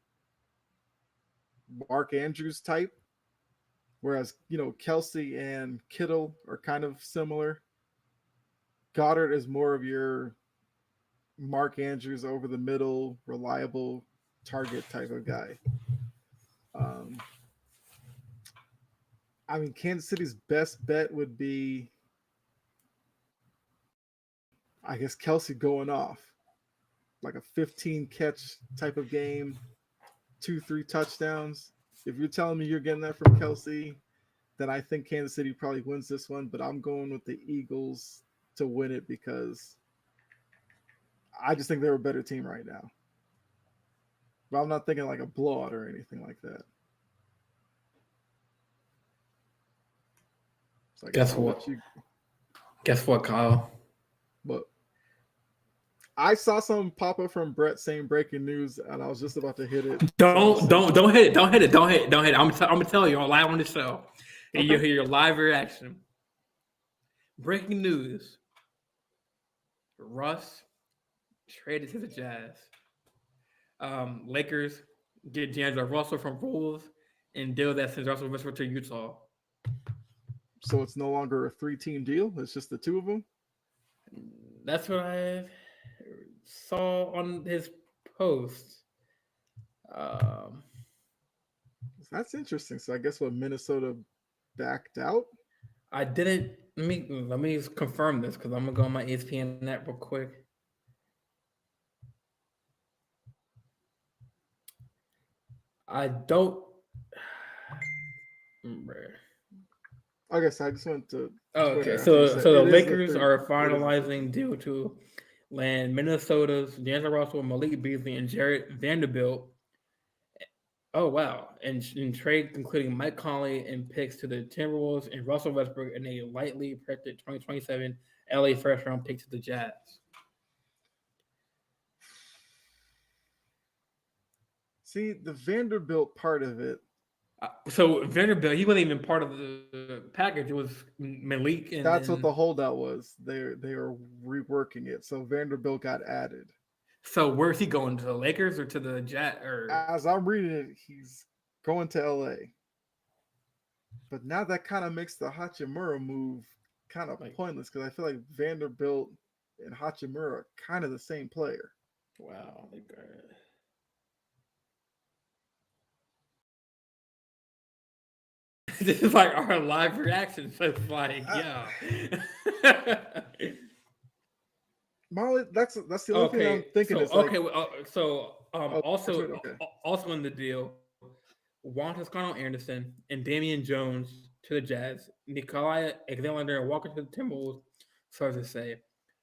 [SPEAKER 2] Mark Andrews type, whereas Kelsey and Kittle are kind of similar. Goddard is more of your Mark Andrews over the middle, reliable target type of guy. Um, I mean, Kansas City's best bet would be, I guess, Kelsey going off like a 15 catch type of game, 2-3 touchdowns. If you're telling me you're getting that from Kelsey, then I think Kansas City probably wins this one. But I'm going with the Eagles to win it because I just think they're a better team right now. But I'm not thinking like a blowout or anything like that.
[SPEAKER 1] So guess what? Guess what, Kyle?
[SPEAKER 2] But I saw some pop up from Brett saying breaking news, and I was just about to hit it.
[SPEAKER 1] Don't hit it. I'm gonna tell you live on the show. And you'll hear your live reaction. Breaking news: Russ traded to the Jazz. Lakers get D'Angelo Russell from Bulls and deal that sends Russell Westbrook to Utah.
[SPEAKER 2] So it's no longer a 3-team deal. It's just the two of them.
[SPEAKER 1] That's what I saw on his post.
[SPEAKER 2] That's interesting. So I guess what Minnesota backed out.
[SPEAKER 1] I didn't. Let me confirm this because I'm gonna go on my ESPN net real quick. I don't remember.
[SPEAKER 2] I guess I just went to.
[SPEAKER 1] Okay, so the Lakers are finalizing deal to land Minnesota's D'Angelo Russell, Malik Beasley, and Jared Vanderbilt. Oh wow! And trade including Mike Conley and picks to the Timberwolves and Russell Westbrook and a lightly projected 2027 LA first round pick to the Jazz.
[SPEAKER 2] See the Vanderbilt part of it.
[SPEAKER 1] So Vanderbilt, he wasn't even part of the package. It was Malik, and
[SPEAKER 2] that's what the holdout was. They are reworking it, so Vanderbilt got added.
[SPEAKER 1] So where's he going, to the Lakers or to the Jazz?
[SPEAKER 2] As I'm reading it, he's going to LA. But now that kind of makes the Hachimura move kind of pointless because I feel like Vanderbilt and Hachimura are kind of the same player.
[SPEAKER 1] Wow. This is like our live reaction. So it's like, yeah.
[SPEAKER 2] Molly, that's the only thing I'm thinking.
[SPEAKER 1] Also in the deal, Juan Toscano Anderson and Damian Jones to the Jazz, Nikolai Alexander and Walker to the Timberwolves. So to say,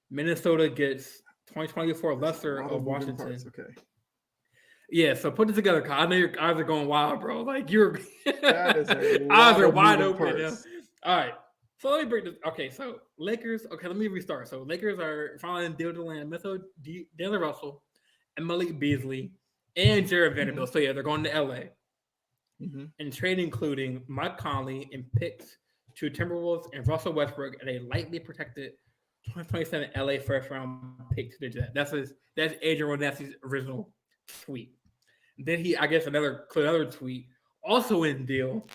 [SPEAKER 1] Minnesota gets 2024 lesser of Washington.
[SPEAKER 2] Okay.
[SPEAKER 1] Yeah, so put it together, cause I know your eyes are going wild, bro. Like you're
[SPEAKER 2] That is a
[SPEAKER 1] eyes
[SPEAKER 2] lot
[SPEAKER 1] are
[SPEAKER 2] of
[SPEAKER 1] wide
[SPEAKER 2] moving
[SPEAKER 1] open now.
[SPEAKER 2] parts.
[SPEAKER 1] All right. So let me break this. Okay, so Lakers. Okay, let me restart. So Lakers are finally in deal to land D'Angelo Russell and Malik Beasley and Jared
[SPEAKER 2] Hmm.
[SPEAKER 1] Vanderbilt. So yeah, they're going to LA
[SPEAKER 2] Hmm.
[SPEAKER 1] and trade including Mike Conley and picks to Timberwolves and Russell Westbrook and a lightly protected 2027 LA first round pick to the Jets. That's Adrian Wojnarowski's original tweet. Then I guess another tweet, also in deal,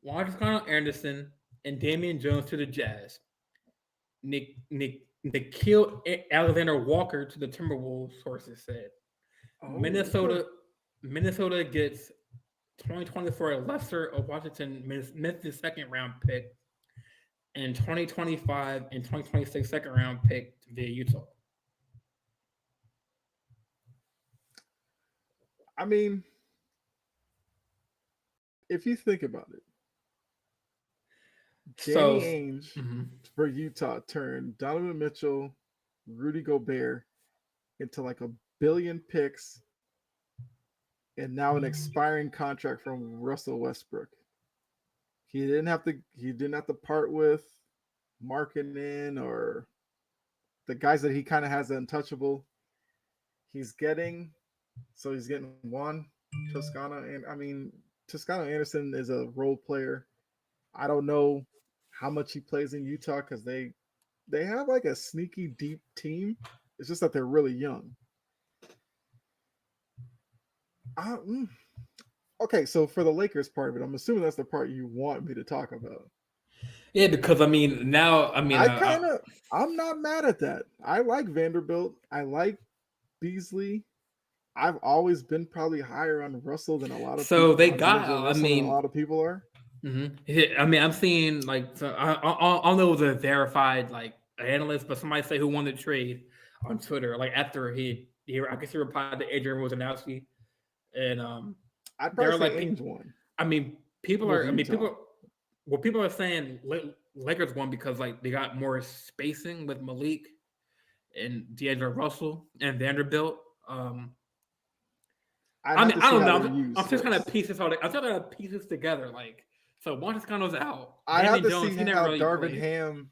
[SPEAKER 1] Juan Toscano Anderson and Damian Jones to the Jazz. Nikhil Alexander Walker to the Timberwolves, sources said.
[SPEAKER 2] Oh,
[SPEAKER 1] Minnesota Minnesota gets 2024 lesser of Washington Memphis second round pick and 2025 and 2026 second round pick via Utah.
[SPEAKER 2] I mean, if you think about it, Danny
[SPEAKER 1] So,
[SPEAKER 2] Ainge
[SPEAKER 1] mhm.
[SPEAKER 2] for Utah turned Donovan Mitchell, Rudy Gobert into like a billion picks and now an expiring contract from Russell Westbrook. He didn't have to part with Markkinen or the guys that he kind of has untouchable. He's getting he's getting Juan Toscano, and I mean Toscano Anderson is a role player. I don't know how much he plays in Utah because they have like a sneaky deep team. It's just that they're really young. I, mm, okay, so for the Lakers part of it, I'm assuming that's the part you want me to talk about.
[SPEAKER 1] Yeah, because I mean now I mean
[SPEAKER 2] I kind of I'm not mad at that. I like Vanderbilt. I like Beasley. I've always been probably higher on Russell than a lot of
[SPEAKER 1] so
[SPEAKER 2] people
[SPEAKER 1] they
[SPEAKER 2] on
[SPEAKER 1] got
[SPEAKER 2] D'Angelo
[SPEAKER 1] I
[SPEAKER 2] Russell than a
[SPEAKER 1] mean
[SPEAKER 2] lot of people are.
[SPEAKER 1] I mean, I'm seeing like so I don't know if it was a verified like analyst, but somebody say who won the trade on Twitter. Like after I guess he replied to Adrian Wojnarowski, and
[SPEAKER 2] I'd
[SPEAKER 1] they're
[SPEAKER 2] probably say
[SPEAKER 1] like,
[SPEAKER 2] Ainge won
[SPEAKER 1] I mean,
[SPEAKER 2] with Utah.
[SPEAKER 1] people are saying Lakers won because like they got more spacing with Malik and D'Angelo Russell and Vanderbilt.
[SPEAKER 2] I'd
[SPEAKER 1] I
[SPEAKER 2] have
[SPEAKER 1] mean,
[SPEAKER 2] to
[SPEAKER 1] I
[SPEAKER 2] see
[SPEAKER 1] don't
[SPEAKER 2] how
[SPEAKER 1] know.
[SPEAKER 2] they're used
[SPEAKER 1] I'm just kind of
[SPEAKER 2] first.
[SPEAKER 1] pieces all. I'm just kind of pieces together. Like so, Montescano's out.
[SPEAKER 2] I'd have
[SPEAKER 1] Damian
[SPEAKER 2] to
[SPEAKER 1] Jones,
[SPEAKER 2] see
[SPEAKER 1] he never
[SPEAKER 2] how
[SPEAKER 1] really
[SPEAKER 2] Darvin
[SPEAKER 1] played.
[SPEAKER 2] Ham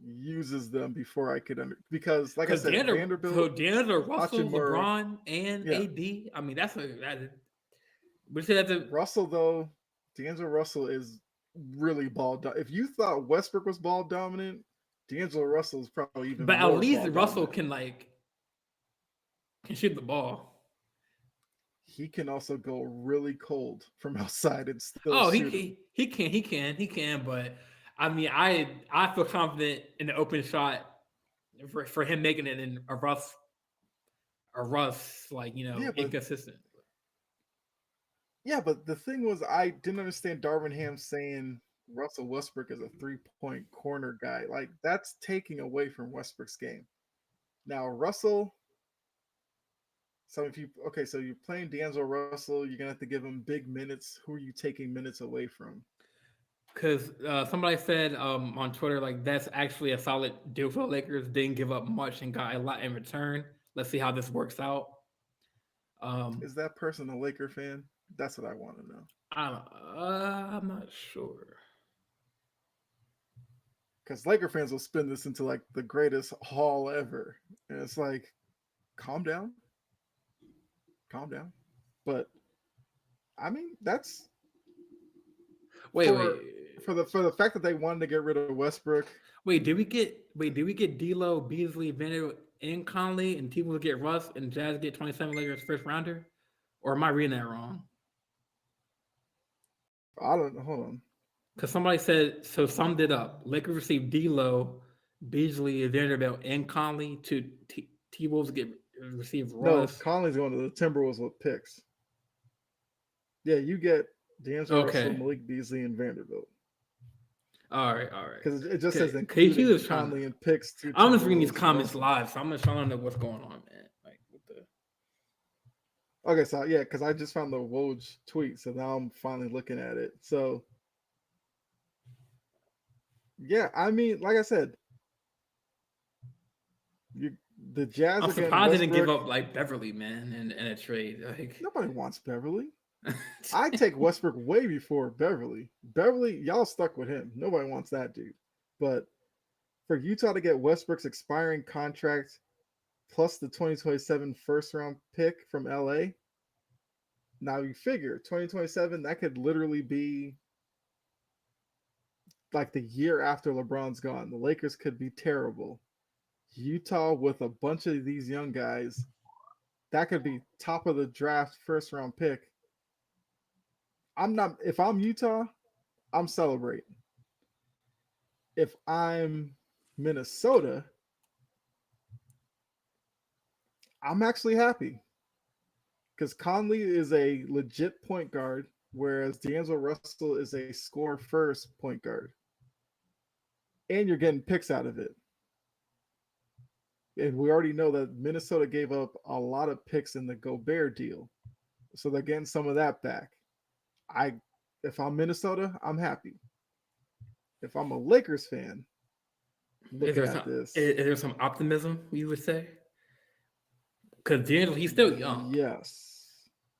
[SPEAKER 2] uses them before I could because, like I
[SPEAKER 1] Because
[SPEAKER 2] said, Vanderbilt,
[SPEAKER 1] D'Angelo Russell,
[SPEAKER 2] Hachimura,
[SPEAKER 1] LeBron, and
[SPEAKER 2] yeah,
[SPEAKER 1] AD. I mean, we say that's a.
[SPEAKER 2] Russell though, D'Angelo Russell is really if you thought Westbrook was ball dominant, D'Angelo Russell is probably even
[SPEAKER 1] But at
[SPEAKER 2] more
[SPEAKER 1] least
[SPEAKER 2] ball
[SPEAKER 1] Russell
[SPEAKER 2] dominant.
[SPEAKER 1] can shoot the ball.
[SPEAKER 2] He can also go really cold from outside and still
[SPEAKER 1] Oh,
[SPEAKER 2] shoot him.
[SPEAKER 1] he can. But I mean, I feel confident in the open shot for him making it in a Russ like
[SPEAKER 2] Yeah, but
[SPEAKER 1] inconsistent.
[SPEAKER 2] yeah, but the thing was, I didn't understand Darvin Ham saying Russell Westbrook is a 3 point corner guy. Like that's taking away from Westbrook's game. Now Russell. So if you okay, so you're playing D'Angelo Russell, you're gonna have to give him big minutes. Who are you taking minutes away from?
[SPEAKER 1] Because somebody said on Twitter like that's actually a solid deal for the Lakers. Didn't give up much and got a lot in return. Let's see how this works out. Um,
[SPEAKER 2] Is that person a Laker fan? That's what I want to know.
[SPEAKER 1] I'm not sure.
[SPEAKER 2] Because Laker fans will spin this into like the greatest haul ever, and it's like, calm down, calm down. But I mean, that's
[SPEAKER 1] Wait, wait,
[SPEAKER 2] for for the fact that they wanted to get rid of Westbrook.
[SPEAKER 1] Did we get D'Lo, Beasley, Vanderbilt, and Conley, and T will get Russ, and Jazz get 27 Lakers first rounder? Or am I reading that wrong?
[SPEAKER 2] I don't know. Hold on.
[SPEAKER 1] Because somebody said so. Summed it up. Lakers received D'Lo, Beasley, Vanderbilt, and Conley to T Wolves get receive
[SPEAKER 2] No,
[SPEAKER 1] Russ.
[SPEAKER 2] Conley's going to the Timberwolves with picks. Yeah, you get D'Angelo Russell,
[SPEAKER 1] Okay.
[SPEAKER 2] Malik Beasley, and Vanderbilt.
[SPEAKER 1] All right, all right.
[SPEAKER 2] Because it just says
[SPEAKER 1] Okay, he
[SPEAKER 2] including
[SPEAKER 1] was trying to.
[SPEAKER 2] Conley and picks to
[SPEAKER 1] I'm just reading these
[SPEAKER 2] Timberwolves
[SPEAKER 1] comments
[SPEAKER 2] Russell.
[SPEAKER 1] live, so I'm just trying to know what's going on, man. Like, what the?
[SPEAKER 2] Okay, so yeah, because I just found the Woj tweet, so now I'm finally looking at it. So yeah, I mean, like I said, The Jazz
[SPEAKER 1] I'm
[SPEAKER 2] are getting
[SPEAKER 1] surprised they didn't give
[SPEAKER 2] Westbrook.
[SPEAKER 1] up like Beverly, man, in a trade. Like,
[SPEAKER 2] Nobody wants Beverly. I take Westbrook way before Beverly. Beverly, y'all stuck with him. Nobody wants that dude. But for Utah to get Westbrook's expiring contract plus the 2027 first round pick from LA, now you figure 2027, that could literally be like the year after LeBron's gone. The Lakers could be terrible. Utah with a bunch of these young guys, that could be top of the draft first round pick. I'm not, if I'm Utah, I'm celebrating. If I'm Minnesota, I'm actually happy because Conley is a legit point guard, whereas D'Angelo Russell is a score first point guard. And you're getting picks out of it. And we already know that Minnesota gave up a lot of picks in the Gobert deal. So they're getting some of that back. If I'm Minnesota, I'm happy. If I'm a Lakers fan, looking at this,
[SPEAKER 1] is there some optimism you would say? Because D'Angelo, he's still young,
[SPEAKER 2] yes.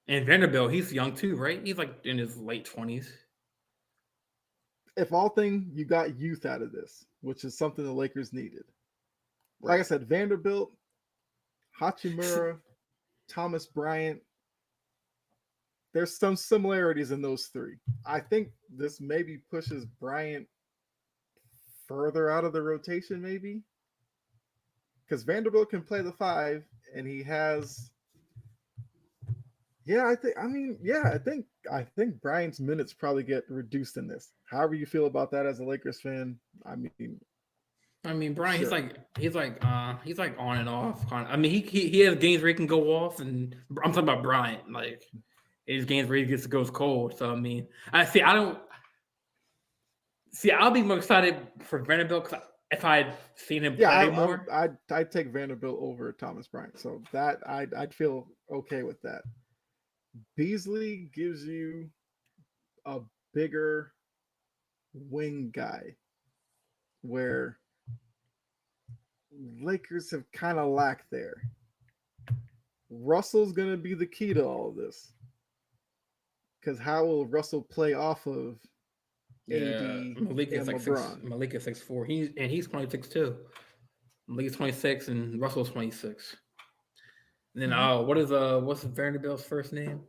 [SPEAKER 1] and Vanderbilt, he's young too, right? He's like in his late 20s.
[SPEAKER 2] If all thing, you got youth out of this, which is something the Lakers needed. Like I said, Vanderbilt, Hachimura, Thomas Bryant, there's some similarities in those three. I think this maybe pushes Bryant further out of the rotation, maybe. Because Vanderbilt can play the five, and he has. Yeah, I think Bryant's minutes probably get reduced in this. However you feel about that as a Lakers fan,
[SPEAKER 1] Brian,
[SPEAKER 2] sure.
[SPEAKER 1] he's like on and off. I mean, he has games where he can go off, and I'm talking about Bryant. Like his games where he goes cold. So I mean, I'll be more excited for Vanderbilt because if I'd seen him play more.
[SPEAKER 2] I'd take Vanderbilt over Thomas Bryant, so that I'd feel okay with that. Beasley gives you a bigger wing guy, where Lakers have kind of lacked there. Russell's going to be the key to all of this. Because how will Russell play off of AD
[SPEAKER 1] Malik
[SPEAKER 2] and
[SPEAKER 1] is like
[SPEAKER 2] LeBron?
[SPEAKER 1] Malik is 6'4". He's 26 too. Malik's 26 and Russell's 26. And then what's Vanderbilt's first name?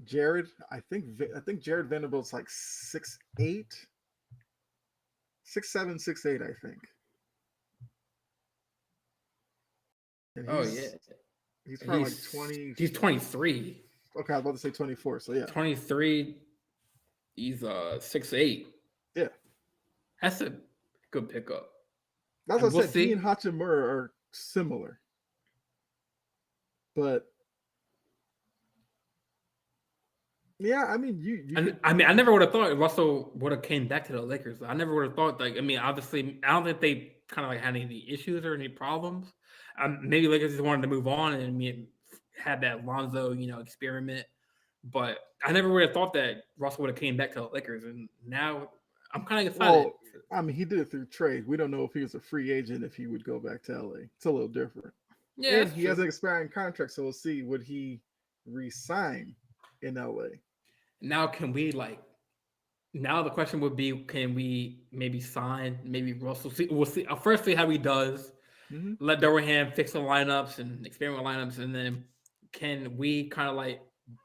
[SPEAKER 2] Jared. I think Jared Vanderbilt's like 6'8", 6'7", 6'8", I think. And he's probably like 20.
[SPEAKER 1] He's 23.
[SPEAKER 2] Okay, I was about to say 24. So yeah,
[SPEAKER 1] 23. He's 6'8".
[SPEAKER 2] Yeah,
[SPEAKER 1] that's a good pickup.
[SPEAKER 2] That's what I said. He and Hachimura are similar, but yeah, I mean,
[SPEAKER 1] I never would have thought Russell would have came back to the Lakers. I never would have thought obviously I don't think they kind of like had any issues or any problems. Maybe Lakers just wanted to move on and had that Lonzo experiment. But I never would have thought that Russell would have came back to the Lakers, and now I'm kind of excited.
[SPEAKER 2] Well, I mean, he did it through trade. We don't know if he was a free agent if he would go back to LA. It's a little different. Yeah, and he has an expiring contract, so we'll see. Would he re-sign in LA?
[SPEAKER 1] Now, can we Now the question would be: can we maybe sign Russell? We'll see. First, see how he does.
[SPEAKER 2] Mm-hmm.
[SPEAKER 1] Let Durham fix the lineups and experiment lineups, and then can we kind of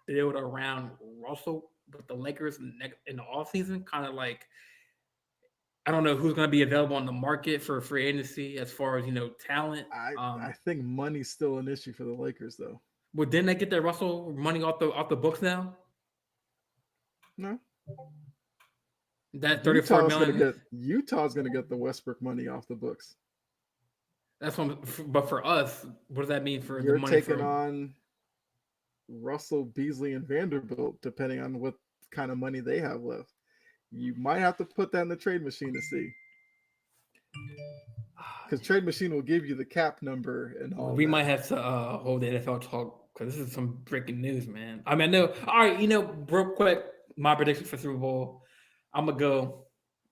[SPEAKER 1] build around Russell with the Lakers in the offseason? Kind of I don't know who's going to be available on the market for free agency as far as talent.
[SPEAKER 2] I think money's still an issue for the Lakers, though.
[SPEAKER 1] Well, didn't they get their Russell money off the books now?
[SPEAKER 2] No.
[SPEAKER 1] That $34 million.
[SPEAKER 2] Utah's going to get the Westbrook money off the books.
[SPEAKER 1] That's what. But for us, what does that mean for
[SPEAKER 2] You're
[SPEAKER 1] the money?
[SPEAKER 2] You're taking on Russell, Beasley, and Vanderbilt, depending on what kind of money they have left. You might have to put that in the trade machine to see. Because trade machine will give you the cap number and all.
[SPEAKER 1] We might have to hold the NFL talk because this is some breaking news, man. I mean, I know. All right, real quick, my prediction for Super Bowl. I'm gonna go.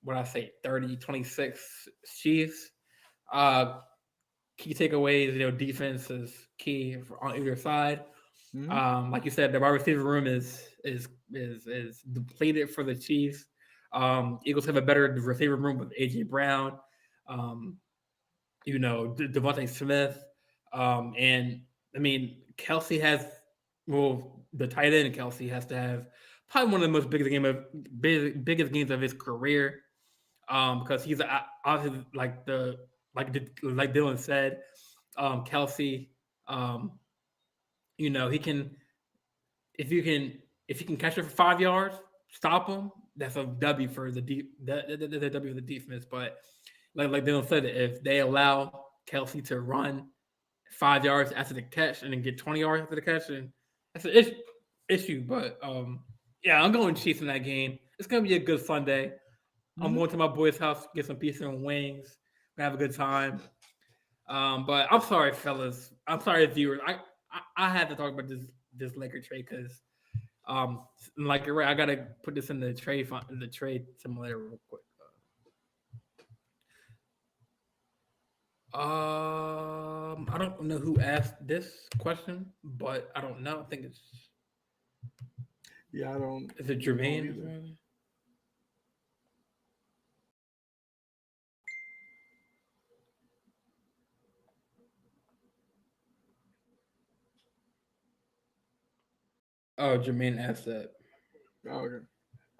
[SPEAKER 1] What I say, 30-26 Chiefs. key takeaways. Defense is key on either side.
[SPEAKER 2] Hmm.
[SPEAKER 1] Like you said, the wide receiver room is depleted for the Chiefs. Eagles have a better receiver room with AJ Brown, um, Devontae Smith, and I mean Kelsey has the tight end Kelsey has to have probably one of the most biggest games of his career, because he's obviously like Dylan said, Kelsey, um, he can if you can if you can catch it for 5 yards, stop him. That's a W for the W for the defense. But like Dylan said, if they allow Kelsey to run 5 yards after the catch and then get 20 yards after the catch, and that's an issue. But yeah, I'm going Chiefs in that game. It's gonna be a good Sunday. I'm
[SPEAKER 2] Hmm.
[SPEAKER 1] going to my boy's house, get some pizza and wings. Gonna have a good time. But I'm sorry, fellas. I'm sorry, viewers. I had to talk about this Laker trade because like you're right. I gotta put this in the trade simulator real quick. I don't know who asked this question, but I don't know. I think it's
[SPEAKER 2] Yeah, I don't
[SPEAKER 1] is it
[SPEAKER 2] know either.
[SPEAKER 1] Jermaine? Oh, Jermaine asked that.
[SPEAKER 2] Oh,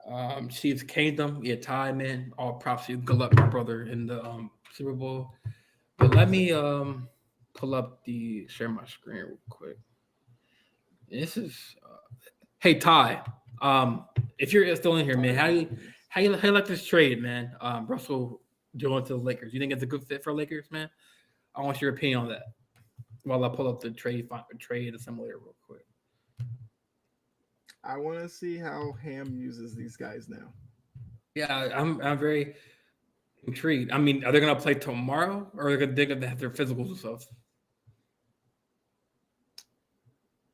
[SPEAKER 2] okay.
[SPEAKER 1] Chiefs Kingdom, yeah, Ty man. All props to you. Good luck, my brother, in the Super Bowl. But let me pull up the share my screen real quick. This is hey Ty. If you're still in here,
[SPEAKER 2] Oh
[SPEAKER 1] man,
[SPEAKER 2] yeah,
[SPEAKER 1] how you like this trade, man? Russell going to the Lakers. You think it's a good fit for Lakers, man? I want your opinion on that. While I pull up the trade assembler real quick.
[SPEAKER 2] I want to see how Ham uses these guys now.
[SPEAKER 1] Yeah, I'm very intrigued. I mean, are they gonna play tomorrow, or are they gonna have their physicals and stuff?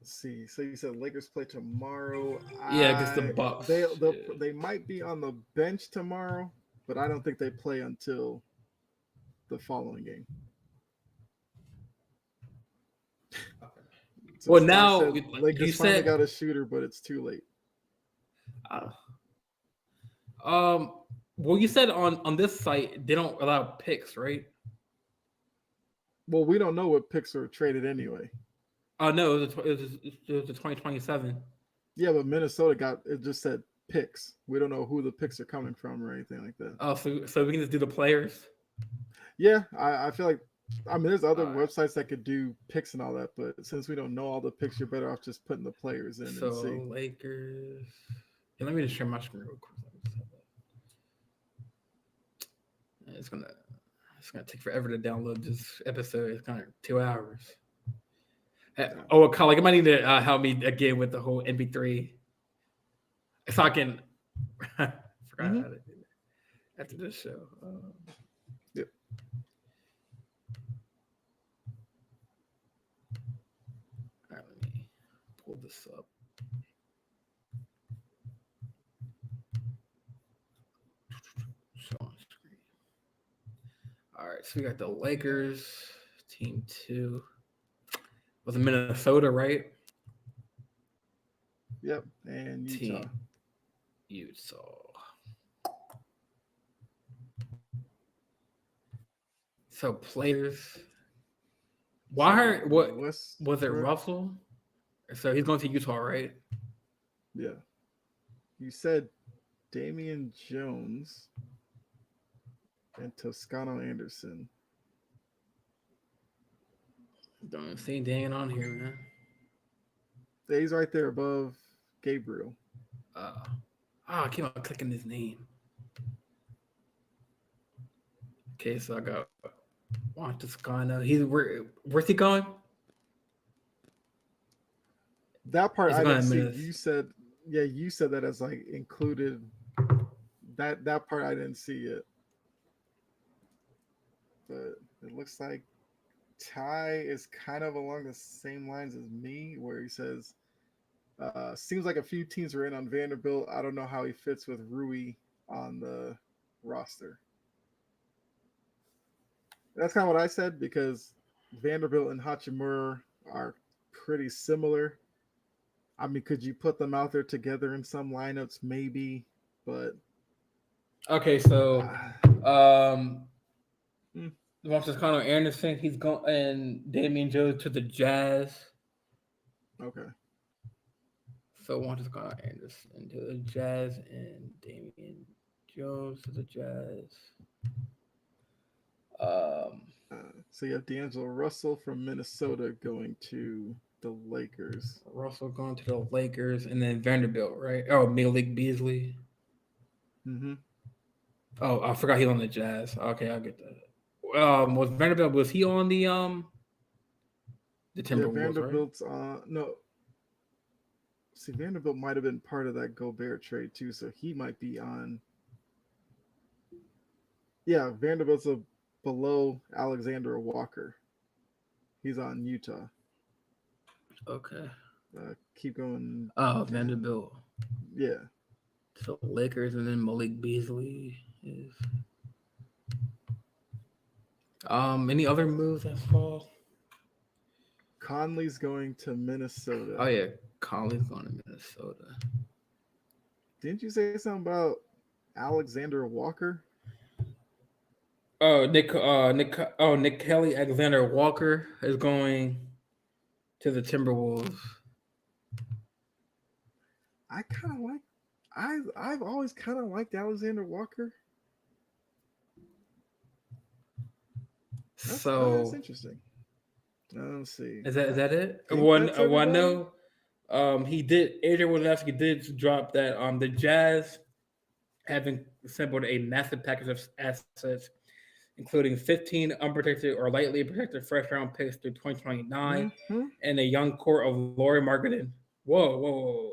[SPEAKER 2] Let's see. So you said Lakers play tomorrow.
[SPEAKER 1] Yeah, against the
[SPEAKER 2] I they
[SPEAKER 1] Bucks.
[SPEAKER 2] they
[SPEAKER 1] Yeah.
[SPEAKER 2] they might be on the bench tomorrow, but I don't think they play until the following game. So
[SPEAKER 1] Well,
[SPEAKER 2] Sky
[SPEAKER 1] now
[SPEAKER 2] said
[SPEAKER 1] you
[SPEAKER 2] Lakers finally
[SPEAKER 1] said,
[SPEAKER 2] got a shooter, but it's too late.
[SPEAKER 1] uh, um, well, you said on this site they don't allow picks, right?
[SPEAKER 2] Well, we don't know what picks are traded anyway.
[SPEAKER 1] Oh no, it was the 2027.
[SPEAKER 2] Yeah, but Minnesota got it. Just said picks. We don't know who the picks are coming from or anything like that.
[SPEAKER 1] Oh, so we can just do the players.
[SPEAKER 2] Yeah, I feel like I mean there's other
[SPEAKER 1] All right.
[SPEAKER 2] websites that could do picks and all that, but since we don't know all the picks, you're better off just putting the players in and see.
[SPEAKER 1] So Lakers. Yeah, let me just share my screen real quick. It's gonna take forever to download this episode. It's kind of 2 hours.
[SPEAKER 2] Yeah.
[SPEAKER 1] Oh, Colin, you might need to help me again with the whole MP3, so I can. Forgot
[SPEAKER 2] Mm-hmm.
[SPEAKER 1] how to do that after this show.
[SPEAKER 2] Yep.
[SPEAKER 1] All right, let me pull this up. Show on screen. All right, so we got the Lakers, team 2. Was it Minnesota, right?
[SPEAKER 2] Yep. And Utah.
[SPEAKER 1] Team Utah. So players. Why? What was it? Russell. So he's going to Utah, right?
[SPEAKER 2] Yeah. You said Damian Jones and Toscano Anderson.
[SPEAKER 1] Don't see Dan on here, man.
[SPEAKER 2] He's right there above Gabriel.
[SPEAKER 1] I keep on clicking his name. Okay, so I got Juan Toscano. Where's he going?
[SPEAKER 2] That part
[SPEAKER 1] He's
[SPEAKER 2] I
[SPEAKER 1] going
[SPEAKER 2] didn't
[SPEAKER 1] to
[SPEAKER 2] see.
[SPEAKER 1] Minnesota.
[SPEAKER 2] You said that as like included. That part I didn't see yet. But it looks like Ty is kind of along the same lines as me, where he says, seems like a few teams are in on Vanderbilt. I don't know how he fits with Rui on the roster. That's kind of what I said because Vanderbilt and Hachimura are pretty similar. I mean, could you put them out there together in some lineups? Maybe, but
[SPEAKER 1] Okay, so
[SPEAKER 2] uh,
[SPEAKER 1] um,
[SPEAKER 2] mm,
[SPEAKER 1] Marcus Connor Anderson, he's going, and Damian Jones to the Jazz.
[SPEAKER 2] okay.
[SPEAKER 1] So Marcus Connor Anderson to the Jazz and Damian Jones to the Jazz. Um,
[SPEAKER 2] So you have D'Angelo Russell from Minnesota going to the Lakers.
[SPEAKER 1] Russell going to the Lakers, and then Vanderbilt, right? Oh, Malik Beasley.
[SPEAKER 2] Mm-hmm.
[SPEAKER 1] Oh, I forgot he's on the Jazz. Okay, I'll get that. Was Vanderbilt, was he on the
[SPEAKER 2] Yeah,
[SPEAKER 1] Timberwolves, right?
[SPEAKER 2] Vanderbilt's no. See, Vanderbilt might have been part of that Gobert trade too, so he might be on. Yeah, Vanderbilt's below Alexander Walker. He's on Utah.
[SPEAKER 1] Okay.
[SPEAKER 2] Keep going
[SPEAKER 1] Oh,
[SPEAKER 2] down.
[SPEAKER 1] Vanderbilt
[SPEAKER 2] Yeah,
[SPEAKER 1] to the Lakers, and then Malik Beasley is. Any other moves that fall?
[SPEAKER 2] Conley's going to
[SPEAKER 1] Oh
[SPEAKER 2] Minnesota.
[SPEAKER 1] yeah, Conley's going to Minnesota.
[SPEAKER 2] Didn't you say something about Alexander Walker?
[SPEAKER 1] Oh, Nick Kelly, Alexander Walker is going to the Timberwolves.
[SPEAKER 2] I kind of like. I've always kind of liked Alexander Walker. That's
[SPEAKER 1] So
[SPEAKER 2] interesting. Let's see.
[SPEAKER 1] is that it?
[SPEAKER 2] Think that's
[SPEAKER 1] One
[SPEAKER 2] everybody.
[SPEAKER 1] no. He did. Adrian Wojnarowski did drop that. The Jazz having assembled a massive package of assets, including 15 unprotected or lightly protected first round picks through 2029,
[SPEAKER 2] Mm-hmm.
[SPEAKER 1] and a young core of Laurie Marketing. Whoa.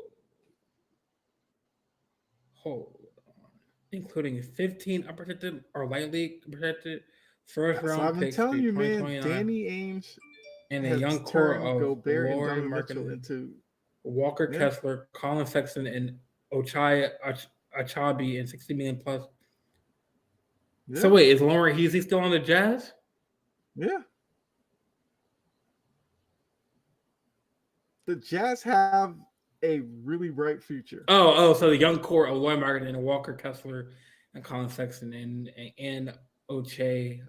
[SPEAKER 1] Hold on. Including 15 unprotected or lightly protected first
[SPEAKER 2] So
[SPEAKER 1] round
[SPEAKER 2] I've been
[SPEAKER 1] picks
[SPEAKER 2] telling
[SPEAKER 1] through
[SPEAKER 2] you, man.
[SPEAKER 1] 2029,
[SPEAKER 2] Danny Ainge
[SPEAKER 1] and a
[SPEAKER 2] has
[SPEAKER 1] young core
[SPEAKER 2] turned
[SPEAKER 1] of
[SPEAKER 2] Gobert and
[SPEAKER 1] Laurie
[SPEAKER 2] Donovan Mitchell
[SPEAKER 1] Marketing,
[SPEAKER 2] into
[SPEAKER 1] Walker
[SPEAKER 2] yeah,
[SPEAKER 1] Kessler, Colin Sexton, and Ochai Achabi, and 60 million plus. So
[SPEAKER 2] yeah,
[SPEAKER 1] wait, is Lauren Heasy still on the Jazz?
[SPEAKER 2] yeah. The Jazz have a really bright future.
[SPEAKER 1] So the young core of Laurie Marketing and Walker Kessler and Colin Sexton and Ochabi.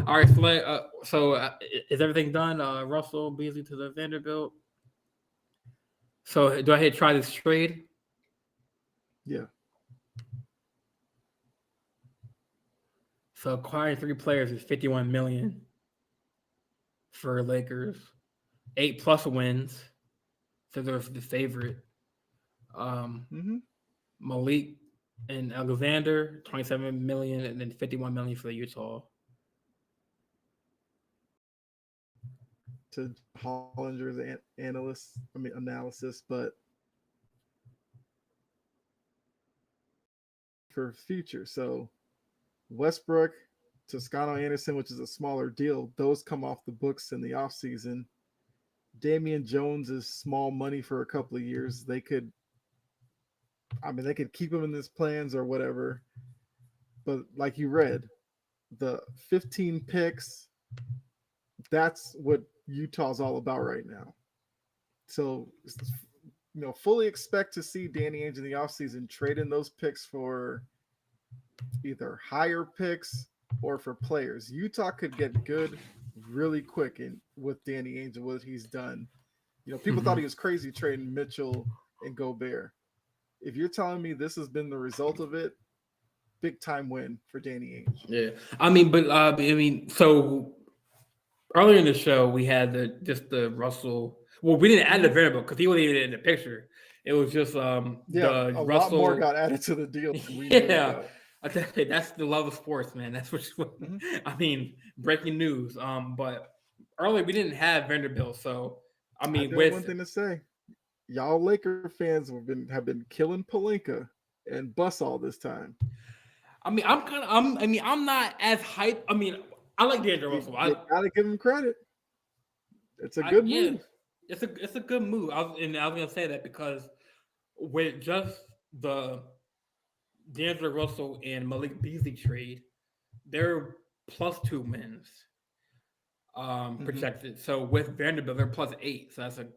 [SPEAKER 1] All right, is everything done? Russell Beasley to the Vanderbilt. So do I hit try this trade?
[SPEAKER 2] Yeah.
[SPEAKER 1] So acquiring three players is 51 million for Lakers. 8+ wins. So they're the favorite. Um,
[SPEAKER 2] Mm-hmm.
[SPEAKER 1] Malik and Alexander, 27 million, and then 51 million for the Utah.
[SPEAKER 2] To Hollinger's analysis, but for future. So Westbrook, Toscano Anderson, which is a smaller deal, those come off the books in the offseason. Damian Jones is small money for a couple of years. They could keep him in his plans or whatever. But like you read, the 15 picks, that's what Utah's all about right now. So, fully expect to see Danny Ainge in the offseason trading those picks for either higher picks or for players. Utah could get good really quick with Danny Ainge and what he's done. People thought he was crazy trading Mitchell and Gobert. If you're telling me this has been the result of it, big time win for Danny Ainge.
[SPEAKER 1] Yeah, so earlier in the show we had the Russell. Well, we didn't add the variable because he wasn't even in the picture. It was just
[SPEAKER 2] Yeah,
[SPEAKER 1] the
[SPEAKER 2] a lot more
[SPEAKER 1] Russell.
[SPEAKER 2] got added to the deal than we knew
[SPEAKER 1] Yeah,
[SPEAKER 2] about.
[SPEAKER 1] I tell you, that's the love of sports, man. That's what.
[SPEAKER 2] Mm-hmm.
[SPEAKER 1] I mean, breaking news. But earlier we didn't have Vanderbilt, so
[SPEAKER 2] I do have one
[SPEAKER 1] with
[SPEAKER 2] thing to say. Y'all Laker fans have been killing Pelinka and Bus all this time.
[SPEAKER 1] I'm not as hyped. I like D'Angelo Russell.
[SPEAKER 2] You gotta give him credit. It's a good
[SPEAKER 1] Yeah,
[SPEAKER 2] move.
[SPEAKER 1] it's a good move. I was gonna say that because with just the D'Angelo Russell and Malik Beasley trade, they're +2 wins.
[SPEAKER 2] Mm-hmm.
[SPEAKER 1] projected. So with Vanderbilt, they're +8. So that's a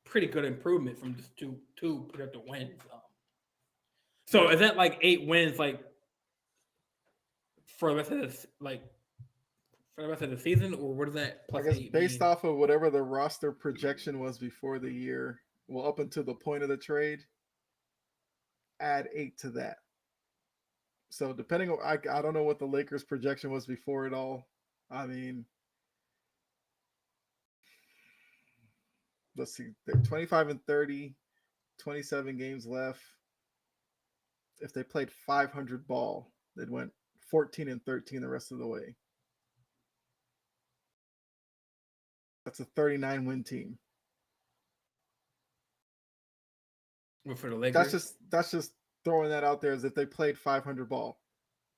[SPEAKER 1] pretty good improvement from just two projected wins. So
[SPEAKER 2] Yep.
[SPEAKER 1] is that like 8 wins, like for the rest of this, like for the rest of the season, or what does that
[SPEAKER 2] I
[SPEAKER 1] plus
[SPEAKER 2] guess
[SPEAKER 1] eight
[SPEAKER 2] based
[SPEAKER 1] mean?
[SPEAKER 2] off of whatever the roster projection was before the year, well, up until the point of the trade, add 8 to that. So depending on, I don't know what the Lakers projection was before it all. I mean, let's see, they're 25 and 30, 27 games left. If they played 500 ball, they'd went 14 and 13 the rest of the way. That's a 39 win team.
[SPEAKER 1] For the
[SPEAKER 2] That's
[SPEAKER 1] Lakers,
[SPEAKER 2] just throwing that out there as if they played 500 ball.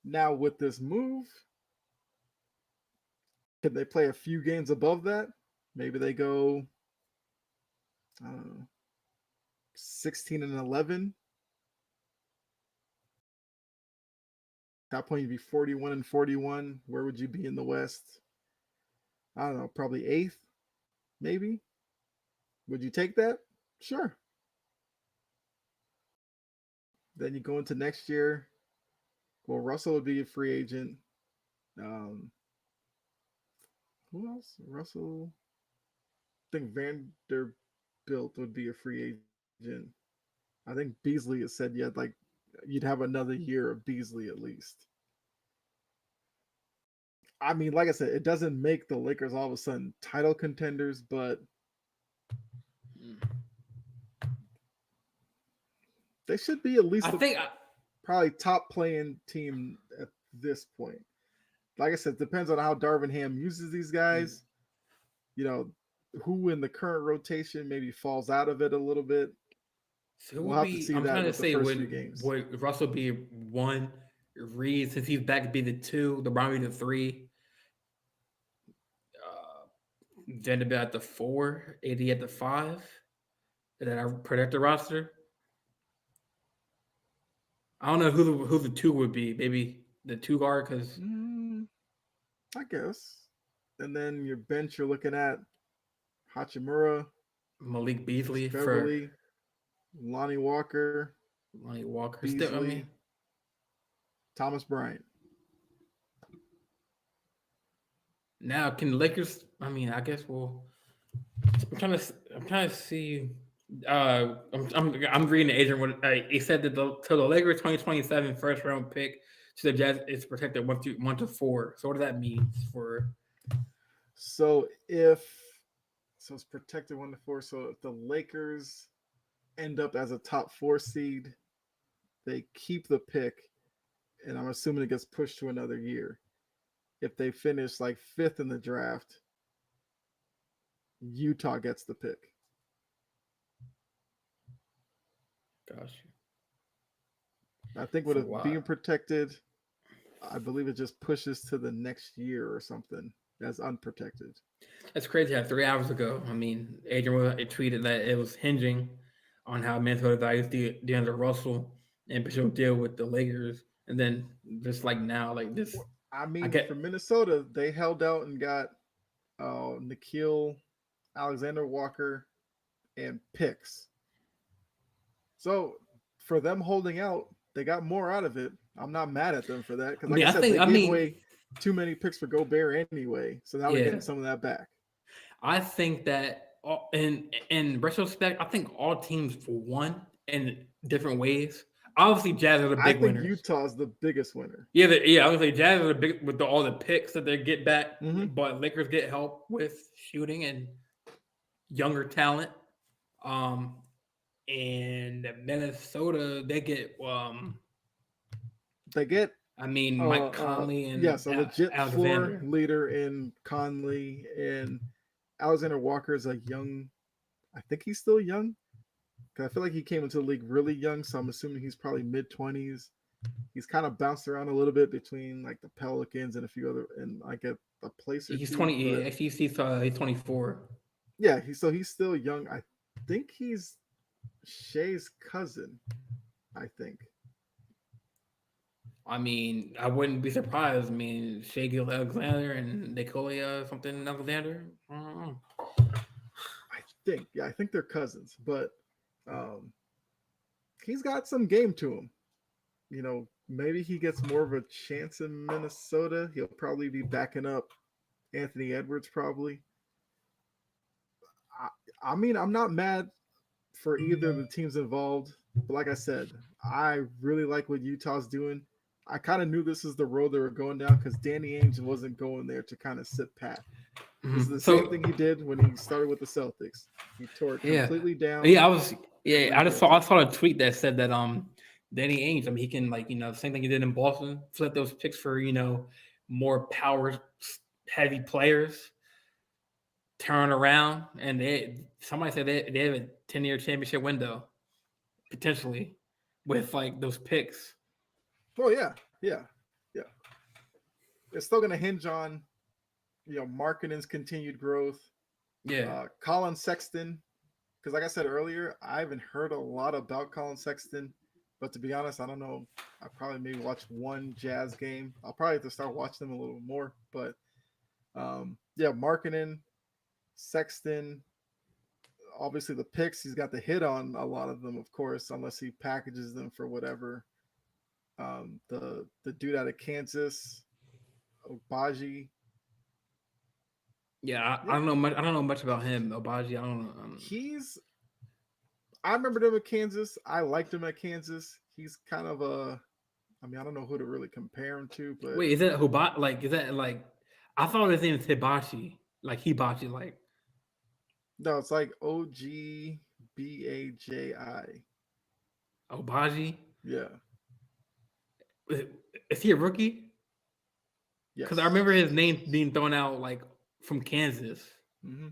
[SPEAKER 2] Now with this move, could they play a few games above that? Maybe they go, I don't know, 16 and 11. At that point, you'd be 41 and 41. Where would you be in the West? I don't know, probably eighth, maybe. Would you take that? Sure. Then you go into next year. Well, Russell would be a free agent. Um, who else? Russell. I think Vanderbilt would be a free agent. I think Beasley has said yet like you'd have another year of Beasley at least. I mean, like I said, it doesn't make the Lakers all of a sudden title contenders, but they should be at
[SPEAKER 1] I
[SPEAKER 2] least
[SPEAKER 1] think
[SPEAKER 2] probably top playing team at this point. Like I said, it depends on how Darvin Ham uses these guys. You know, who in the current rotation maybe falls out of it a little bit.
[SPEAKER 1] so who
[SPEAKER 2] We'll
[SPEAKER 1] would
[SPEAKER 2] have to
[SPEAKER 1] be.
[SPEAKER 2] see
[SPEAKER 1] I'm
[SPEAKER 2] that
[SPEAKER 1] trying to
[SPEAKER 2] with the
[SPEAKER 1] say
[SPEAKER 2] first few games.
[SPEAKER 1] would Russell be one, Reed since he's back to be the two, LeBron be the three, Vanderbilt at the four, AD at the five. And then I predict the roster. I don't know who the two would be. Maybe the two guard because
[SPEAKER 2] Mm, I guess. And then your bench, you're looking at Hachimura,
[SPEAKER 1] Malik
[SPEAKER 2] Patrice
[SPEAKER 1] Beasley for
[SPEAKER 2] Beverly, Lonnie Walker,
[SPEAKER 1] Lonnie Walker. Still, I
[SPEAKER 2] Beasley,
[SPEAKER 1] mean,
[SPEAKER 2] Thomas Bryant.
[SPEAKER 1] now can the Lakers? I mean, I guess we'll. I'm trying to see. I'm reading the agent. What he said that the Lakers 2027 first round pick to the Jazz is protected 1 to 4. So what does that mean for?
[SPEAKER 2] So if so, it's protected 1 to 4. So if the Lakers end up as a top 4 seed, they keep the pick, and I'm assuming it gets pushed to another year. If they finish like fifth in the draft, Utah gets the pick.
[SPEAKER 1] Gosh,
[SPEAKER 2] I think with
[SPEAKER 1] for
[SPEAKER 2] it being
[SPEAKER 1] what?
[SPEAKER 2] protected, I believe it just pushes to the next year or something as unprotected.
[SPEAKER 1] That's crazy. How 3 hours ago, I mean, Adrian tweeted that it was hinging on how Minnesota values DeAndre Russell and potential deal with the Lakers, and then just like now, like this,
[SPEAKER 2] I
[SPEAKER 1] I
[SPEAKER 2] mean, for
[SPEAKER 1] get.
[SPEAKER 2] Minnesota, they held out and got Nikhil Alexander Walker and picks. So for them holding out, they got more out of it. I'm not mad at them for that because,
[SPEAKER 1] I
[SPEAKER 2] like
[SPEAKER 1] mean,
[SPEAKER 2] I
[SPEAKER 1] I
[SPEAKER 2] said,
[SPEAKER 1] think.
[SPEAKER 2] they
[SPEAKER 1] I
[SPEAKER 2] gave
[SPEAKER 1] mean,
[SPEAKER 2] away too many picks for Gobert anyway. So now they're getting
[SPEAKER 1] yeah,
[SPEAKER 2] some of that back.
[SPEAKER 1] I think that in retrospect, I think all teams won in different ways. Obviously, Jazz are the
[SPEAKER 2] I
[SPEAKER 1] big
[SPEAKER 2] think
[SPEAKER 1] winners.
[SPEAKER 2] Utah's the biggest winner.
[SPEAKER 1] Yeah, yeah. I would say Jazz are the big with all the picks that they get back,
[SPEAKER 2] Mm-hmm.
[SPEAKER 1] but Lakers get help with shooting and younger talent. Um, and Minnesota they get
[SPEAKER 2] They get
[SPEAKER 1] I mean Mike Conley and
[SPEAKER 2] yes, a legit floor
[SPEAKER 1] Alexander.
[SPEAKER 2] leader in Conley, and Alexander Walker is a young. I think he's still young. Cause I feel like he came into the league really young, so I'm assuming he's probably mid 20s. He's kind of bounced around a little bit between like the Pelicans and a few other, and like a place or
[SPEAKER 1] He's
[SPEAKER 2] two.
[SPEAKER 1] 20.
[SPEAKER 2] But
[SPEAKER 1] Actually, he's 24.
[SPEAKER 2] yeah, he's still young. I think he's Shea's cousin. I think.
[SPEAKER 1] I mean, I wouldn't be surprised. I mean, Shea Alexander and Nicolia something Alexander. I don't know.
[SPEAKER 2] I think they're cousins, but um, he's got some game to him. Maybe he gets more of a chance in Minnesota. He'll probably be backing up Anthony Edwards, probably. I mean, I'm not mad for either of the teams involved, but like I said, I really like what Utah's doing. I kind of knew this is the road they were going down because Danny Ainge wasn't going there to kind of sit pat. This is the same
[SPEAKER 1] So
[SPEAKER 2] thing he did when he started with the Celtics. He tore it
[SPEAKER 1] yeah,
[SPEAKER 2] completely down
[SPEAKER 1] yeah, I was
[SPEAKER 2] and
[SPEAKER 1] yeah.
[SPEAKER 2] rebuilt
[SPEAKER 1] I
[SPEAKER 2] it.
[SPEAKER 1] saw a tweet that said that Danny Ainge. I mean, he can like the same thing he did in Boston, flip those picks for more power heavy players, turn around, and somebody said they have a 10-year championship window potentially with like those picks.
[SPEAKER 2] Oh yeah, yeah, yeah. It's still going to hinge on marketing's continued growth.
[SPEAKER 1] Yeah.
[SPEAKER 2] Colin Sexton, because like I said earlier, I haven't heard a lot about Colin Sexton. But to be honest, I don't know. I probably maybe watched one Jazz game. I'll probably have to start watching them a little more. But yeah, marketing, Sexton, obviously the picks. He's got the hit on a lot of them, of course, unless he packages them for whatever. The dude out of Kansas, Obaji.
[SPEAKER 1] Yeah, I
[SPEAKER 2] Yeah,
[SPEAKER 1] don't know much. I don't know much about him, Obaji. I don't know.
[SPEAKER 2] he's. I remember him at Kansas. I liked him at Kansas. He's kind of a. I mean, I don't know who to really compare him to, but
[SPEAKER 1] Wait, is that Hoba? Like, is that like? I thought his name was Hibachi, like Hibachi, like
[SPEAKER 2] no, it's like Ogbaji.
[SPEAKER 1] Obaji.
[SPEAKER 2] Yeah.
[SPEAKER 1] Is, is he a rookie? Because I
[SPEAKER 2] Yes.
[SPEAKER 1] remember his name being thrown out like from Kansas.
[SPEAKER 2] Hmm.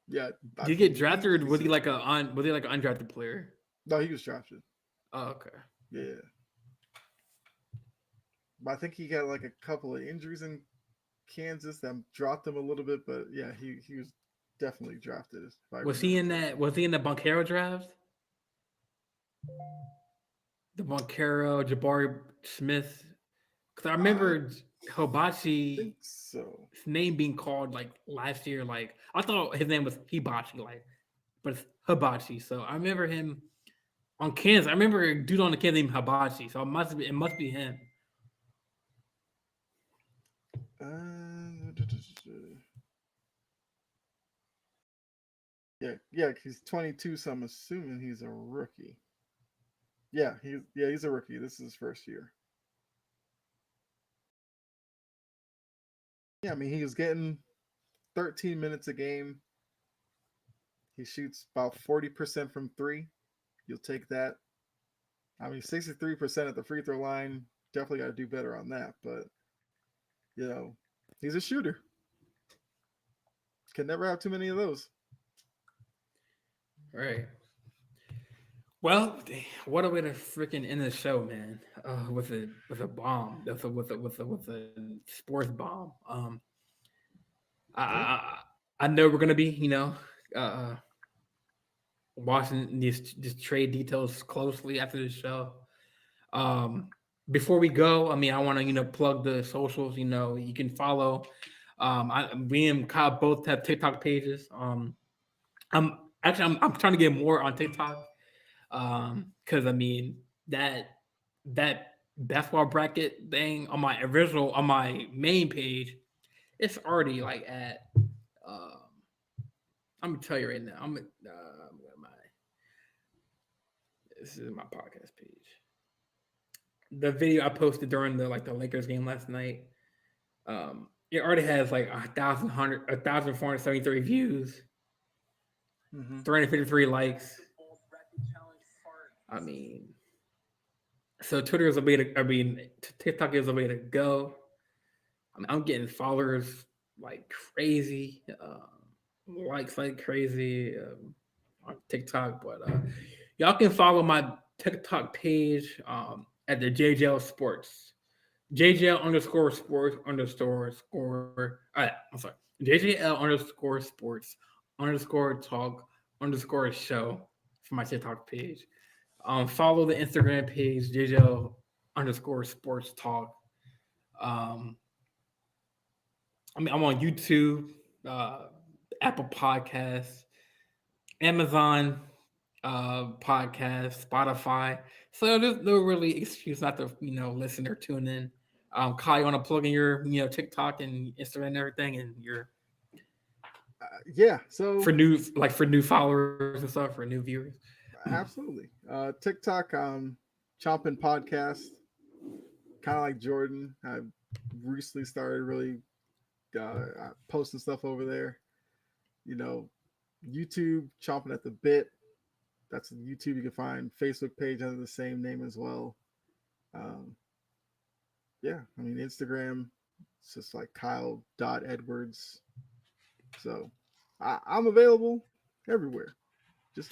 [SPEAKER 2] Yeah, I
[SPEAKER 1] Did he get drafted,
[SPEAKER 2] believe
[SPEAKER 1] or
[SPEAKER 2] he's a.
[SPEAKER 1] was he like an undrafted player?
[SPEAKER 2] No, he was drafted.
[SPEAKER 1] Oh, okay.
[SPEAKER 2] Yeah, but I think he got like a couple of injuries in Kansas that dropped him a little bit. But yeah, he was definitely drafted if I
[SPEAKER 1] Was he
[SPEAKER 2] remember
[SPEAKER 1] in that?
[SPEAKER 2] correctly.
[SPEAKER 1] Was he in the Boncaro draft? The Boncaro, Jabari Smith. Because I
[SPEAKER 2] I
[SPEAKER 1] remember Hibachi
[SPEAKER 2] think so.
[SPEAKER 1] his name being called like last year. Like I thought his name was Hibachi, like, but it's Hibachi. So I remember him on Kansas. I remember a dude on the Kansas named Hibachi. So it must be him.
[SPEAKER 2] Uh, yeah, he's 22, so I'm assuming he's a rookie. He's a rookie. This is his first year. Yeah, I mean he was getting 13 minutes a game. He shoots about 40% from three. You'll take that. I mean, 63% at the free throw line. Definitely got to do better on that. But, you know, he's a shooter. Can never have too many of those.
[SPEAKER 1] Right. Well, what a way to freaking end the show, man. With a bomb, with a sports bomb. I,
[SPEAKER 2] Yeah.
[SPEAKER 1] I I know we're gonna be uh watching these trade details closely after the show. Um, Before we go, I mean, I want to plug the socials. You can follow. Me and Kyle both have TikTok pages. I'm trying to get more on TikTok. Because I mean that basketball bracket thing on my main page, it's already like at. Um, I'm gonna tell you right now. My this is my podcast page. The video I posted during the Lakers game last night. It already has like 1,473 views,
[SPEAKER 2] Mm-hmm.
[SPEAKER 1] 353 likes. I mean, so Twitter is a way to. I mean, TikTok is a way to go. I mean, I'm getting followers like crazy, likes like crazy on TikTok. But y'all can follow my TikTok page at the JJL Sports. JJL underscore sports underscore score. I'm sorry. JJL underscore sports underscore talk underscore show for my TikTok page. Follow the Instagram page, JJL underscore sports talk. Um, I mean, I'm on YouTube, uh, Apple Podcasts, Amazon podcast, Spotify. So there's no really excuse not to listen or tune in. Kyle, you want to plug in your TikTok and Instagram and everything, and your
[SPEAKER 2] Yeah, so
[SPEAKER 1] for new followers and stuff for new viewers.
[SPEAKER 2] absolutely. TikTok, Chomping Podcast, kind of like Jordan. I recently started really posting stuff over there. You know, YouTube, Chomping at the Bit. That's YouTube. You can find Facebook page under the same name as well. Um, yeah, I mean Instagram. It's just like Kyle.Edwards. So I'm available everywhere. Just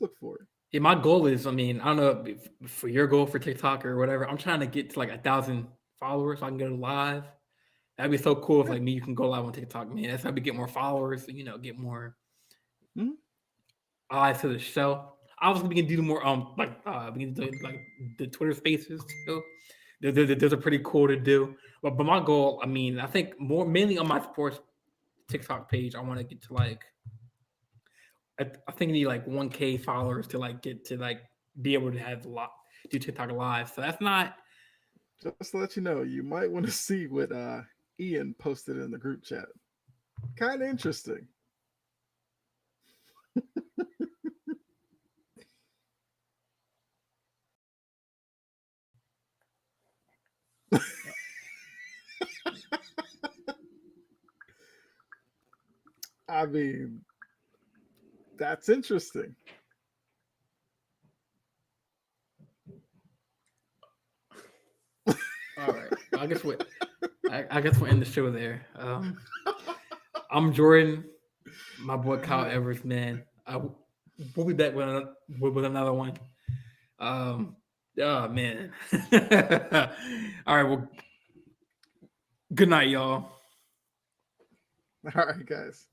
[SPEAKER 2] look for it.
[SPEAKER 1] Yeah, my goal is, I mean, I don't know if for your goal for TikTok or whatever. I'm trying to get to like 1,000 followers so I can go live. That'd be so cool if
[SPEAKER 2] Yeah.
[SPEAKER 1] like me, you can go live on TikTok, man. That's how we get more followers, get more
[SPEAKER 2] Mhm.
[SPEAKER 1] eyes to the show. Obviously, we can do more we can do like the Twitter Spaces too. Those are pretty cool to do. But my goal, I mean, I think more mainly on my sports TikTok page, I want to get to like I think you need like 1K followers to like get to like be able to have a lot do TikTok live. So that's not
[SPEAKER 2] Just to let you know, you might want to see what Ian posted in the group chat. Kind of interesting. I mean, that's interesting.
[SPEAKER 1] all right. I guess we'll end the show there. I'm Jordan, my boy Kyle Evers, man. We'll be back with another one. Oh man. All right. Well, good night, y'all.
[SPEAKER 2] All right, guys.